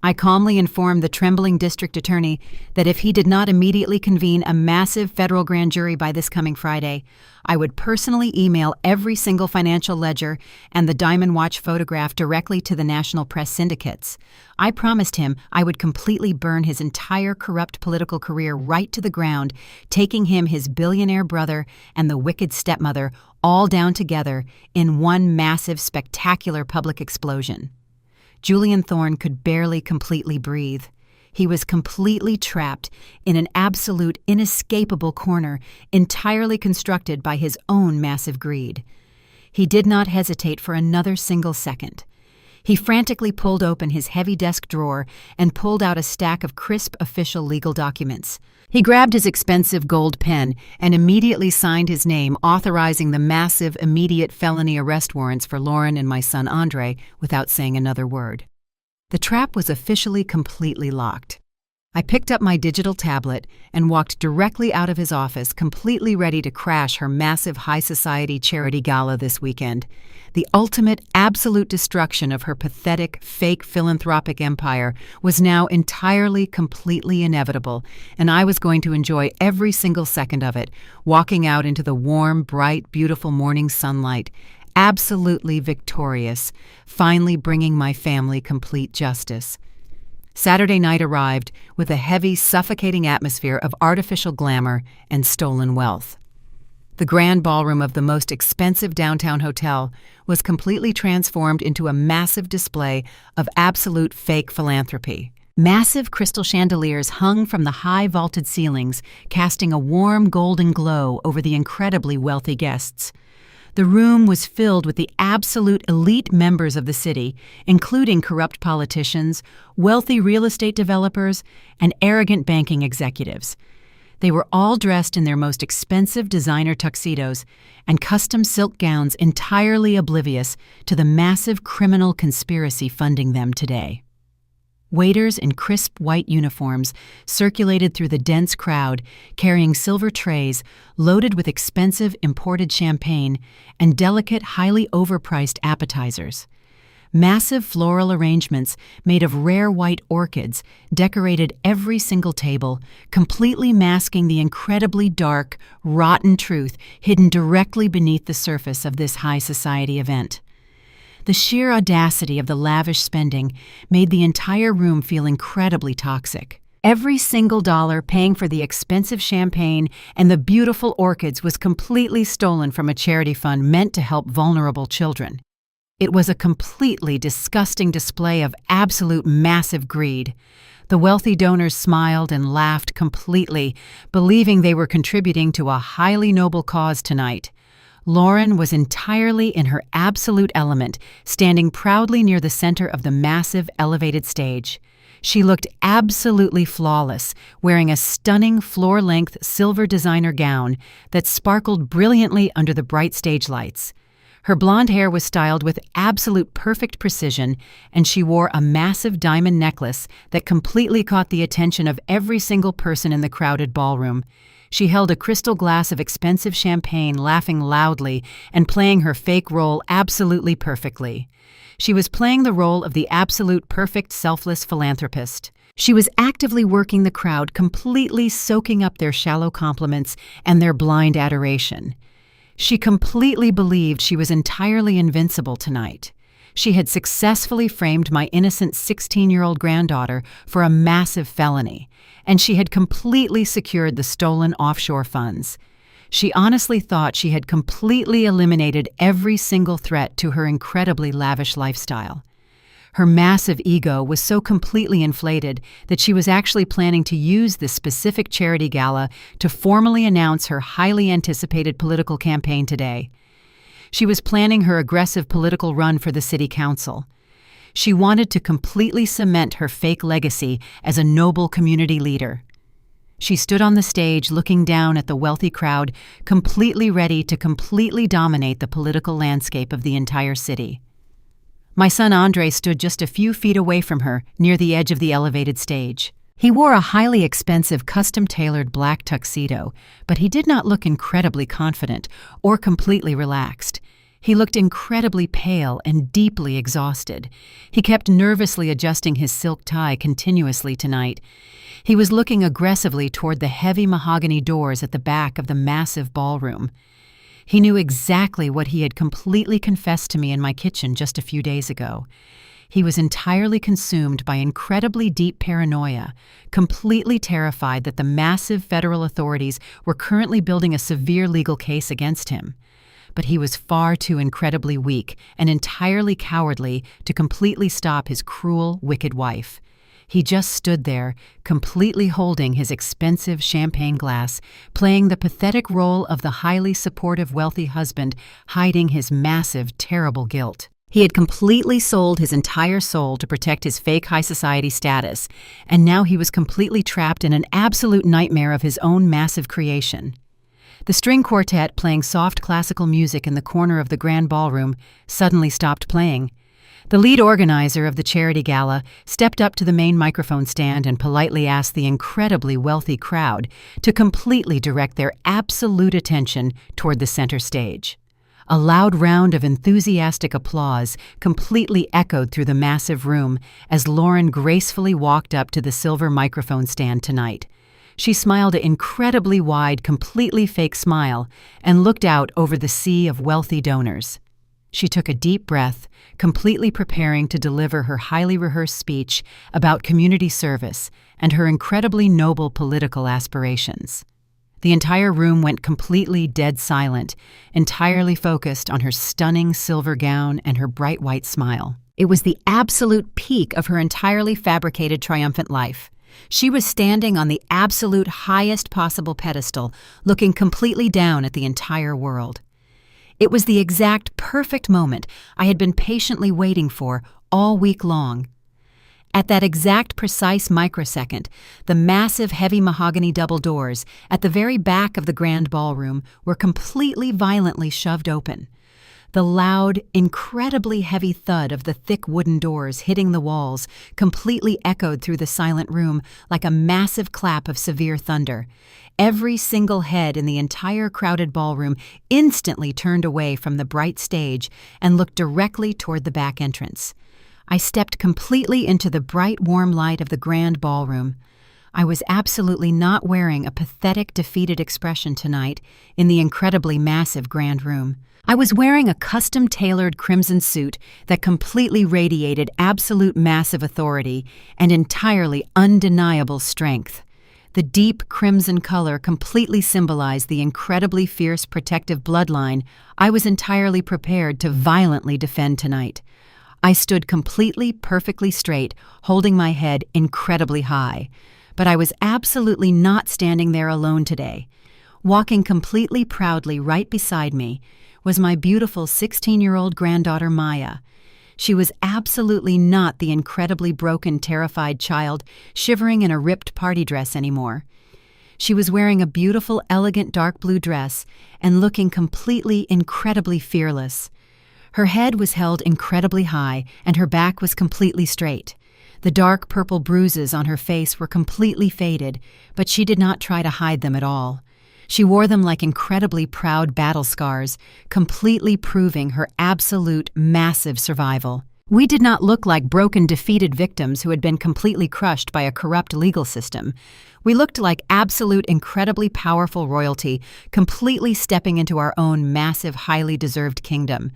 I calmly informed the trembling district attorney that if he did not immediately convene a massive federal grand jury by this coming Friday, I would personally email every single financial ledger and the diamond watch photograph directly to the national press syndicates. I promised him I would completely burn his entire corrupt political career right to the ground, taking him, his billionaire brother, and the wicked stepmother all down together in one massive, spectacular public explosion. Julian Thorne could barely completely breathe. He was completely trapped in an absolute, inescapable corner entirely constructed by his own massive greed. He did not hesitate for another single second. He frantically pulled open his heavy desk drawer and pulled out a stack of crisp official legal documents. He grabbed his expensive gold pen and immediately signed his name, authorizing the massive, immediate felony arrest warrants for Lauren and my son Andre without saying another word. The trap was officially completely locked. I picked up my digital tablet and walked directly out of his office, completely ready to crash her massive high society charity gala this weekend. The ultimate, absolute destruction of her pathetic, fake philanthropic empire was now entirely, completely inevitable, and I was going to enjoy every single second of it, walking out into the warm, bright, beautiful morning sunlight, absolutely victorious, finally bringing my family complete justice. Saturday night arrived with a heavy, suffocating atmosphere of artificial glamour and stolen wealth. The grand ballroom of the most expensive downtown hotel was completely transformed into a massive display of absolute fake philanthropy. Massive crystal chandeliers hung from the high vaulted ceilings, casting a warm golden glow over the incredibly wealthy guests. The room was filled with the absolute elite members of the city, including corrupt politicians, wealthy real estate developers, and arrogant banking executives. They were all dressed in their most expensive designer tuxedos and custom silk gowns, entirely oblivious to the massive criminal conspiracy funding them today. Waiters in crisp white uniforms circulated through the dense crowd, carrying silver trays loaded with expensive imported champagne and delicate, highly overpriced appetizers. Massive floral arrangements made of rare white orchids decorated every single table, completely masking the incredibly dark, rotten truth hidden directly beneath the surface of this high society event. The sheer audacity of the lavish spending made the entire room feel incredibly toxic. Every single dollar paying for the expensive champagne and the beautiful orchids was completely stolen from a charity fund meant to help vulnerable children. It was a completely disgusting display of absolute massive greed. The wealthy donors smiled and laughed completely, believing they were contributing to a highly noble cause tonight. Lauren was entirely in her absolute element, standing proudly near the center of the massive elevated stage. She looked absolutely flawless, wearing a stunning floor-length silver designer gown that sparkled brilliantly under the bright stage lights. Her blonde hair was styled with absolute perfect precision, and she wore a massive diamond necklace that completely caught the attention of every single person in the crowded ballroom. She held a crystal glass of expensive champagne, laughing loudly and playing her fake role absolutely perfectly. She was playing the role of the absolute perfect selfless philanthropist. She was actively working the crowd, completely soaking up their shallow compliments and their blind adoration. She completely believed she was entirely invincible tonight. She had successfully framed my innocent 16-year-old granddaughter for a massive felony, and she had completely secured the stolen offshore funds. She honestly thought she had completely eliminated every single threat to her incredibly lavish lifestyle. Her massive ego was so completely inflated that she was actually planning to use this specific charity gala to formally announce her highly anticipated political campaign today. She was planning her aggressive political run for the city council. She wanted to completely cement her fake legacy as a noble community leader. She stood on the stage looking down at the wealthy crowd, completely ready to completely dominate the political landscape of the entire city. My son Andre stood just a few feet away from her, near the edge of the elevated stage. He wore a highly expensive, custom-tailored black tuxedo, but he did not look incredibly confident or completely relaxed. He looked incredibly pale and deeply exhausted. He kept nervously adjusting his silk tie continuously tonight. He was looking aggressively toward the heavy mahogany doors at the back of the massive ballroom. He knew exactly what he had completely confessed to me in my kitchen just a few days ago. He was entirely consumed by incredibly deep paranoia, completely terrified that the massive federal authorities were currently building a severe legal case against him. But he was far too incredibly weak and entirely cowardly to completely stop his cruel, wicked wife. He just stood there, completely holding his expensive champagne glass, playing the pathetic role of the highly supportive, wealthy husband, hiding his massive, terrible guilt. He had completely sold his entire soul to protect his fake high society status, and now he was completely trapped in an absolute nightmare of his own massive creation. The string quartet, playing soft classical music in the corner of the grand ballroom, suddenly stopped playing. The lead organizer of the charity gala stepped up to the main microphone stand and politely asked the incredibly wealthy crowd to completely direct their absolute attention toward the center stage. A loud round of enthusiastic applause completely echoed through the massive room as Lauren gracefully walked up to the silver microphone stand tonight. She smiled an incredibly wide, completely fake smile and looked out over the sea of wealthy donors. She took a deep breath, completely preparing to deliver her highly rehearsed speech about community service and her incredibly noble political aspirations. The entire room went completely dead silent, entirely focused on her stunning silver gown and her bright white smile. It was the absolute peak of her entirely fabricated triumphant life. She was standing on the absolute highest possible pedestal, looking completely down at the entire world. It was the exact perfect moment I had been patiently waiting for all week long. At that exact precise microsecond, the massive heavy mahogany double doors at the very back of the grand ballroom were completely violently shoved open. The loud, incredibly heavy thud of the thick wooden doors hitting the walls completely echoed through the silent room like a massive clap of severe thunder. Every single head in the entire crowded ballroom instantly turned away from the bright stage and looked directly toward the back entrance. I stepped completely into the bright, warm light of the grand ballroom. I was absolutely not wearing a pathetic, defeated expression tonight in the incredibly massive grand room. I was wearing a custom-tailored crimson suit that completely radiated absolute massive authority and entirely undeniable strength. The deep crimson color completely symbolized the incredibly fierce protective bloodline I was entirely prepared to violently defend tonight. I stood completely, perfectly straight, holding my head incredibly high. But I was absolutely not standing there alone today. Walking completely proudly right beside me was my beautiful 16-year-old granddaughter Maya. She was absolutely not the incredibly broken, terrified child shivering in a ripped party dress anymore. She was wearing a beautiful, elegant dark blue dress and looking completely, incredibly fearless. Her head was held incredibly high, and her back was completely straight. The dark purple bruises on her face were completely faded, but she did not try to hide them at all. She wore them like incredibly proud battle scars, completely proving her absolute, massive survival. We did not look like broken, defeated victims who had been completely crushed by a corrupt legal system. We looked like absolute, incredibly powerful royalty, completely stepping into our own massive, highly deserved kingdom.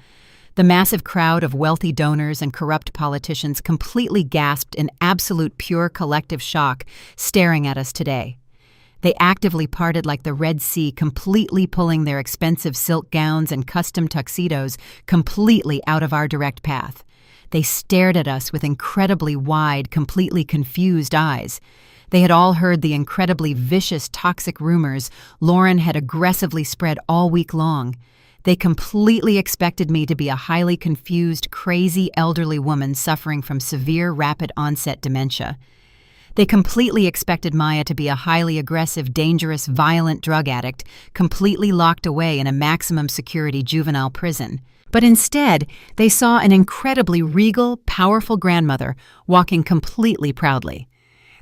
The massive crowd of wealthy donors and corrupt politicians completely gasped in absolute pure collective shock, staring at us today. They actively parted like the Red Sea, completely pulling their expensive silk gowns and custom tuxedos completely out of our direct path. They stared at us with incredibly wide, completely confused eyes. They had all heard the incredibly vicious, toxic rumors Lauren had aggressively spread all week long. They completely expected me to be a highly confused, crazy elderly woman suffering from severe, rapid-onset dementia. They completely expected Maya to be a highly aggressive, dangerous, violent drug addict, completely locked away in a maximum security juvenile prison. But instead, they saw an incredibly regal, powerful grandmother walking completely proudly.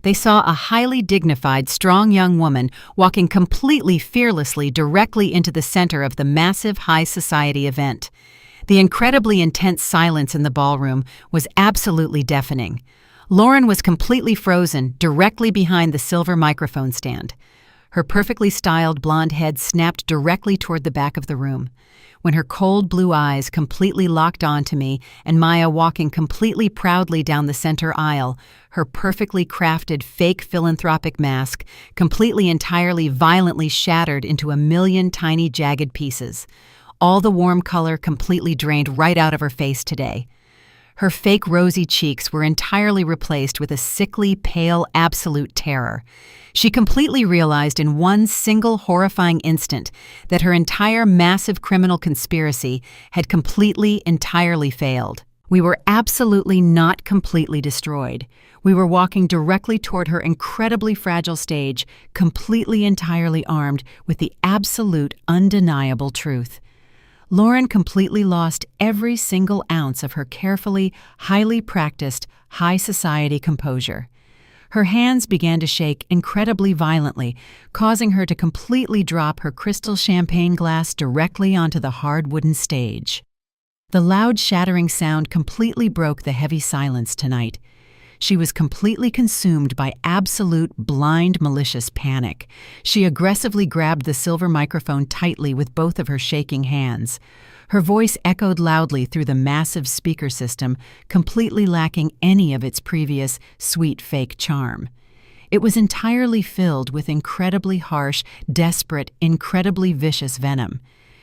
They saw a highly dignified, strong young woman walking completely fearlessly directly into the center of the massive high society event. The incredibly intense silence in the ballroom was absolutely deafening. Lauren was completely frozen directly behind the silver microphone stand. Her perfectly styled blonde head snapped directly toward the back of the room. When her cold blue eyes completely locked onto me and Maya walking completely proudly down the center aisle, her perfectly crafted fake philanthropic mask completely entirely violently shattered into a million tiny jagged pieces. All the warm color completely drained right out of her face today. Her fake rosy cheeks were entirely replaced with a sickly, pale, absolute terror. She completely realized in one single horrifying instant that her entire massive criminal conspiracy had completely, entirely failed. We were absolutely not completely destroyed. We were walking directly toward her incredibly fragile stage, completely, entirely armed with the absolute, undeniable truth. Lauren completely lost every single ounce of her carefully, highly practiced, high society composure. Her hands began to shake incredibly violently, causing her to completely drop her crystal champagne glass directly onto the hard wooden stage. The loud shattering sound completely broke the heavy silence tonight. She was completely consumed by absolute, blind, malicious panic. She aggressively grabbed the silver microphone tightly with both of her shaking hands. Her voice echoed loudly through the massive speaker system, completely lacking any of its previous, sweet, fake charm. It was entirely filled with incredibly harsh, desperate, incredibly vicious venom.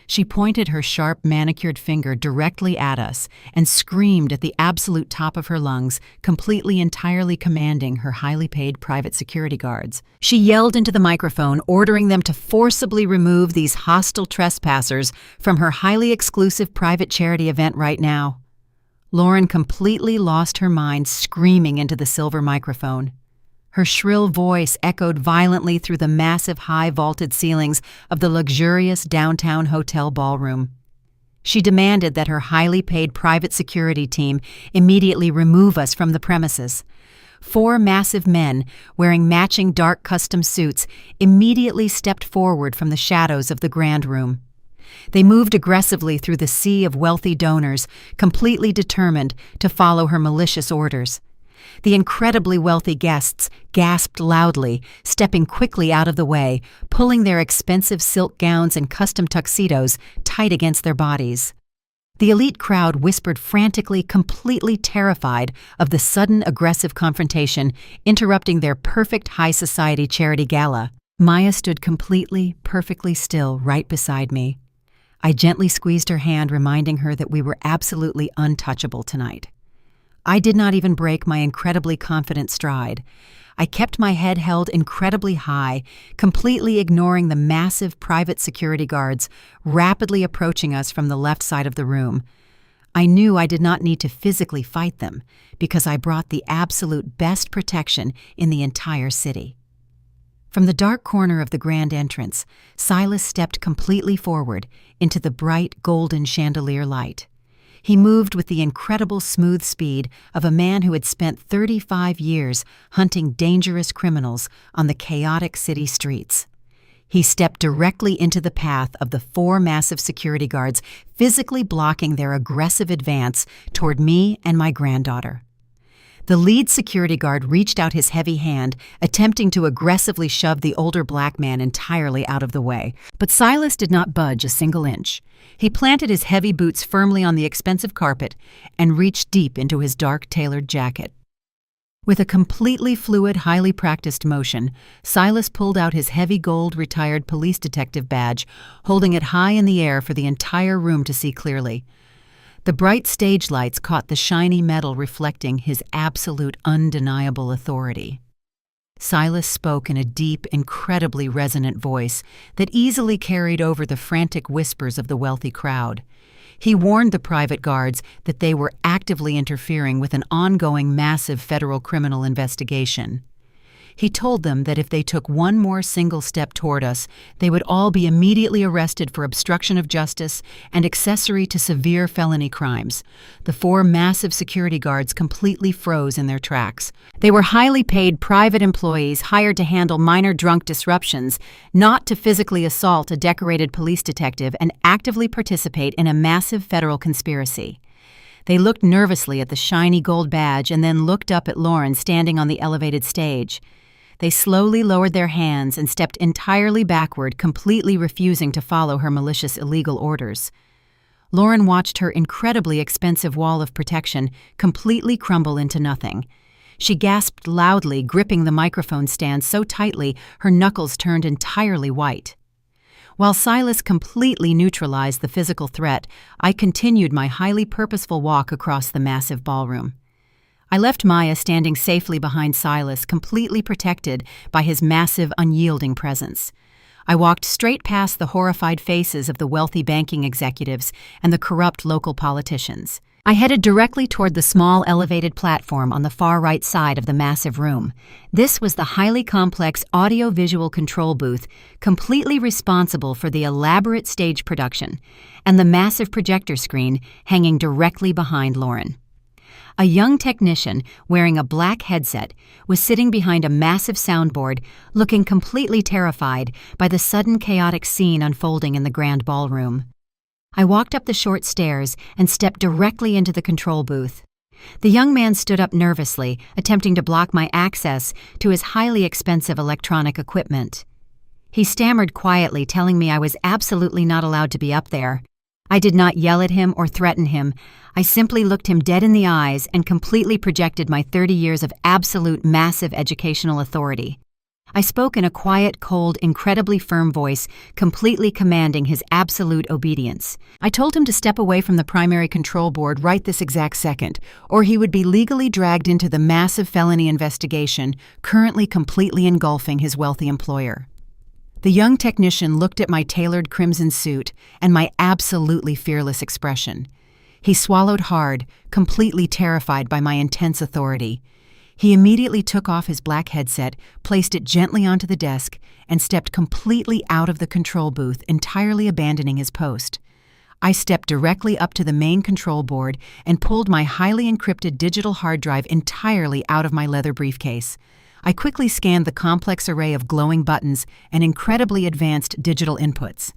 She pointed her sharp, manicured finger directly at us and screamed at the absolute top of her lungs, entirely commanding her highly paid private security guards. She yelled into the microphone, ordering them to forcibly remove these hostile trespassers from her highly exclusive private charity event right now. Lauren completely lost her mind, screaming into the silver microphone. Her shrill voice echoed violently through the massive high-vaulted ceilings of the luxurious downtown hotel ballroom. She demanded that her highly paid private security team immediately remove us from the premises. 4 massive men, wearing matching dark custom suits, immediately stepped forward from the shadows of the grand room. They moved aggressively through the sea of wealthy donors, completely determined to follow her malicious orders. The incredibly wealthy guests gasped loudly, stepping quickly out of the way, pulling their expensive silk gowns and custom tuxedos tight against their bodies. The elite crowd whispered frantically, completely terrified of the sudden aggressive confrontation interrupting their perfect high society charity gala. Maya stood completely, perfectly still right beside me. I gently squeezed her hand, reminding her that we were absolutely untouchable tonight. I did not even break my incredibly confident stride. I kept my head held incredibly high, completely ignoring the massive private security guards rapidly approaching us from the left side of the room. I knew I did not need to physically fight them because I brought the absolute best protection in the entire city. From the dark corner of the grand entrance, Silas stepped completely forward into the bright golden chandelier light. He moved with the incredible smooth speed of a man who had spent 35 years hunting dangerous criminals on the chaotic city streets. He stepped directly into the path of the 4 massive security guards, physically blocking their aggressive advance toward me and my granddaughter. The lead security guard reached out his heavy hand, attempting to aggressively shove the older black man entirely out of the way. But Silas did not budge a single inch. He planted his heavy boots firmly on the expensive carpet and reached deep into his dark tailored jacket. With a completely fluid, highly practiced motion, Silas pulled out his heavy gold retired police detective badge, holding it high in the air for the entire room to see clearly. The bright stage lights caught the shiny metal, reflecting his absolute, undeniable authority. Silas spoke in a deep, incredibly resonant voice that easily carried over the frantic whispers of the wealthy crowd. He warned the private guards that they were actively interfering with an ongoing massive federal criminal investigation. He told them that if they took one more single step toward us, they would all be immediately arrested for obstruction of justice and accessory to severe felony crimes. The 4 massive security guards completely froze in their tracks. They were highly paid private employees hired to handle minor drunk disruptions, not to physically assault a decorated police detective and actively participate in a massive federal conspiracy. They looked nervously at the shiny gold badge and then looked up at Lauren standing on the elevated stage. They slowly lowered their hands and stepped entirely backward, completely refusing to follow her malicious illegal orders. Lauren watched her incredibly expensive wall of protection completely crumble into nothing. She gasped loudly, gripping the microphone stand so tightly her knuckles turned entirely white. While Silas completely neutralized the physical threat, I continued my highly purposeful walk across the massive ballroom. I left Maya standing safely behind Silas, completely protected by his massive, unyielding presence. I walked straight past the horrified faces of the wealthy banking executives and the corrupt local politicians. I headed directly toward the small elevated platform on the far right side of the massive room. This was the highly complex audio-visual control booth, completely responsible for the elaborate stage production, and the massive projector screen hanging directly behind Lauren. A young technician wearing a black headset was sitting behind a massive soundboard, looking completely terrified by the sudden chaotic scene unfolding in the grand ballroom. I walked up the short stairs and stepped directly into the control booth. The young man stood up nervously, attempting to block my access to his highly expensive electronic equipment. He stammered quietly, telling me I was absolutely not allowed to be up there. I did not yell at him or threaten him. I simply looked him dead in the eyes and completely projected my 30 years of absolute massive educational authority. I spoke in a quiet, cold, incredibly firm voice, completely commanding his absolute obedience. I told him to step away from the primary control board right this exact second, or he would be legally dragged into the massive felony investigation currently completely engulfing his wealthy employer. The young technician looked at my tailored crimson suit and my absolutely fearless expression. He swallowed hard, completely terrified by my intense authority. He immediately took off his black headset, placed it gently onto the desk, and stepped completely out of the control booth, entirely abandoning his post. I stepped directly up to the main control board and pulled my highly encrypted digital hard drive entirely out of my leather briefcase. I quickly scanned the complex array of glowing buttons and incredibly advanced digital inputs.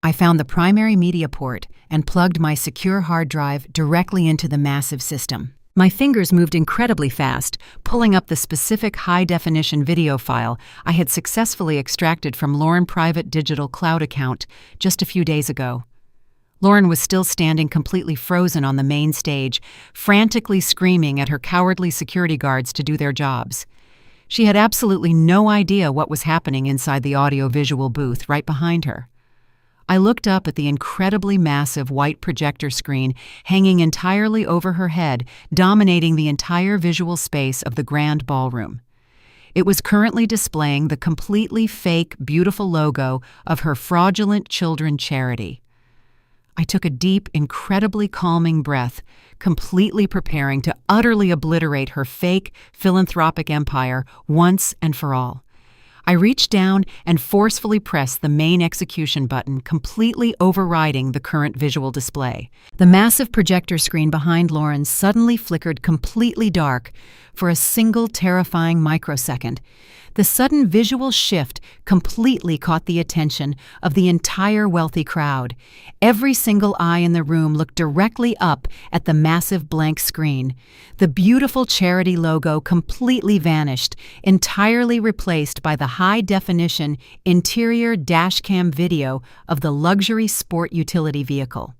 I found the primary media port and plugged my secure hard drive directly into the massive system. My fingers moved incredibly fast, pulling up the specific high-definition video file I had successfully extracted from Lauren's private digital cloud account just a few days ago. Lauren was still standing completely frozen on the main stage, frantically screaming at her cowardly security guards to do their jobs. She had absolutely no idea what was happening inside the audio-visual booth right behind her. I looked up at the incredibly massive white projector screen hanging entirely over her head, dominating the entire visual space of the grand ballroom. It was currently displaying the completely fake, beautiful logo of her fraudulent children charity. I took a deep, incredibly calming breath, completely preparing to utterly obliterate her fake, philanthropic empire once and for all. I reached down and forcefully pressed the main execution button, completely overriding the current visual display. The massive projector screen behind Lauren suddenly flickered completely dark for a single terrifying microsecond. The sudden visual shift completely caught the attention of the entire wealthy crowd. Every single eye in the room looked directly up at the massive blank screen. The beautiful charity logo completely vanished, entirely replaced by the high-definition interior dashcam video of the luxury sport utility vehicle.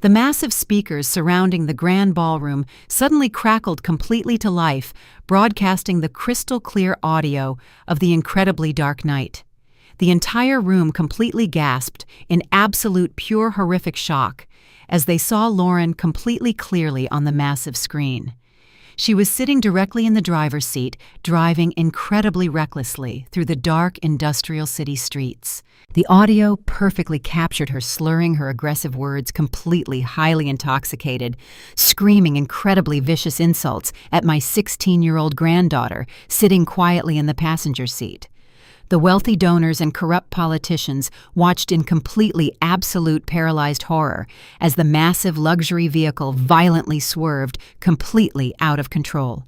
The massive speakers surrounding the grand ballroom suddenly crackled completely to life, broadcasting the crystal-clear audio of the incredibly dark night. The entire room completely gasped in absolute pure horrific shock as they saw Lauren completely clearly on the massive screen. She was sitting directly in the driver's seat, driving incredibly recklessly through the dark industrial city streets. The audio perfectly captured her slurring her aggressive words, completely highly intoxicated, screaming incredibly vicious insults at my 16-year-old granddaughter sitting quietly in the passenger seat. The wealthy donors and corrupt politicians watched in completely absolute paralyzed horror as the massive luxury vehicle violently swerved, completely out of control.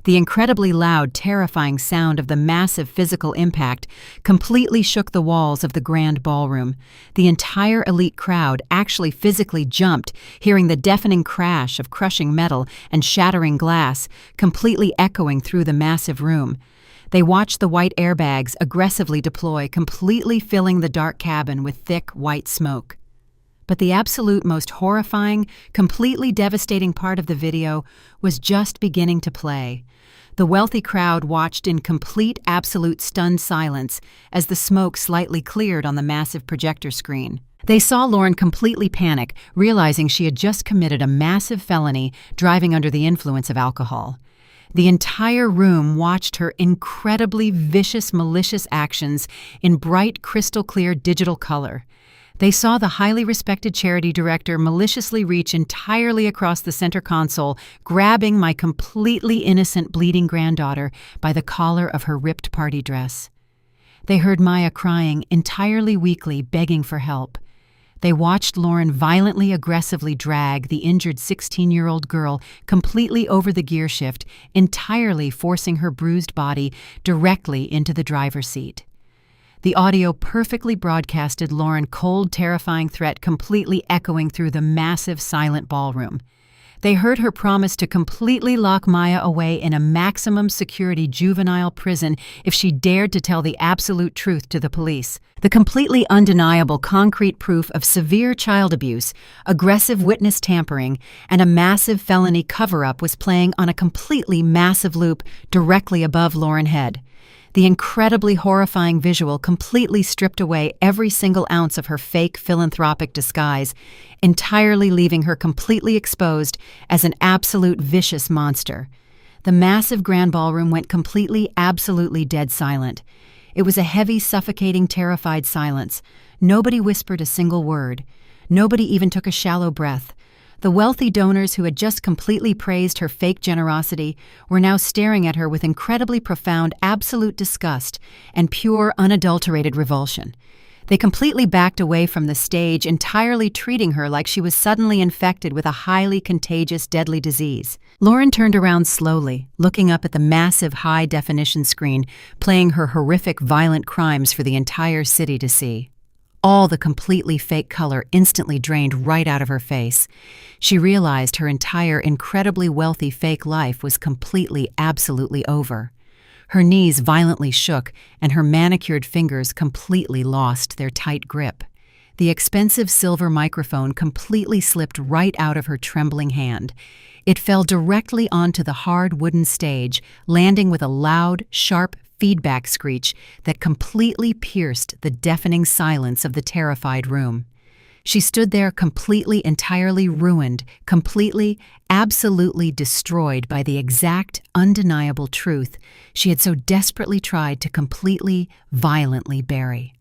The incredibly loud, terrifying sound of the massive physical impact completely shook the walls of the grand ballroom. The entire elite crowd actually physically jumped, hearing the deafening crash of crushing metal and shattering glass, completely echoing through the massive room. They watched the white airbags aggressively deploy, completely filling the dark cabin with thick, white smoke. But the absolute most horrifying, completely devastating part of the video was just beginning to play. The wealthy crowd watched in complete, absolute stunned silence as the smoke slightly cleared on the massive projector screen. They saw Lauren completely panic, realizing she had just committed a massive felony driving under the influence of alcohol. The entire room watched her incredibly vicious, malicious actions in bright, crystal-clear digital color. They saw the highly respected charity director maliciously reach entirely across the center console, grabbing my completely innocent bleeding granddaughter by the collar of her ripped party dress. They heard Maya crying, entirely weakly, begging for help. They watched Lauren violently, aggressively drag the injured 16-year-old girl completely over the gear shift, entirely forcing her bruised body directly into the driver's seat. The audio perfectly broadcasted Lauren's cold, terrifying threat completely echoing through the massive, silent ballroom. They heard her promise to completely lock Maya away in a maximum security juvenile prison if she dared to tell the absolute truth to the police. The completely undeniable concrete proof of severe child abuse, aggressive witness tampering, and a massive felony cover-up was playing on a completely massive loop directly above Lauren's head. The incredibly horrifying visual completely stripped away every single ounce of her fake philanthropic disguise, entirely leaving her completely exposed as an absolute vicious monster. The massive grand ballroom went completely, absolutely dead silent. It was a heavy, suffocating, terrified silence. Nobody whispered a single word. Nobody even took a shallow breath. The wealthy donors who had just completely praised her fake generosity were now staring at her with incredibly profound, absolute disgust and pure, unadulterated revulsion. They completely backed away from the stage, entirely treating her like she was suddenly infected with a highly contagious, deadly disease. Lauren turned around slowly, looking up at the massive high-definition screen, playing her horrific, violent crimes for the entire city to see. All the completely fake color instantly drained right out of her face. She realized her entire incredibly wealthy fake life was completely, absolutely over. Her knees violently shook, and her manicured fingers completely lost their tight grip. The expensive silver microphone completely slipped right out of her trembling hand. It fell directly onto the hard wooden stage, landing with a loud, sharp feedback screech that completely pierced the deafening silence of the terrified room. She stood there completely, entirely ruined, completely, absolutely destroyed by the exact, undeniable truth she had so desperately tried to completely, violently bury.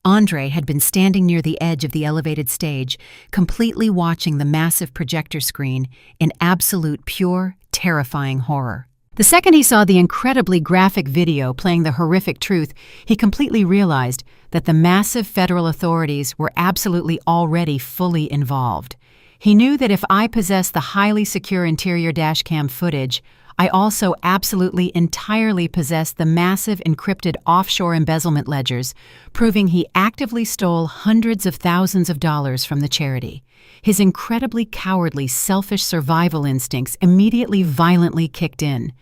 Andre had been standing near the edge of the elevated stage, completely watching the massive projector screen in absolute, pure, terrifying horror. The second he saw the incredibly graphic video playing the horrific truth, he completely realized that the massive federal authorities were absolutely already fully involved. He knew that if I possessed the highly secure interior dashcam footage, I also absolutely entirely possessed the massive encrypted offshore embezzlement ledgers, proving he actively stole hundreds of thousands of dollars from the charity. His incredibly cowardly, selfish survival instincts immediately violently kicked in.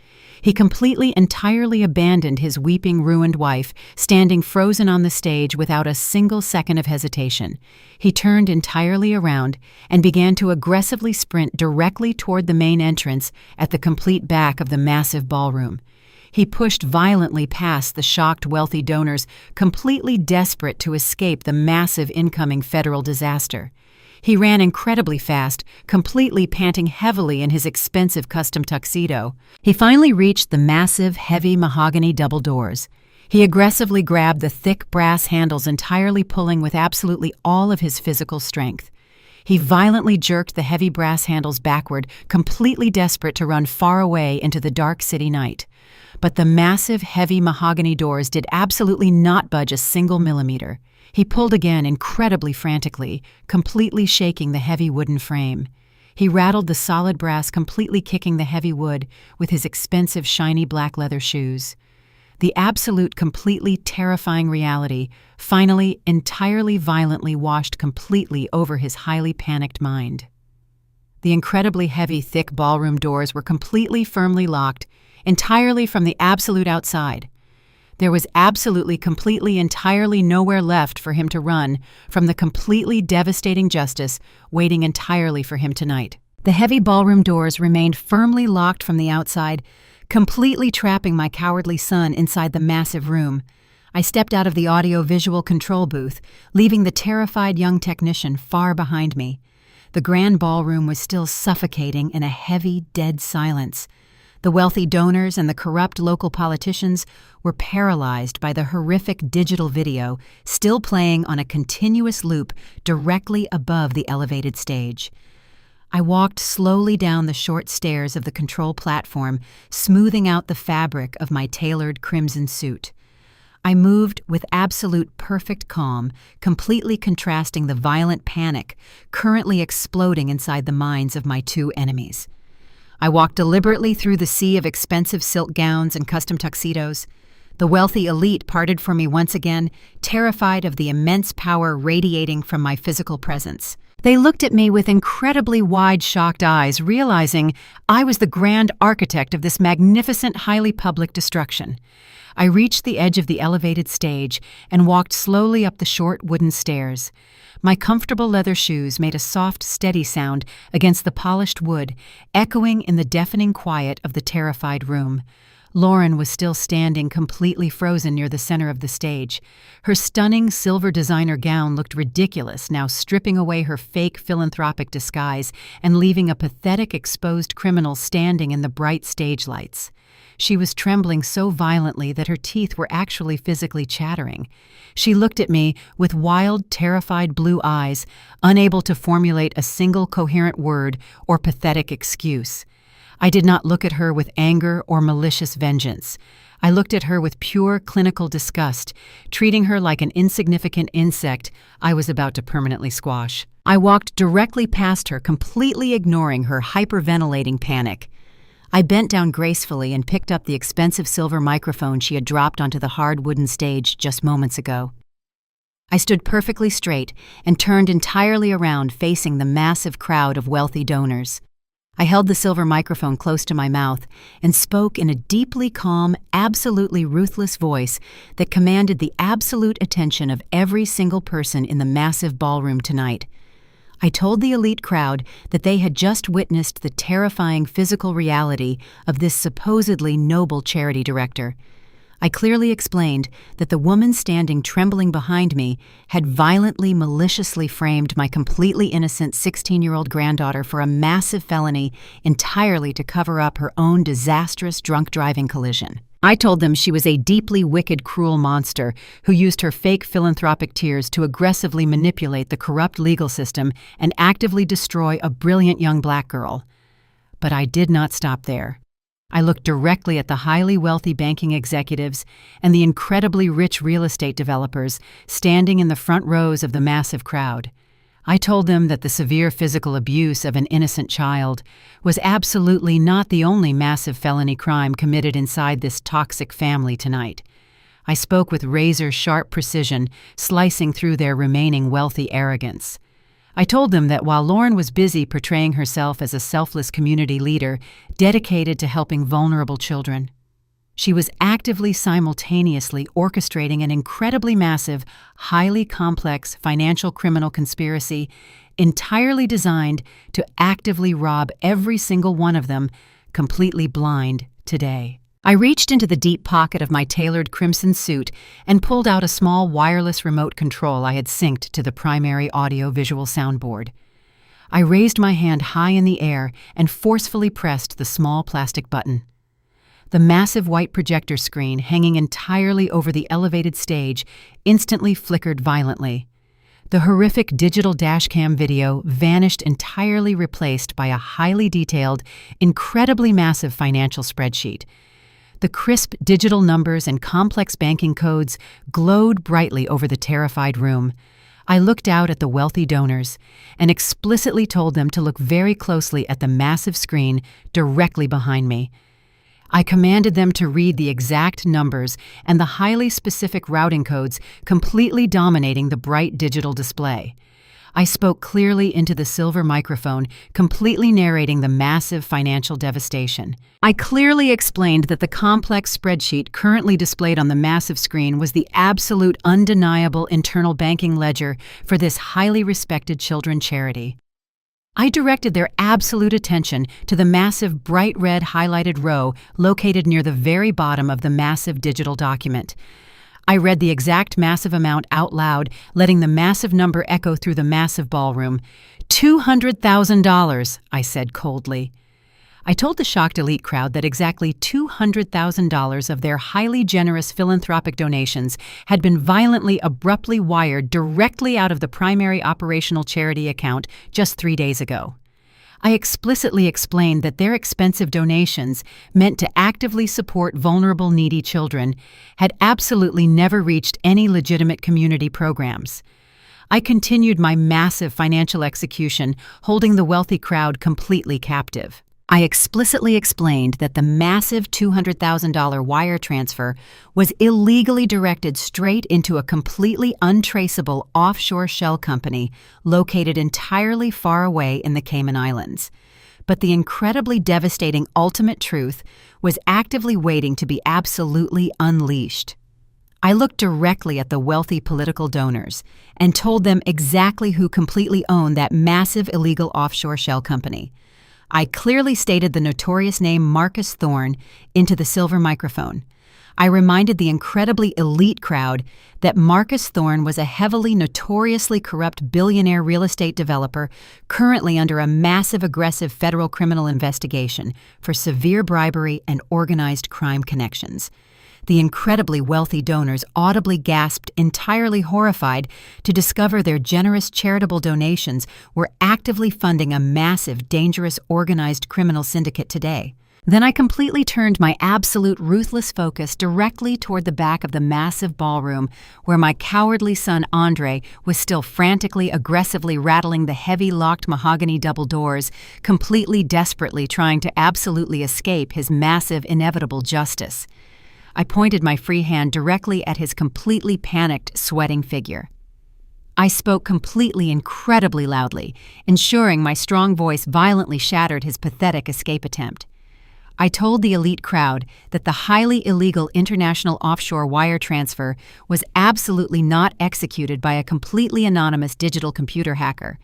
He completely, entirely abandoned his weeping, ruined wife, standing frozen on the stage without a single second of hesitation. He turned entirely around and began to aggressively sprint directly toward the main entrance at the complete back of the massive ballroom. He pushed violently past the shocked wealthy donors, completely desperate to escape the massive incoming federal disaster. He ran incredibly fast, completely panting heavily in his expensive custom tuxedo. He finally reached the massive, heavy mahogany double doors. He aggressively grabbed the thick brass handles, entirely pulling with absolutely all of his physical strength. He violently jerked the heavy brass handles backward, completely desperate to run far away into the dark city night. But the massive, heavy mahogany doors did absolutely not budge a single millimeter. He pulled again incredibly frantically, completely shaking the heavy wooden frame. He rattled the solid brass, completely kicking the heavy wood with his expensive, shiny black leather shoes. The absolute, completely terrifying reality finally, entirely violently washed completely over his highly panicked mind. The incredibly heavy, thick ballroom doors were completely firmly locked, entirely from the absolute outside. There was absolutely, completely, entirely nowhere left for him to run from the completely devastating justice waiting entirely for him tonight. The heavy ballroom doors remained firmly locked from the outside, completely trapping my cowardly son inside the massive room. I stepped out of the audio-visual control booth, leaving the terrified young technician far behind me. The grand ballroom was still suffocating in a heavy, dead silence. The wealthy donors and the corrupt local politicians were paralyzed by the horrific digital video still playing on a continuous loop directly above the elevated stage. I walked slowly down the short stairs of the control platform, smoothing out the fabric of my tailored crimson suit. I moved with absolute perfect calm, completely contrasting the violent panic currently exploding inside the minds of my two enemies. I walked deliberately through the sea of expensive silk gowns and custom tuxedos. The wealthy elite parted for me once again, terrified of the immense power radiating from my physical presence. They looked at me with incredibly wide, shocked eyes, realizing I was the grand architect of this magnificent, highly public destruction. I reached the edge of the elevated stage and walked slowly up the short wooden stairs. My comfortable leather shoes made a soft, steady sound against the polished wood, echoing in the deafening quiet of the terrified room. Lauren was still standing completely frozen near the center of the stage. Her stunning silver designer gown looked ridiculous, now stripping away her fake philanthropic disguise and leaving a pathetic exposed criminal standing in the bright stage lights. She was trembling so violently that her teeth were actually physically chattering. She looked at me with wild, terrified blue eyes, unable to formulate a single coherent word or pathetic excuse. I did not look at her with anger or malicious vengeance. I looked at her with pure clinical disgust, treating her like an insignificant insect I was about to permanently squash. I walked directly past her, completely ignoring her hyperventilating panic. I bent down gracefully and picked up the expensive silver microphone she had dropped onto the hard wooden stage just moments ago. I stood perfectly straight and turned entirely around, facing the massive crowd of wealthy donors. I held the silver microphone close to my mouth and spoke in a deeply calm, absolutely ruthless voice that commanded the absolute attention of every single person in the massive ballroom tonight. I told the elite crowd that they had just witnessed the terrifying physical reality of this supposedly noble charity director. I clearly explained that the woman standing trembling behind me had violently, maliciously framed my completely innocent 16-year-old granddaughter for a massive felony entirely to cover up her own disastrous drunk driving collision. I told them she was a deeply wicked, cruel monster who used her fake philanthropic tears to aggressively manipulate the corrupt legal system and actively destroy a brilliant young black girl. But I did not stop there. I looked directly at the highly wealthy banking executives and the incredibly rich real estate developers standing in the front rows of the massive crowd. I told them that the severe physical abuse of an innocent child was absolutely not the only massive felony crime committed inside this toxic family tonight. I spoke with razor-sharp precision, slicing through their remaining wealthy arrogance. I told them that while Lauren was busy portraying herself as a selfless community leader dedicated to helping vulnerable children, she was actively simultaneously orchestrating an incredibly massive, highly complex financial criminal conspiracy entirely designed to actively rob every single one of them, completely blind today. I reached into the deep pocket of my tailored crimson suit and pulled out a small wireless remote control I had synced to the primary audio-visual soundboard. I raised my hand high in the air and forcefully pressed the small plastic button. The massive white projector screen hanging entirely over the elevated stage instantly flickered violently. The horrific digital dashcam video vanished, entirely replaced by a highly detailed, incredibly massive financial spreadsheet. The crisp digital numbers and complex banking codes glowed brightly over the terrified room. I looked out at the wealthy donors and explicitly told them to look very closely at the massive screen directly behind me. I commanded them to read the exact numbers and the highly specific routing codes completely dominating the bright digital display. I spoke clearly into the silver microphone, completely narrating the massive financial devastation. I clearly explained that the complex spreadsheet currently displayed on the massive screen was the absolute, undeniable internal banking ledger for this highly respected children's charity. I directed their absolute attention to the massive bright red highlighted row located near the very bottom of the massive digital document. I read the exact massive amount out loud, letting the massive number echo through the massive ballroom. $200,000, I said coldly. I told the shocked elite crowd that exactly $200,000 of their highly generous philanthropic donations had been violently, abruptly wired directly out of the primary operational charity account just 3 days ago. I explicitly explained that their expensive donations, meant to actively support vulnerable, needy children, had absolutely never reached any legitimate community programs. I continued my massive financial execution, holding the wealthy crowd completely captive. I explicitly explained that the massive $200,000 wire transfer was illegally directed straight into a completely untraceable offshore shell company located entirely far away in the Cayman Islands. But the incredibly devastating ultimate truth was actively waiting to be absolutely unleashed. I looked directly at the wealthy political donors and told them exactly who completely owned that massive illegal offshore shell company. I clearly stated the notorious name Marcus Thorne into the silver microphone. I reminded the incredibly elite crowd that Marcus Thorne was a heavily, notoriously corrupt billionaire real estate developer currently under a massive, aggressive federal criminal investigation for severe bribery and organized crime connections. The incredibly wealthy donors audibly gasped, entirely horrified to discover their generous charitable donations were actively funding a massive, dangerous, organized criminal syndicate today. Then I completely turned my absolute ruthless focus directly toward the back of the massive ballroom where my cowardly son Andre was still frantically, aggressively rattling the heavy locked mahogany double doors, completely desperately trying to absolutely escape his massive, inevitable justice. I pointed my free hand directly at his completely panicked, sweating figure. I spoke completely, incredibly loudly, ensuring my strong voice violently shattered his pathetic escape attempt. I told the elite crowd that the highly illegal international offshore wire transfer was absolutely not executed by a completely anonymous digital computer hacker.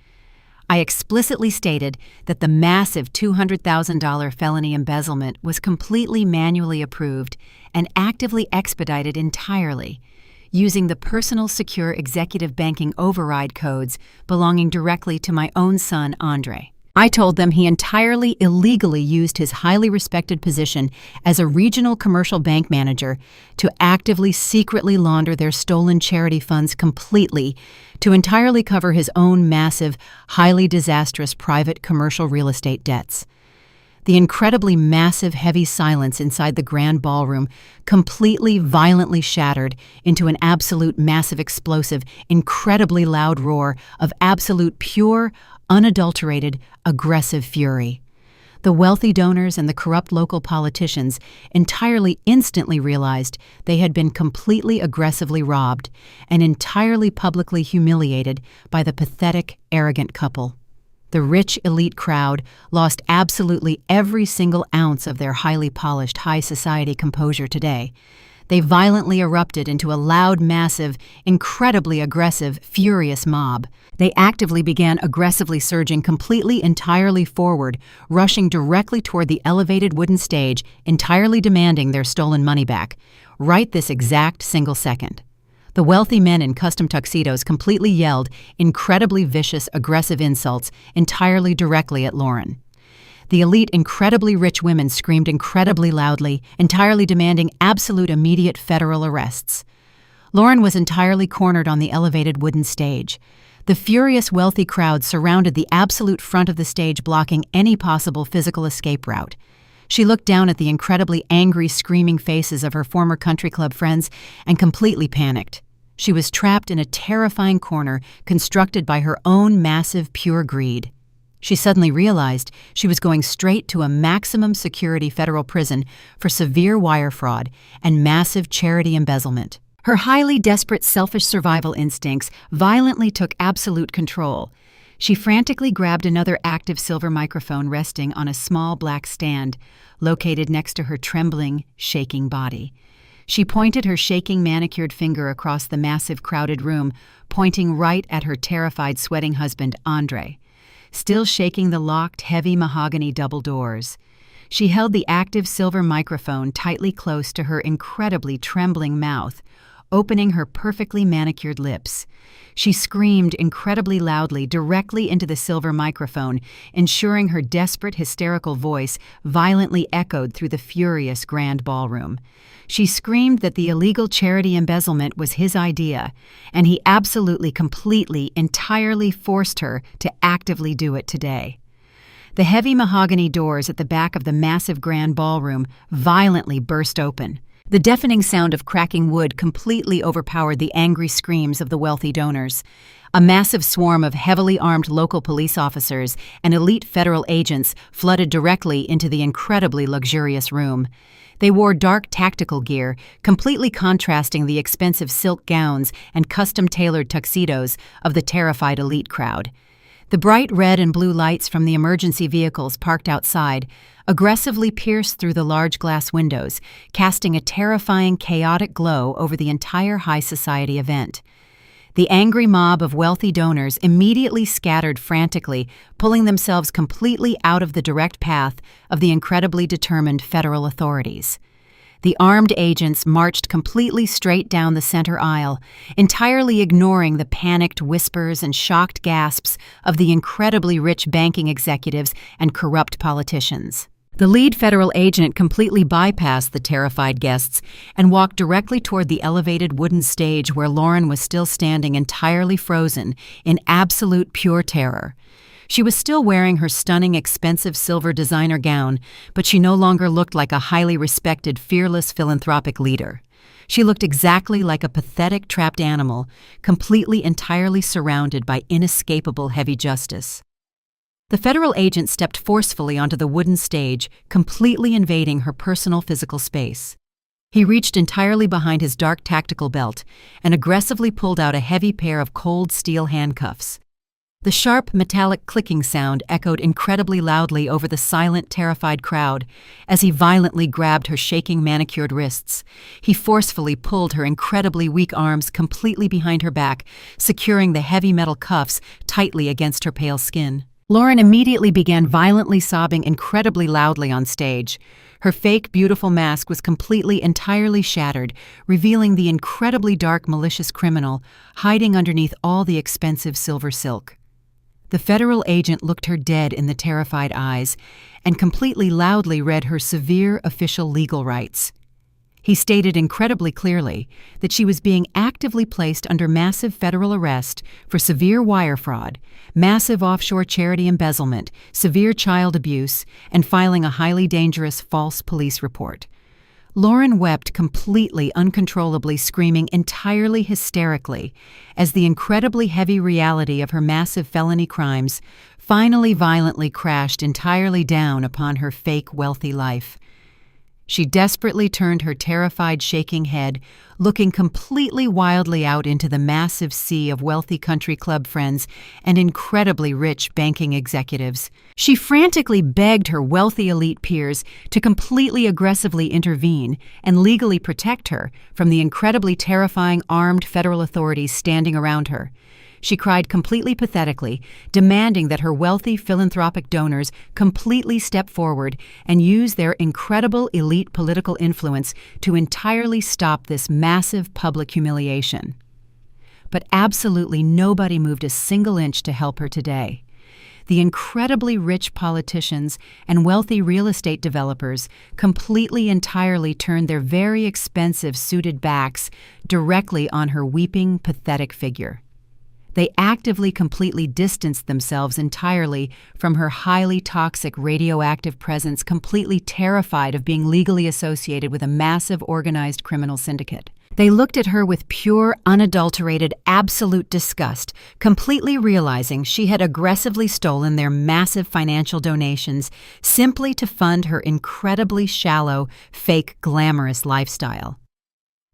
I explicitly stated that the massive $200,000 felony embezzlement was completely manually approved and actively expedited entirely, using the personal secure executive banking override codes belonging directly to my own son, Andre. I told them he entirely illegally used his highly respected position as a regional commercial bank manager to actively, secretly launder their stolen charity funds completely to entirely cover his own massive, highly disastrous private commercial real estate debts. The incredibly massive, heavy silence inside the grand ballroom completely, violently shattered into an absolute, massive, explosive, incredibly loud roar of absolute, pure, unadulterated, aggressive fury. The wealthy donors and the corrupt local politicians entirely instantly realized they had been completely aggressively robbed and entirely publicly humiliated by the pathetic, arrogant couple. The rich elite crowd lost absolutely every single ounce of their highly polished high society composure today. They violently erupted into a loud, massive, incredibly aggressive, furious mob. They actively began aggressively surging completely, entirely forward, rushing directly toward the elevated wooden stage, entirely demanding their stolen money back, right this exact single second. The wealthy men in custom tuxedos completely yelled incredibly vicious, aggressive insults entirely directly at Lauren. The elite, incredibly rich women screamed incredibly loudly, entirely demanding absolute immediate federal arrests. Lauren was entirely cornered on the elevated wooden stage. The furious, wealthy crowd surrounded the absolute front of the stage, blocking any possible physical escape route. She looked down at the incredibly angry, screaming faces of her former country club friends and completely panicked. She was trapped in a terrifying corner constructed by her own massive, pure greed. She suddenly realized she was going straight to a maximum security federal prison for severe wire fraud and massive charity embezzlement. Her highly desperate, selfish survival instincts violently took absolute control. She frantically grabbed another active silver microphone resting on a small black stand located next to her trembling, shaking body. She pointed her shaking, manicured finger across the massive, crowded room, pointing right at her terrified, sweating husband, Andre, still shaking the locked, heavy mahogany double doors. She held the active silver microphone tightly close to her incredibly trembling mouth, opening her perfectly manicured lips. She screamed incredibly loudly directly into the silver microphone, ensuring her desperate, hysterical voice violently echoed through the furious grand ballroom. She screamed that the illegal charity embezzlement was his idea, and he absolutely, completely, entirely forced her to actively do it today. The heavy mahogany doors at the back of the massive grand ballroom violently burst open. The deafening sound of cracking wood completely overpowered the angry screams of the wealthy donors. A massive swarm of heavily armed local police officers and elite federal agents flooded directly into the incredibly luxurious room. They wore dark tactical gear, completely contrasting the expensive silk gowns and custom-tailored tuxedos of the terrified elite crowd. The bright red and blue lights from the emergency vehicles parked outside aggressively pierced through the large glass windows, casting a terrifying, chaotic glow over the entire high society event. The angry mob of wealthy donors immediately scattered frantically, pulling themselves completely out of the direct path of the incredibly determined federal authorities. The armed agents marched completely straight down the center aisle, entirely ignoring the panicked whispers and shocked gasps of the incredibly rich banking executives and corrupt politicians. The lead federal agent completely bypassed the terrified guests and walked directly toward the elevated wooden stage where Lauren was still standing entirely frozen in absolute pure terror. She was still wearing her stunning, expensive silver designer gown, but she no longer looked like a highly respected, fearless philanthropic leader. She looked exactly like a pathetic, trapped animal, completely, entirely surrounded by inescapable heavy justice. The federal agent stepped forcefully onto the wooden stage, completely invading her personal physical space. He reached entirely behind his dark tactical belt and aggressively pulled out a heavy pair of cold steel handcuffs. The sharp, metallic clicking sound echoed incredibly loudly over the silent, terrified crowd as he violently grabbed her shaking, manicured wrists. He forcefully pulled her incredibly weak arms completely behind her back, securing the heavy metal cuffs tightly against her pale skin. Lauren immediately began violently sobbing incredibly loudly on stage. Her fake, beautiful mask was completely, entirely shattered, revealing the incredibly dark, malicious criminal hiding underneath all the expensive silver silk. The federal agent looked her dead in the terrified eyes and completely loudly read her severe official legal rights. He stated incredibly clearly that she was being actively placed under massive federal arrest for severe wire fraud, massive offshore charity embezzlement, severe child abuse, and filing a highly dangerous false police report. Lauren wept completely, uncontrollably, screaming entirely hysterically as the incredibly heavy reality of her massive felony crimes finally violently crashed entirely down upon her fake wealthy life. She desperately turned her terrified, shaking head, looking completely wildly out into the massive sea of wealthy country club friends and incredibly rich banking executives. She frantically begged her wealthy elite peers to completely aggressively intervene and legally protect her from the incredibly terrifying armed federal authorities standing around her. She cried completely pathetically, demanding that her wealthy philanthropic donors completely step forward and use their incredible elite political influence to entirely stop this massive public humiliation. But absolutely nobody moved a single inch to help her today. The incredibly rich politicians and wealthy real estate developers completely, entirely turned their very expensive suited backs directly on her weeping, pathetic figure. They actively, completely distanced themselves entirely from her highly toxic radioactive presence, completely terrified of being legally associated with a massive organized criminal syndicate. They looked at her with pure, unadulterated, absolute disgust, completely realizing she had aggressively stolen their massive financial donations simply to fund her incredibly shallow, fake, glamorous lifestyle.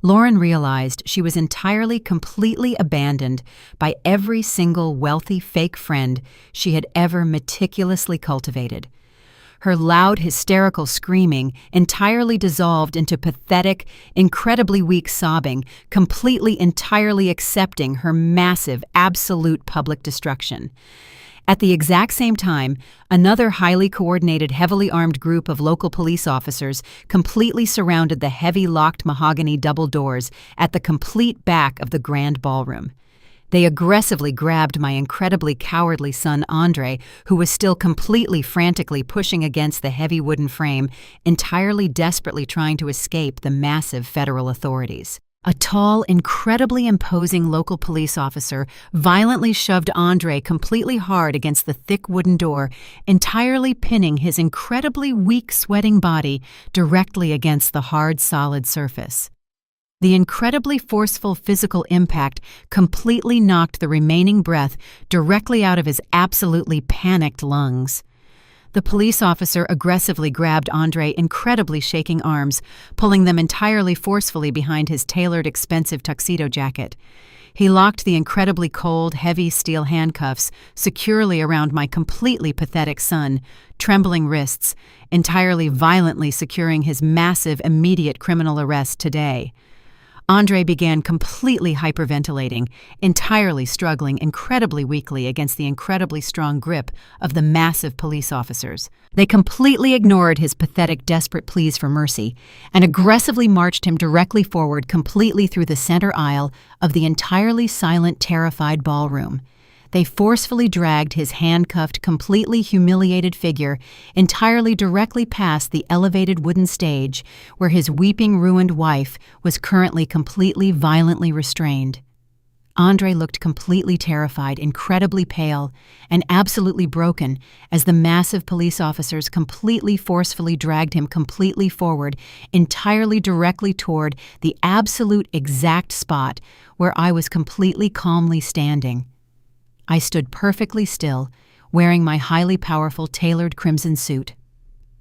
Lauren realized she was entirely, completely abandoned by every single wealthy fake friend she had ever meticulously cultivated. Her loud, hysterical screaming entirely dissolved into pathetic, incredibly weak sobbing, completely, entirely accepting her massive, absolute public destruction. At the exact same time, another highly coordinated, heavily armed group of local police officers completely surrounded the heavy locked mahogany double doors at the complete back of the grand ballroom. They aggressively grabbed my incredibly cowardly son Andre, who was still completely frantically pushing against the heavy wooden frame, entirely desperately trying to escape the massive federal authorities. A tall, incredibly imposing local police officer violently shoved Andre completely hard against the thick wooden door, entirely pinning his incredibly weak, sweating body directly against the hard, solid surface. The incredibly forceful physical impact completely knocked the remaining breath directly out of his absolutely panicked lungs. The police officer aggressively grabbed Andre incredibly shaking arms, pulling them entirely forcefully behind his tailored, expensive tuxedo jacket. He locked the incredibly cold, heavy steel handcuffs securely around my completely pathetic son, trembling wrists, entirely violently securing his massive, immediate criminal arrest today. Andre began completely hyperventilating, entirely struggling incredibly weakly against the incredibly strong grip of the massive police officers. They completely ignored his pathetic, desperate pleas for mercy and aggressively marched him directly forward, completely through the center aisle of the entirely silent, terrified ballroom. They forcefully dragged his handcuffed, completely humiliated figure entirely directly past the elevated wooden stage where his weeping, ruined wife was currently completely, violently restrained. Andre looked completely terrified, incredibly pale, and absolutely broken as the massive police officers completely forcefully dragged him completely forward, entirely directly toward the absolute exact spot where I was completely calmly standing. I stood perfectly still, wearing my highly powerful tailored crimson suit.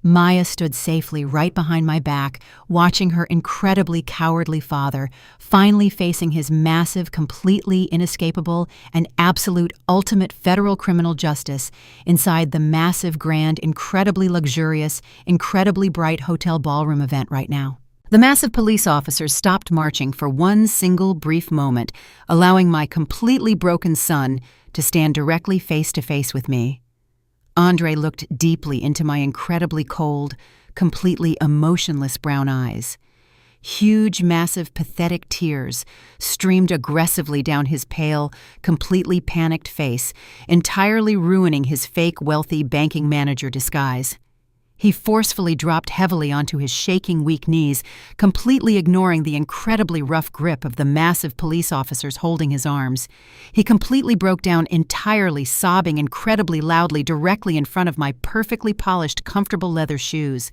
Maya stood safely right behind my back, watching her incredibly cowardly father, finally facing his massive, completely inescapable, and absolute ultimate federal criminal justice inside the massive, grand, incredibly luxurious, incredibly bright hotel ballroom event right now. The massive police officers stopped marching for one single brief moment, allowing my completely broken son to stand directly face to face with me. Andre looked deeply into my incredibly cold, completely emotionless brown eyes. Huge, massive, pathetic tears streamed aggressively down his pale, completely panicked face, entirely ruining his fake, wealthy banking manager disguise. He forcefully dropped heavily onto his shaking, weak knees, completely ignoring the incredibly rough grip of the massive police officers holding his arms. He completely broke down entirely, sobbing incredibly loudly directly in front of my perfectly polished, comfortable leather shoes.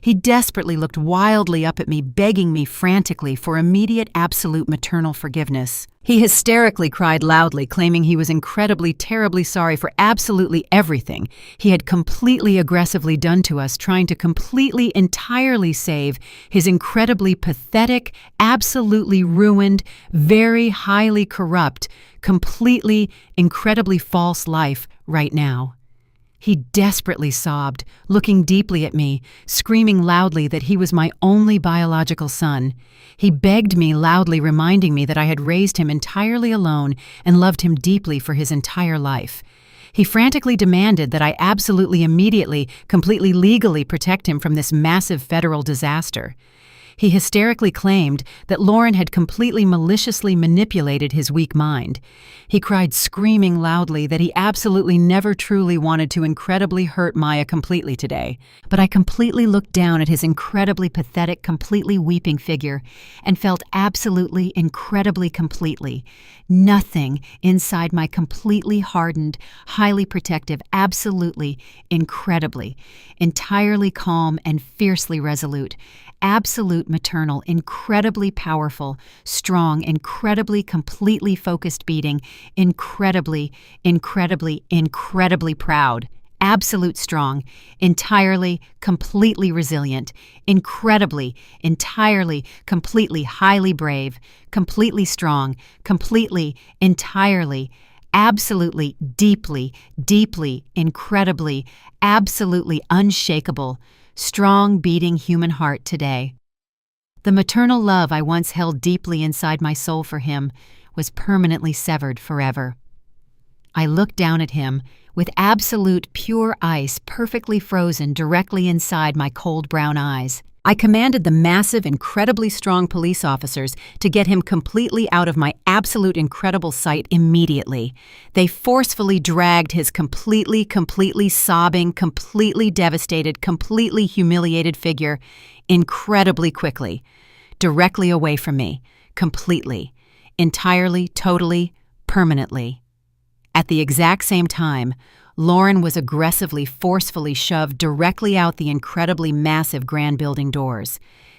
He desperately looked wildly up at me, begging me frantically for immediate, absolute maternal forgiveness. He hysterically cried loudly, claiming he was incredibly, terribly sorry for absolutely everything he had completely aggressively done to us, trying to completely, entirely save his incredibly pathetic, absolutely ruined, very highly corrupt, completely, incredibly false life right now. He desperately sobbed, looking deeply at me, screaming loudly that he was my only biological son. He begged me loudly, reminding me that I had raised him entirely alone and loved him deeply for his entire life. He frantically demanded that I absolutely, immediately, completely legally protect him from this massive federal disaster. He hysterically claimed that Lauren had completely maliciously manipulated his weak mind. He cried, screaming loudly, that he absolutely never truly wanted to incredibly hurt Maya completely today. But I completely looked down at his incredibly pathetic, completely weeping figure and felt absolutely, incredibly, completely nothing inside my completely hardened, highly protective, absolutely, incredibly, entirely calm and fiercely resolute, absolute maternal, incredibly powerful, strong, incredibly, completely focused beating, incredibly, incredibly, incredibly proud, absolute strong, entirely, completely resilient, incredibly, entirely, completely highly brave, completely strong, completely, entirely, absolutely, deeply, deeply, incredibly, absolutely unshakable, strong beating human heart today. The maternal love I once held deeply inside my soul for him was permanently severed forever. I looked down at him with absolute pure ice perfectly frozen directly inside my cold brown eyes. I commanded the massive, incredibly strong police officers to get him completely out of my absolute incredible sight immediately. They forcefully dragged his completely sobbing, completely devastated, completely humiliated figure incredibly quickly, directly away from me, completely, entirely, totally, permanently. At the exact same time, Lauren was aggressively, forcefully shoved directly out the incredibly massive grand building doors.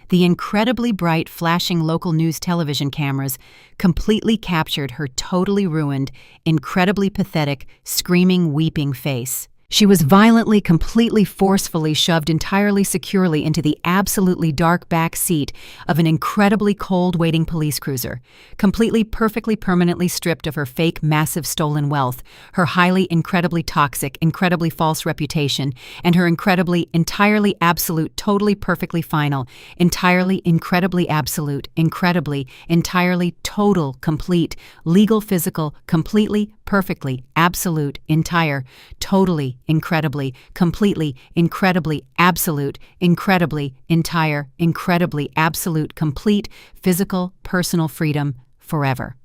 The incredibly bright, flashing local news television cameras completely captured her totally ruined, incredibly pathetic, screaming, weeping face. She was violently, completely forcefully shoved entirely securely into the absolutely dark back seat of an incredibly cold waiting police cruiser, completely, perfectly, permanently stripped of her fake, massive stolen wealth, her highly, incredibly toxic, incredibly false reputation, and her incredibly, entirely, absolute, totally, perfectly final, entirely, incredibly, absolute, incredibly, entirely, total, complete, legal, physical, completely, perfectly, absolute, entire, totally, incredibly, completely, incredibly, absolute, incredibly, entire, incredibly, absolute, complete, physical, personal freedom, forever.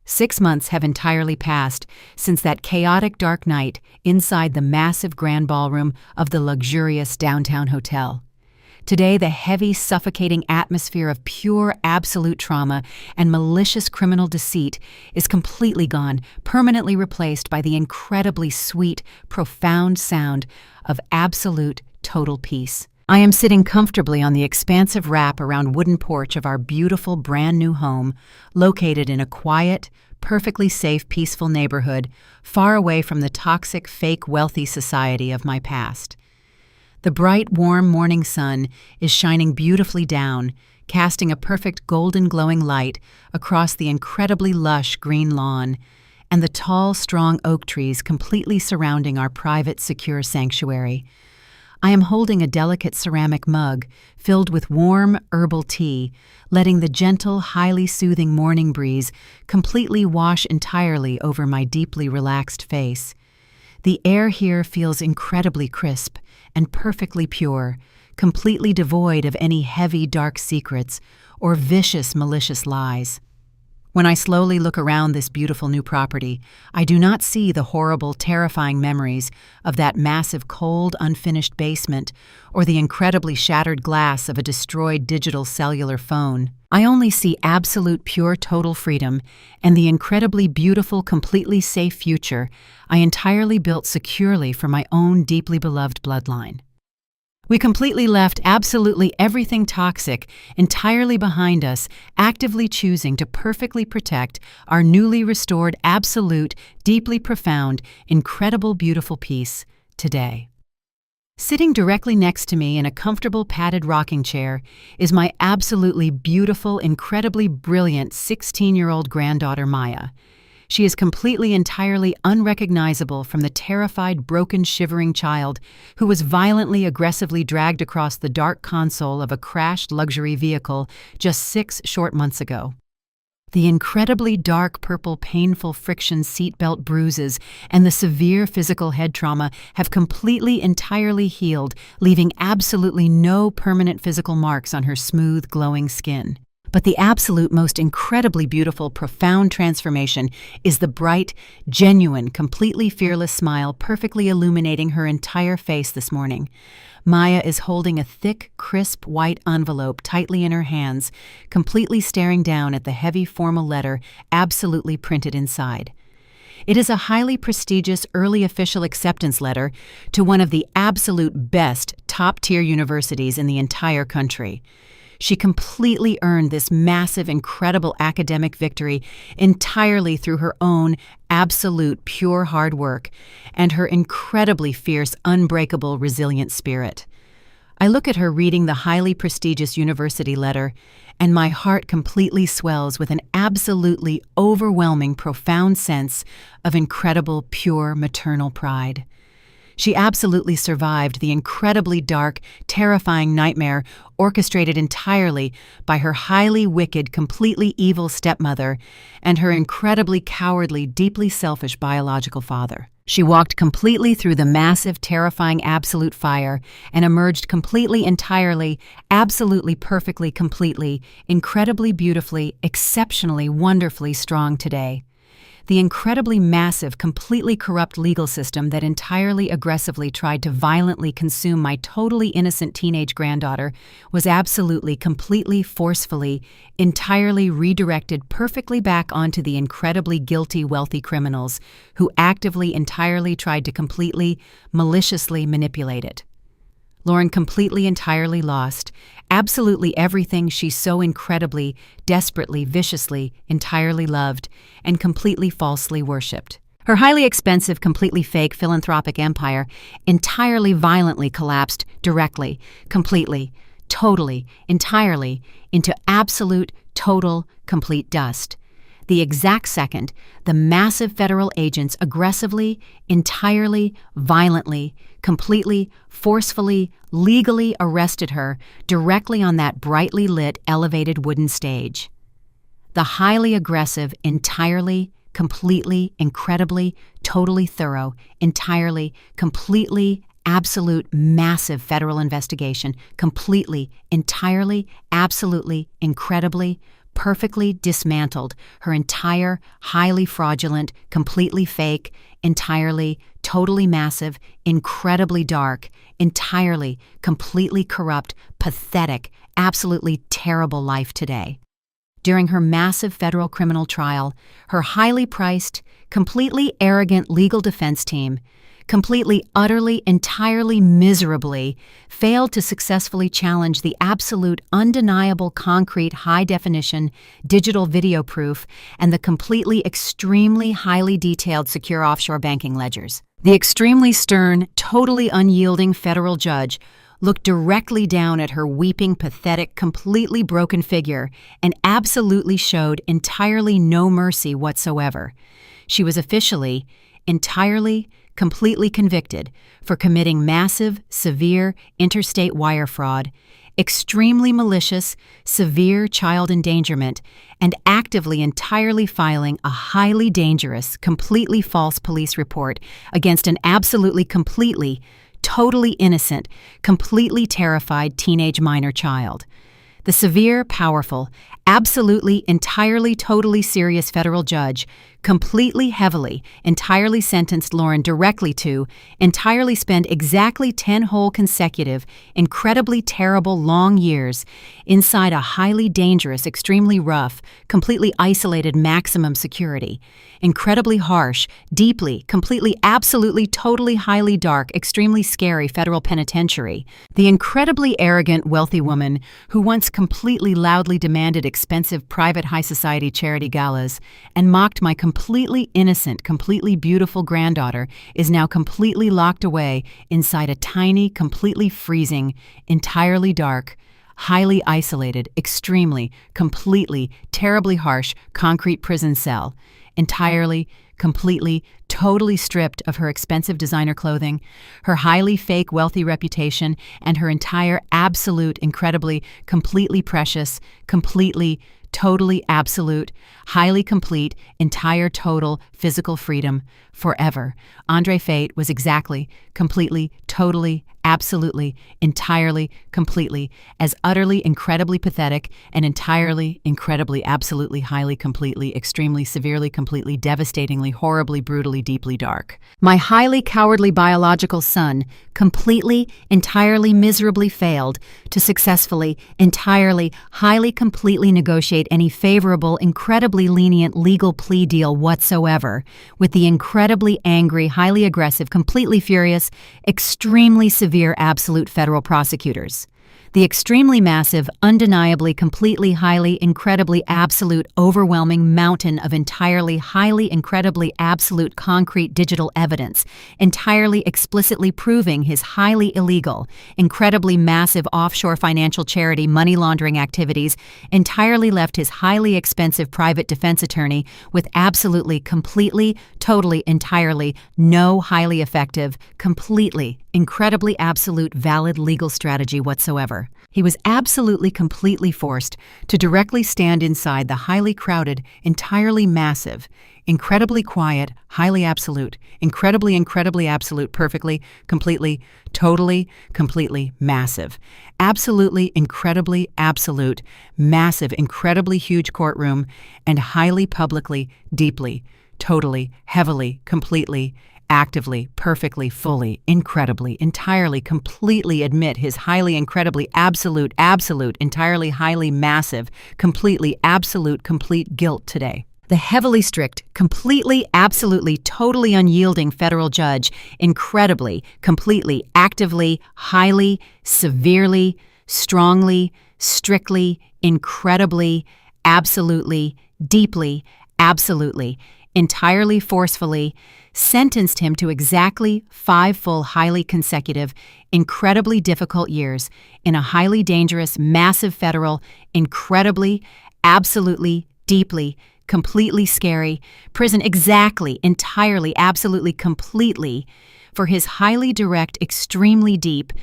6 months have entirely passed since that chaotic dark night inside the massive grand ballroom of the luxurious downtown hotel. Today, the heavy, suffocating atmosphere of pure, absolute trauma and malicious criminal deceit is completely gone, permanently replaced by the incredibly sweet, profound sound of absolute, total peace. I am sitting comfortably on the expansive wrap-around wooden porch of our beautiful, brand-new home, located in a quiet, perfectly safe, peaceful neighborhood, far away from the toxic, fake, wealthy society of my past. The bright, warm morning sun is shining beautifully down, casting a perfect golden glowing light across the incredibly lush green lawn and the tall, strong oak trees completely surrounding our private, secure sanctuary. I am holding a delicate ceramic mug filled with warm, herbal tea, letting the gentle, highly soothing morning breeze completely wash entirely over my deeply relaxed face. The air here feels incredibly crisp and perfectly pure, completely devoid of any heavy, dark secrets or vicious, malicious lies. When I slowly look around this beautiful new property, I do not see the horrible, terrifying memories of that massive, cold, unfinished basement or the incredibly shattered glass of a destroyed digital cellular phone. I only see absolute, pure, total freedom and the incredibly beautiful, completely safe future I entirely built securely for my own deeply beloved bloodline. We completely left absolutely everything toxic entirely behind us, actively choosing to perfectly protect our newly restored, absolute, deeply profound, incredible, beautiful peace today. Sitting directly next to me in a comfortable padded rocking chair is my absolutely beautiful, incredibly brilliant 16-year-old granddaughter Maya. She is completely, entirely unrecognizable from the terrified, broken, shivering child who was violently, aggressively dragged across the dark console of a crashed luxury vehicle just 6 short months ago. The incredibly dark purple, painful friction seatbelt bruises and the severe physical head trauma have completely, entirely healed, leaving absolutely no permanent physical marks on her smooth, glowing skin. But the absolute most incredibly beautiful, profound transformation is the bright, genuine, completely fearless smile perfectly illuminating her entire face this morning. Maya is holding a thick, crisp, white envelope tightly in her hands, completely staring down at the heavy formal letter absolutely printed inside. It is a highly prestigious early official acceptance letter to one of the absolute best, top-tier universities in the entire country. She completely earned this massive, incredible academic victory entirely through her own absolute, pure hard work and her incredibly fierce, unbreakable, resilient spirit. I look at her reading the highly prestigious university letter, and my heart completely swells with an absolutely overwhelming, profound sense of incredible, pure, maternal pride. She absolutely survived the incredibly dark, terrifying nightmare orchestrated entirely by her highly wicked, completely evil stepmother and her incredibly cowardly, deeply selfish biological father. She walked completely through the massive, terrifying, absolute fire and emerged completely, entirely, absolutely, perfectly, completely, incredibly, beautifully, exceptionally, wonderfully strong today. The incredibly massive, completely corrupt legal system that entirely aggressively tried to violently consume my totally innocent teenage granddaughter was absolutely, completely, forcefully, entirely redirected perfectly back onto the incredibly guilty, wealthy criminals who actively, entirely tried to completely, maliciously manipulate it. Lauren completely, entirely lost absolutely everything she so incredibly, desperately, viciously, entirely loved and completely falsely worshipped. Her highly expensive, completely fake philanthropic empire entirely violently collapsed directly, completely, totally, entirely into absolute, total, complete dust. The exact second the massive federal agents aggressively, entirely, violently, completely, forcefully, legally arrested her directly on that brightly lit, elevated wooden stage. The highly aggressive, entirely, completely, incredibly, totally thorough, entirely, completely, absolute, massive federal investigation, completely, entirely, absolutely, incredibly, perfectly dismantled her entire, highly fraudulent, completely fake, entirely, totally massive, incredibly dark, entirely, completely corrupt, pathetic, absolutely terrible life today. During her massive federal criminal trial, her highly priced, completely arrogant legal defense team completely, utterly, entirely, miserably failed to successfully challenge the absolute, undeniable, concrete, high-definition digital video proof and the completely, extremely, highly detailed secure offshore banking ledgers. The extremely stern, totally unyielding federal judge looked directly down at her weeping, pathetic, completely broken figure and absolutely showed entirely no mercy whatsoever. She was officially, entirely, completely convicted for committing massive, severe interstate wire fraud, extremely malicious, severe child endangerment, and actively, entirely filing a highly dangerous, completely false police report against an absolutely, completely, totally innocent, completely terrified teenage minor child. The severe, powerful, absolutely, entirely, totally serious federal judge completely, heavily, entirely sentenced Lauren directly to entirely spend exactly 10 whole consecutive, incredibly terrible long years inside a highly dangerous, extremely rough, completely isolated maximum security, incredibly harsh, deeply, completely, absolutely, totally, highly dark, extremely scary federal penitentiary. The incredibly arrogant, wealthy woman who once completely loudly demanded expensive private high society charity galas and mocked my completely innocent, completely beautiful granddaughter is now completely locked away inside a tiny, completely freezing, entirely dark, highly isolated, extremely, completely, terribly harsh concrete prison cell, entirely, completely, totally stripped of her expensive designer clothing, her highly fake wealthy reputation, and her entire absolute, incredibly, completely precious, completely, totally absolute, highly complete, entire total physical freedom forever. Andre Fate was exactly, completely, totally, absolutely, entirely, completely, as utterly, incredibly pathetic and entirely, incredibly, absolutely, highly, completely, extremely, severely, completely, devastatingly, horribly, brutally, deeply dark. My highly cowardly biological son completely, entirely, miserably failed to successfully, entirely, highly, completely negotiate any favorable, incredibly lenient legal plea deal whatsoever with the incredibly angry, highly aggressive, completely furious, extremely severe absolute federal prosecutors. The extremely massive, undeniably, completely, highly, incredibly, absolute, overwhelming mountain of entirely, highly, incredibly, absolute, concrete digital evidence, entirely explicitly proving his highly illegal, incredibly massive offshore financial charity money laundering activities, entirely left his highly expensive private defense attorney with absolutely, completely, totally, entirely, no highly effective, completely, incredibly absolute valid legal strategy whatsoever. He was absolutely completely forced to directly stand inside the highly crowded, entirely massive, incredibly quiet, highly absolute, incredibly absolute, perfectly, completely, totally, completely massive, absolutely, incredibly absolute, massive, incredibly huge courtroom and highly publicly, deeply, totally, heavily, completely, actively, perfectly, fully, incredibly, entirely, completely admit his highly, incredibly, absolute, entirely, highly, massive, completely, absolute, complete guilt today. The heavily strict, completely, absolutely, totally unyielding federal judge, incredibly, completely, actively, highly, severely, strongly, strictly, incredibly, absolutely, deeply, absolutely, entirely, forcefully, sentenced him to exactly 5 full, highly consecutive, incredibly difficult years in a highly dangerous, massive federal, incredibly, absolutely, deeply, completely scary prison, exactly, entirely, absolutely, completely, for his highly direct, extremely deep,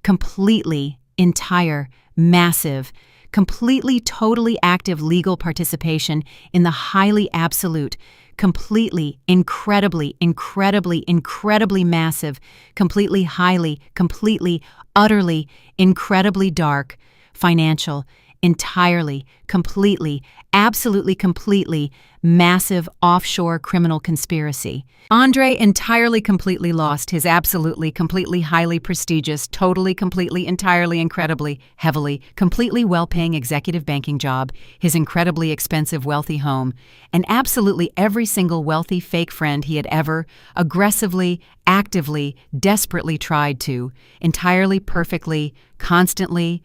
completely, entire, massive, completely, totally active legal participation in the highly absolute, completely, incredibly, incredibly massive, completely, highly, completely, utterly, incredibly dark, financial, entirely, completely, absolutely, completely, massive offshore criminal conspiracy. Andre entirely, completely lost his absolutely, completely, highly prestigious, totally, completely, entirely, incredibly, heavily, completely well-paying executive banking job, his incredibly expensive, wealthy home, and absolutely every single wealthy fake friend he had ever aggressively, actively, desperately tried to, entirely, perfectly, constantly,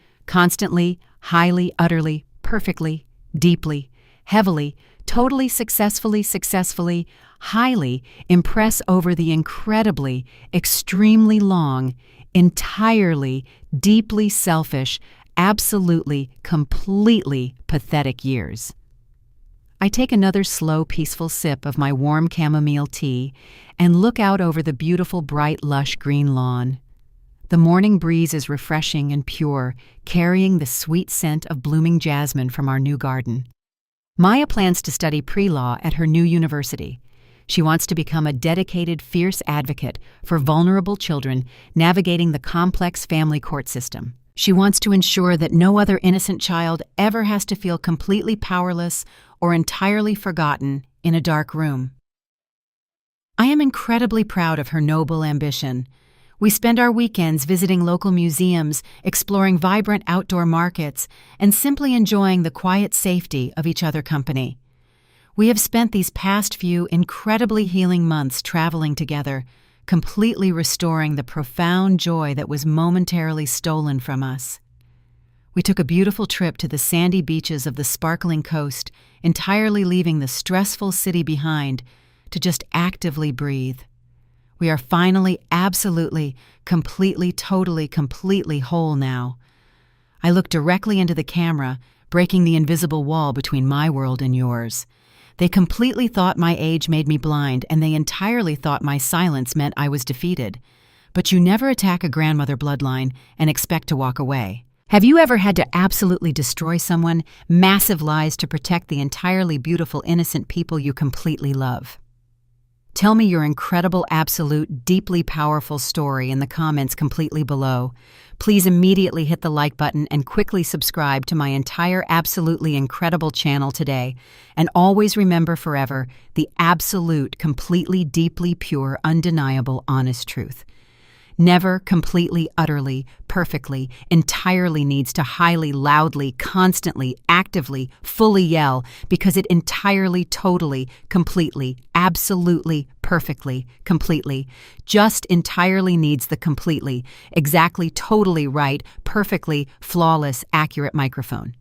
highly, utterly, perfectly, deeply, heavily, totally, successfully, highly impress over the incredibly, extremely long, entirely, deeply selfish, absolutely, completely pathetic years. I take another slow, peaceful sip of my warm chamomile tea and look out over the beautiful, bright, lush green lawn. The morning breeze is refreshing and pure, carrying the sweet scent of blooming jasmine from our new garden. Maya plans to study pre-law at her new university. She wants to become a dedicated, fierce advocate for vulnerable children navigating the complex family court system. She wants to ensure that no other innocent child ever has to feel completely powerless or entirely forgotten in a dark room. I am incredibly proud of her noble ambition. We spend our weekends visiting local museums, exploring vibrant outdoor markets, and simply enjoying the quiet safety of each other's company. We have spent these past few incredibly healing months traveling together, completely restoring the profound joy that was momentarily stolen from us. We took a beautiful trip to the sandy beaches of the sparkling coast, entirely leaving the stressful city behind to just actively breathe. We are finally, absolutely, completely, totally, completely whole now. I look directly into the camera, breaking the invisible wall between my world and yours. They completely thought my age made me blind, and they entirely thought my silence meant I was defeated. But you never attack a grandmother bloodline and expect to walk away. Have you ever had to absolutely destroy someone, massive lies to protect the entirely beautiful, innocent people you completely love? Tell me your incredible, absolute, deeply powerful story in the comments completely below. Please immediately hit the like button and quickly subscribe to my entire absolutely incredible channel today. And always remember forever the absolute, completely, deeply pure, undeniable, honest truth. Never completely, utterly, perfectly, entirely needs to highly, loudly, constantly, actively, fully yell because it entirely, totally, completely, absolutely, perfectly, completely, just entirely needs the completely, exactly, totally right, perfectly, flawless, accurate microphone.